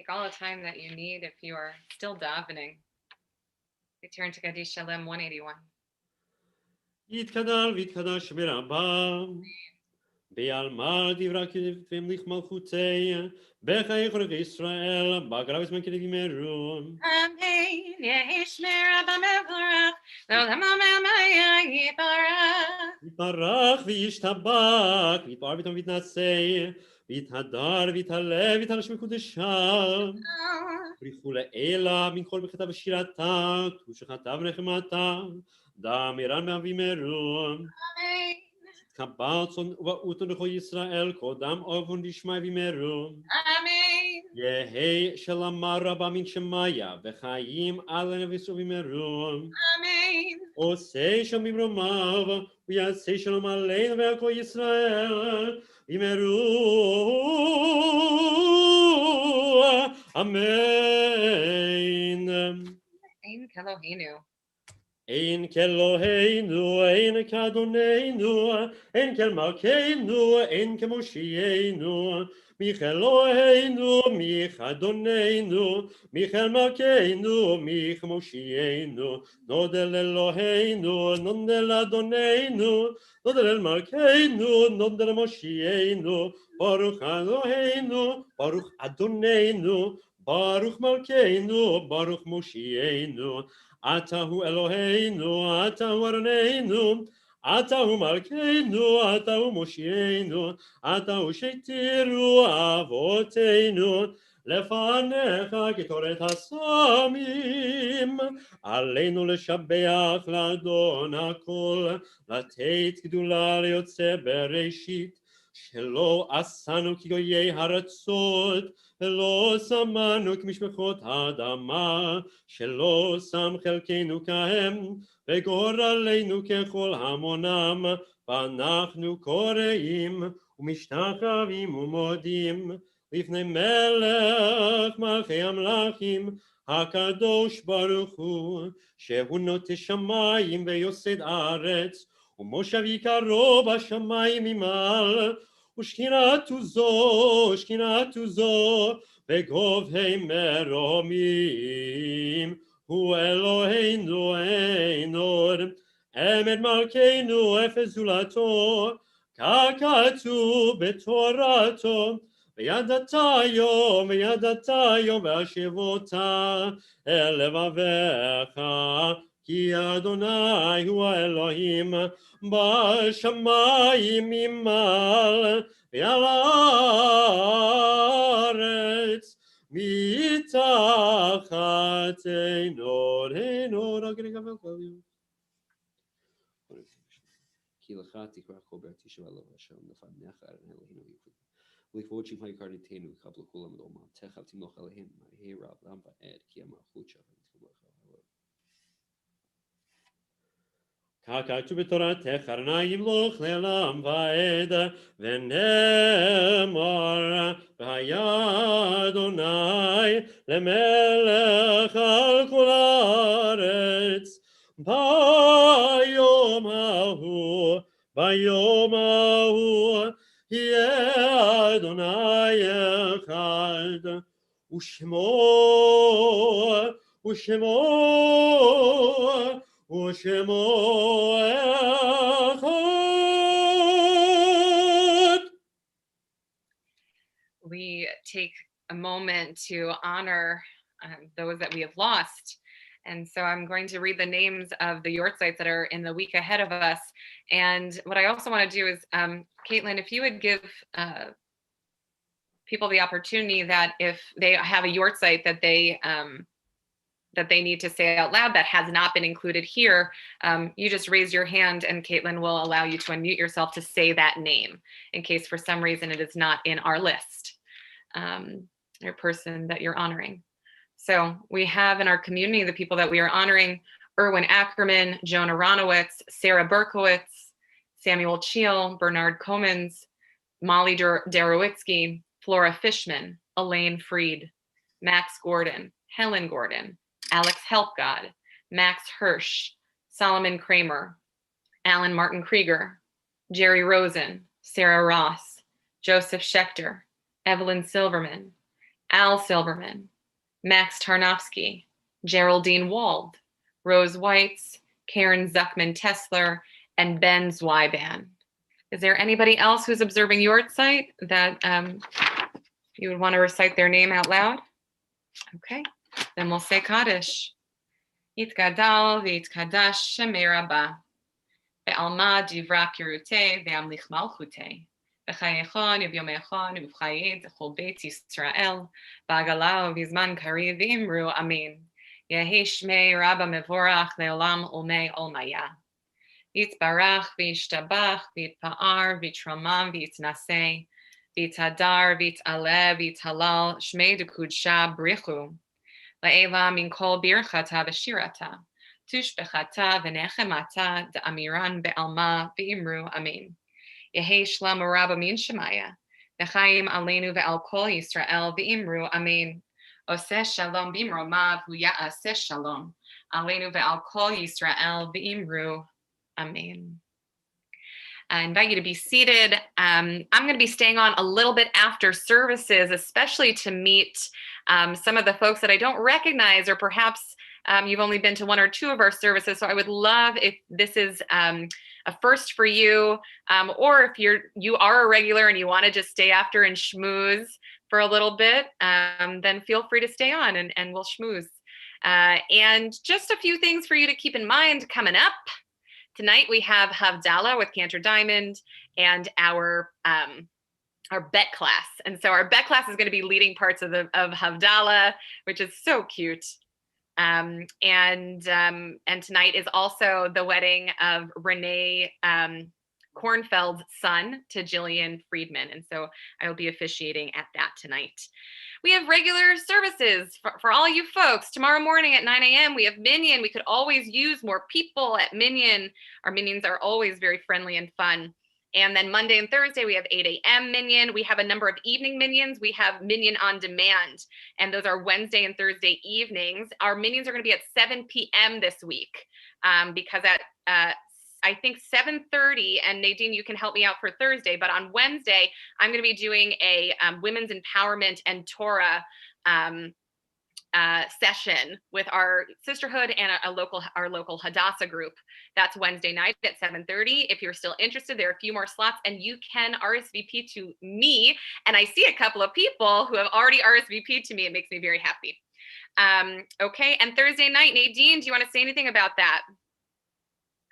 Take all the time that you need if you are still davening. We turn to Gadi Shalem 181. יתקדל ויתקדש ברבם, בעלמא דברה כתבתם לך מלכותי, בחיי חורך ישראל, בגרב זמן כנגמרו. Amen. ישמר אבא מבורך, לעולם המאמיה יתברך. יתברך וישתבח, ויתפאר ויתום ויתנשא, ויתהדר ויתעלה ויתעלש מקודשם. בריחו לאלה מן כל בחטא ושירתה, קדושתה ונחמתה, דמירן ואבימרו. Amen. תקבל צאן ובאותו לכל ישראל, קודם אופן דשמיא וימרו. Amen. יהי שלמה רבה מן שמיה, וחיים עלינו ויסו וימרו. Amen. עושה שלום במרומיו, ויעשה שלום עלינו ועל כל ישראל, וימרו. אמן. Ein Kelohenu. אין כאלוהינו, אין כאדוננו, אין כמלכנו, אין כמושיענו, מכאלוהינו, מכאדוננו, מכמלכנו, מכמושיענו, נודה לאלוהינו, נודה לאדוננו, נודה למלכנו, נודה למושיענו, ברוך אלוהינו, ברוך אדוננו, ברוך מלכנו, ברוך מושיענו. אתה הוא אלוהינו, אתה הוא אדוננו, אתה הוא מלכנו, אתה הוא מושיענו, אתה הוא שהתירו אבותינו, לפניך כתורת הסמים. עלינו לשבח לאדון הכל, לתת גדולה ליוצא בראשית, שלא עשנו כגויי ארצות, ולא שמנו כמשפחות האדמה, שלא שם חלקנו כהם, וגורלנו ככל המונם, ואנחנו קוראים ומשתחווים ומודים לפני מלך מלכי המלכים, הקדוש ברוך הוא, שהוא נוטה שמיים ויוסד ארץ, ומושב יקרו בשמיים ממעל, ושכינתו זו, וגובהי מרומים, הוא אלוהינו אין עוד, אמת מלכנו אפס זולתו, ככתוב בתורתו, וידעת יום והשבותה אל לבביך, כי אדוני הוא האלוהים בשמיים ממעל ועל הארץ מתחת עינו רק נגבל כל יום. כי לך תקרא כל בראתי שבה לו השם לפניך אלוהינו ייחוד. ולכבוד שמך יקרתנו וקבלו כולם את אומתך ותמלוך עליהם מהי רב לעם ועד כי המלכות שלך תתקבל. ככתוב בתורתך אדוני ימלוך לעולם ועד ונאמר והיה אדוני למלך על כל הארץ ביום ההוא יהיה אדוני אחד ושמו אחד. We take a moment to honor those that we have lost. And so I'm going to read the names of the yortzites that are in the week ahead of us. And what I also want to do is, Caitlin, if you would give people the opportunity that if they have a yortzite that they need to say out loud that has not been included here, you just raise your hand and Caitlin will allow you to unmute yourself to say that name in case for some reason it is not in our list, or person that you're honoring. So we have in our community the people that we are honoring: Erwin Ackerman, Jonah Ronowitz, Sarah Berkowitz, Samuel Cheel, Bernard Comans, Molly Darowitsky, Flora Fishman, Elaine Freed, Max Gordon, Helen Gordon, Alex Helpgod, Max Hirsch, Solomon Kramer, Alan Martin Krieger, Jerry Rosen, Sarah Ross, Joseph Schechter, Evelyn Silverman, Al Silverman, Max Tarnowski, Geraldine Wald, Rose Weitz, Karen Zuckman-Tessler, and Ben Zweiban. Is there anybody else who's observing your site that you would want to recite their name out loud? Okay, then we'll say Kaddish. Yitgadal v'yitkadash Shemei Rabbah. Ve'alma divra kirutei ve'amlich malchutei. V'chayechon v'yomechon v'chayed chol beit Yisrael. V'agalau v'zman kariv v'imru amen. Yehi Shmei Rabbah mevorach le'olam olmei olmaya. Yitbarach v'yishtabach v'yitpa'ar v'yitromam v'yitnaseh. V'yitadar v'yitaleh v'yitalal Shmei dekudsha brichu. La'ela min kol birchata v'shirata. Tushbechata v'nechemata da'amiran be'alma v'imru amen. Yehi shlam Rabbah min shemaya. V'chaim aleinu ve'al kol Yisrael v'imru amen. Oseh shalom b'imromav hu ya'aseh shalom. Aleinu ve'al kol Yisrael v'imru amen. I invite you to be seated. I'm going to be staying on a little bit after services, especially to meet some of the folks that I don't recognize, or perhaps you've only been to one or two of our services. So I would love if this is a first for you, or if you are a regular and you want to just stay after and schmooze for a little bit, then feel free to stay on and we'll schmooze. And just a few things for you to keep in mind coming up. Tonight we have Havdalah with Cantor Diamond and our Bet class. And so our Bet class is going to be leading parts of Havdalah, which is so cute. And tonight is also the wedding of Renee Kornfeld's son to Jillian Friedman. And so I will be officiating at that tonight. We have regular services for all you folks. Tomorrow morning at 9 a.m. we have Minyan. We could always use more people at Minyan. Our Minyans are always very friendly and fun. And then Monday and Thursday, we have 8 a.m. Minyan. We have a number of evening Minyans. We have Minyan on demand, and those are Wednesday and Thursday evenings. Our Minyans are going to be at 7 p.m. this week because at I think 7:30, and Nadine, you can help me out for Thursday, but on Wednesday, I'm going to be doing a women's empowerment and Torah session with our sisterhood and our local Hadassah group. That's Wednesday night at 7:30. If you're still interested, there are a few more slots, and you can RSVP to me. And I see a couple of people who have already RSVP'd to me. It makes me very happy. Okay, and Thursday night, Nadine, do you want to say anything about that?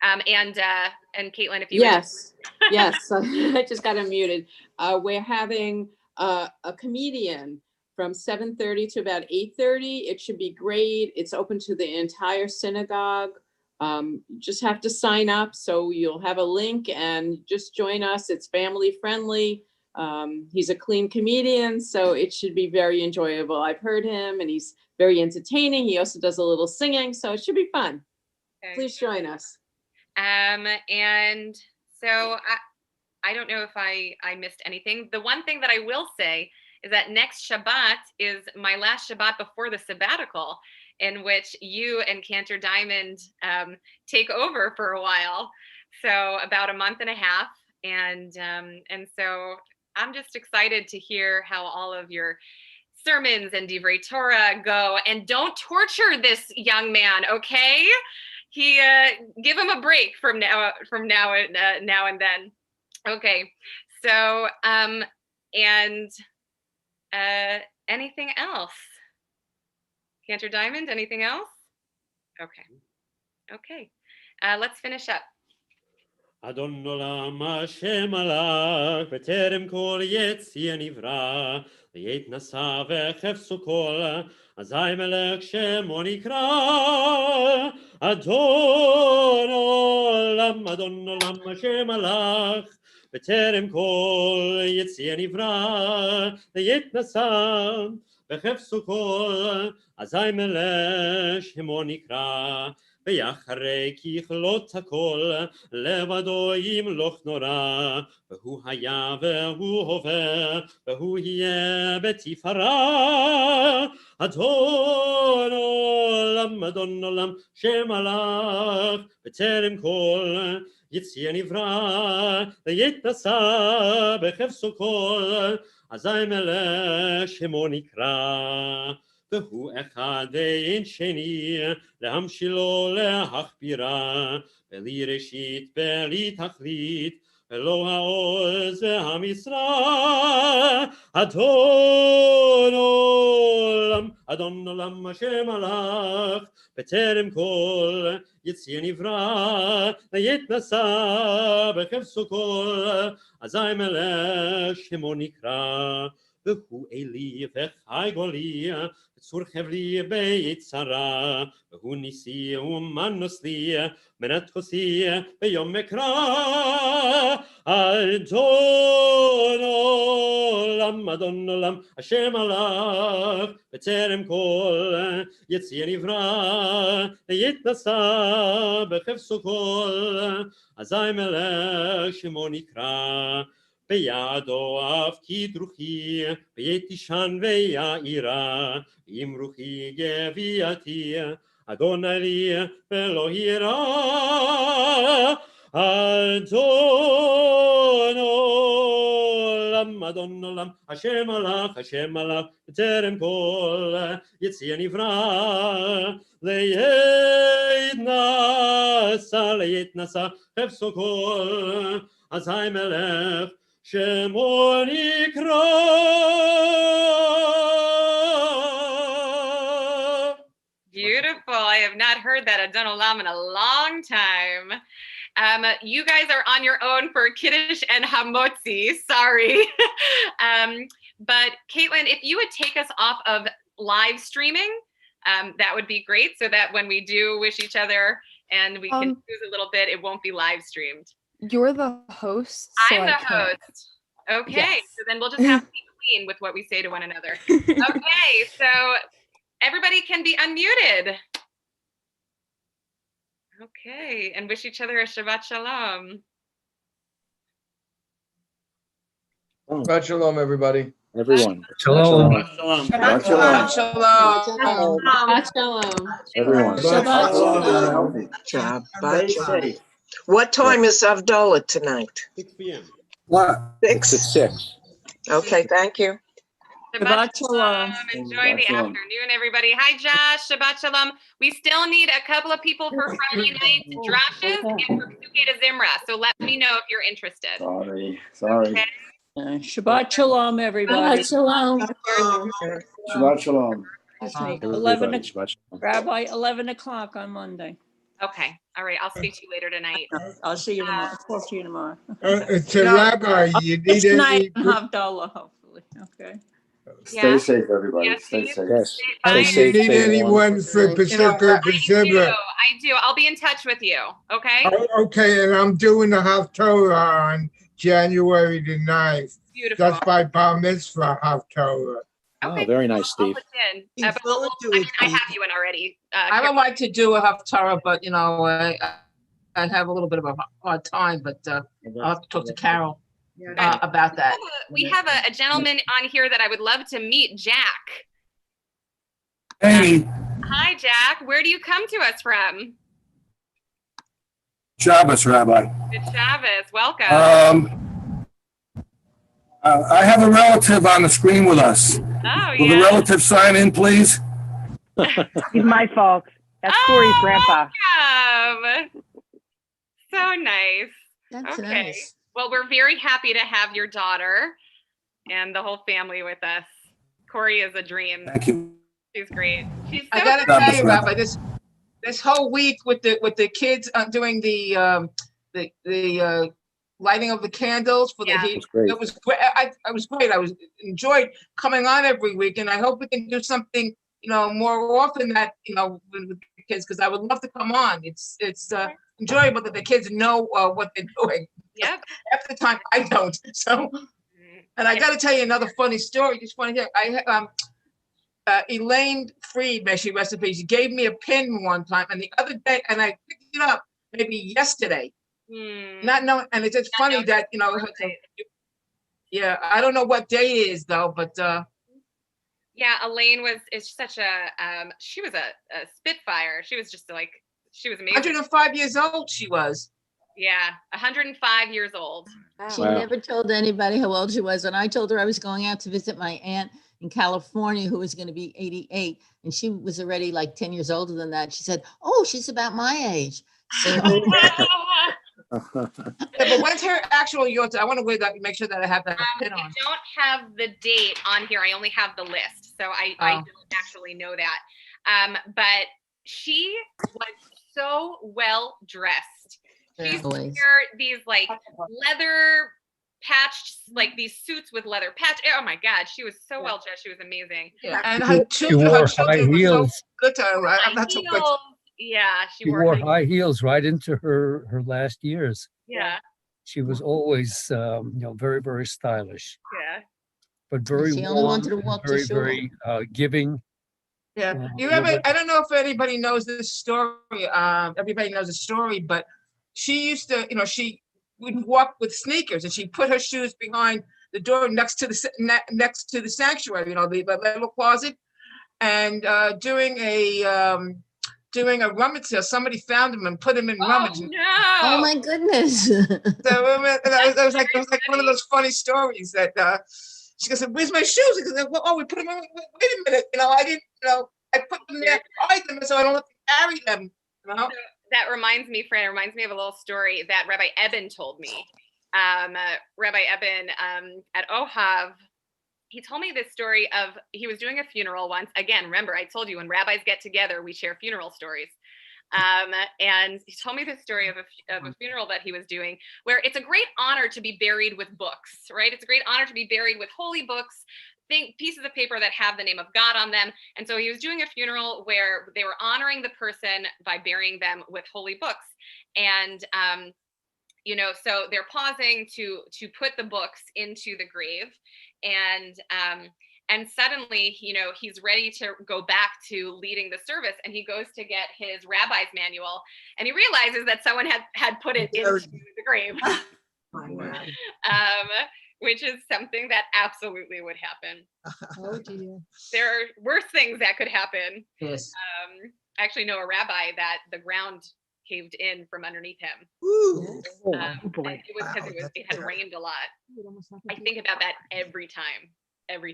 And Caitlin, if you yes, yes, I just got unmuted. We're having a comedian from 7:30 to about 8:30. It should be great. It's open to the entire synagogue. Just have to sign up, so you'll have a link and just join us. It's family friendly. He's a clean comedian, so it should be very enjoyable. I've heard him, and he's very entertaining. He also does a little singing, so it should be fun. Okay. Please join us. And so I don't know if I missed anything. The one thing that I will say is that next Shabbat is my last Shabbat before the sabbatical, in which you and Cantor Diamond take over for a while. So about a month and a half. And so I'm just excited to hear how all of your sermons and Divrei Torah go. And don't torture this young man, okay? Give him a break from now and then. Okay, so anything else? Cantor Diamond, anything else? Okay. Let's finish up. אדון עולם השם הלך, בטרם כל יציא נברא, ויתנשא וחפשו כל, אזי מלך שמו נקרא. אדון עולם השם הלך, בטרם כל יציא נברא, ויתנשא וחפשו כל, אזי מלך שמו נקרא. ויחרי ככלות הכל, לבדו ימלוך נורא, והוא היה והוא הווה, והוא יהיה בתפארה. אדון עולם, אדון עולם, שמלך, בטרם כל יציא נברא, ויתנשא בחפצו כל, אזי מלך שמו נקרא. והוא אחד ואין שני, להמשילו להכבירה, בלי ראשית בלי תכלית, ולא העוז והמשרה. אדון עולם השם מלך, בטרם כל יציא נברא, ויתנשא בחפצו כל, אזי מלך שמו נקרא. והוא אלי וחי גולי, צור חבלי ביצרה, והוא ניסי ומנוס לי, מנת כוסי ביום מקרא. אדון עולם, השם מלך, בטרם כל יציא נברא, ויתנשא בחפצו כל, אזי מלך שמו נקרא. בידו אף כי רוחי, ויתישן ויעירה, אם רוחי גוויתי, אדוני לי ולא יירא. אדון עולם, השם מלך, בטרם כל יציא נברא, ליתנשא חפצו כל, אזי מלך שמו נקרא. Beautiful. I have not heard that Adon Olam in a long time. You guys are on your own for Kiddush and Hamotzi. Sorry. But Caitlin, if you would take us off of live streaming, that would be great, so that when we do wish each other and we can choose a little bit, it won't be live streamed. You're the host. So I'm the host. Okay, Yes. so then we'll just have to be clean with what we say to one another. Okay, so everybody can be unmuted. Okay, and wish each other a Shabbat Shalom. Shabbat Shalom, everybody. Everyone. Shalom. Shalom. Shabbat Shalom. Shalom. Shabbat Shalom. Everyone. Shabbat Shalom. Shabbat Shalom. What time is Avdollah tonight? 6 p.m. What? 6? It's 6. Okay, thank you. Shabbat Shalom. Enjoy the afternoon, everybody. Hi, Josh. Shabbat Shalom. We still need a couple of people for Friday night drashes and for Pesukei Zimra. So let me know if you're interested. Sorry. Okay. Shabbat Shalom, everybody. Shabbat Shalom. Shabbat Shalom. That's me. Everybody, 11, Shabbat Shalom. Rabbi, 11 o'clock on Monday. Okay. All right. I'll speak to you later tonight. I'll see you tomorrow. Talk to you tomorrow. It's a rabbi. You need It's night any? in Havdalah, hopefully. Okay. Stay safe, everybody. Yes, Stay you safe. too. Yes. Bye. Stay You safe. need anyone for Pesukei Zimra? I do. I'll be in touch with you. Okay. Okay, and I'm doing the Haftorah on January the 9th. Beautiful. That's my bar mitzvah Haftorah. Oh, very nice, Steve. I have you in already. I would like to do a Haftarah, but I have a little bit of a hard time, but I'll have to talk to Carol about that. We have a gentleman on here that I would love to meet, Jack. Hey, Hi, Jack. Where do you come to us from? Shabbos, Rabbi. Good Shabbos. Welcome. I have a relative on the screen with us. Oh, Will the relative sign in, please? He's my fault. That's Corey's grandpa. Welcome. So nice. That's okay. nice. Well, we're very happy to have your daughter and the whole family with us. Corey is a dream. Thank you. She's great. She's so I gotta sweet. tell you, Rabbi, this whole week with the kids doing the lighting of the candles for the heat. It was great. I was great. I was enjoyed coming on every week, and I hope we can do something, more often that with the kids, because I would love to come on. It's enjoyable that the kids know what they're doing. Yep. Half the time I don't. So, and I got to tell you another funny story. Just want to hear. Elaine Freed, may she rest in peace, she gave me a pin one time, and the other day, and I picked it up maybe yesterday, not knowing, and it's just funny that, you know, yeah, I don't know what day it is though, but yeah, Elaine is such a she was a spitfire. She was just like, she was amazing. 105 years old she was. Yeah, 105 years old. She never told anybody how old she was. And I told her I was going out to visit my aunt in California, who was going to be 88. And she was already like 10 years older than that. She said, oh, she's about my age. So, Yeah, but when's her actual yours? I want to make sure that I have that pin on. I don't have the date on here. I only have the list. So I don't actually know that. But she was so well dressed. She used to wear these like leather patched, like these suits with leather patch. Oh my God, she was so well dressed. She was amazing. Yeah, and her children were so good to her. I'm not so good. Yeah, She wore high heels right into her last years. Yeah. She was always, very, very stylish. Yeah. but very she only wanted to walk very, to shul. very giving. Yeah, you ever? I don't know if anybody knows this story. Everybody knows the story, but she used to, she would walk with sneakers, and she put her shoes behind the door next to the sanctuary, the little closet. And during a rummage sale, somebody found him and put him in rummage. No! Oh my goodness! So it was like one of those funny stories that she goes, "Where's my shoes?" He goes, "Well, we put them in. Wait a minute, I didn't, I put them there, hide them, so I don't have to carry them." So that reminds me, Fran, of a little story that Rabbi Eben told me. Rabbi Eben at Ohav, he told me this story of, he was doing a funeral once. Again, remember, I told you when rabbis get together, we share funeral stories. And he told me this story of a funeral that he was doing, where it's a great honor to be buried with books, right? It's a great honor to be buried with holy books, pieces of paper that have the name of God on them. And so he was doing a funeral where they were honoring the person by burying them with holy books. And so they're pausing to put the books into the grave, and suddenly, he's ready to go back to leading the service, and he goes to get his rabbi's manual, and he realizes that someone had put it into the grave. Which is something that absolutely would happen. Oh dear. There are worse things that could happen. Yes. I actually know a rabbi that the ground caved in from underneath him. Ooh. Boy. It was because it had rained a lot. I think about that every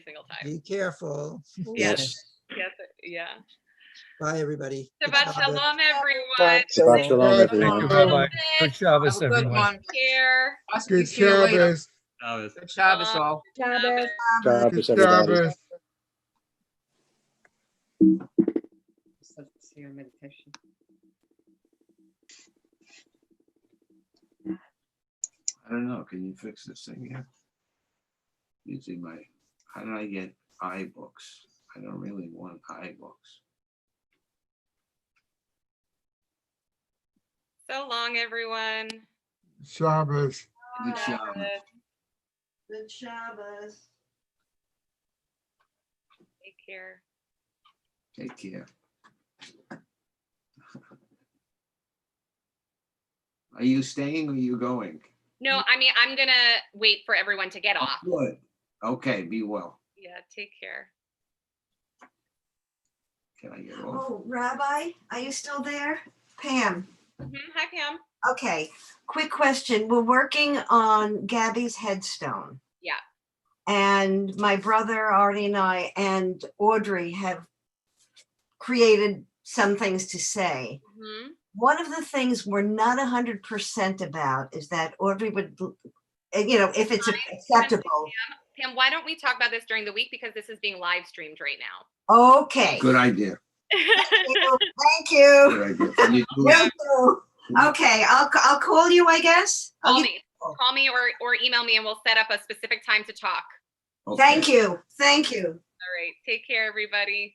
single time. Be careful. Yes. Yeah. Bye, everybody. Shabbat shalom, everyone. Shabbat shalom, everyone. Thank you, Rabbi. Good Shabbos, Have a good everyone. one. Care. Good See you later. Shabbos. Good Shabbos, all. Shabbos. Shabbos, everybody. Shabbos. I don't know. Can you fix this thing here? Using how did I get iBooks? I don't really want iBooks. So long, everyone. Shabbos. Good Shabbos. Good Shabbos. Take care. Take care. Are you staying or are you going? No, I mean, I'm going to wait for everyone to get off. Good. Okay, be well. Yeah, take care. Can I get off? Oh, Rabbi, are you still there? Pam. Hi, Pam. Okay, quick question. We're working on Gabby's headstone. Yeah. And my brother, Artie, and I, and Audrey have created some things to say. Mm-hmm. One of the things we're not 100% about is that Audrey would, if it's acceptable. Pam, why don't we talk about this during the week, because this is being live streamed right now. Okay. Good idea. Thank you. Good idea. Can you do Will do. Okay, I'll call you, I guess. Call me or email me, and we'll set up a specific time to talk. Okay. Thank you. Thank you. All right. Take care, everybody.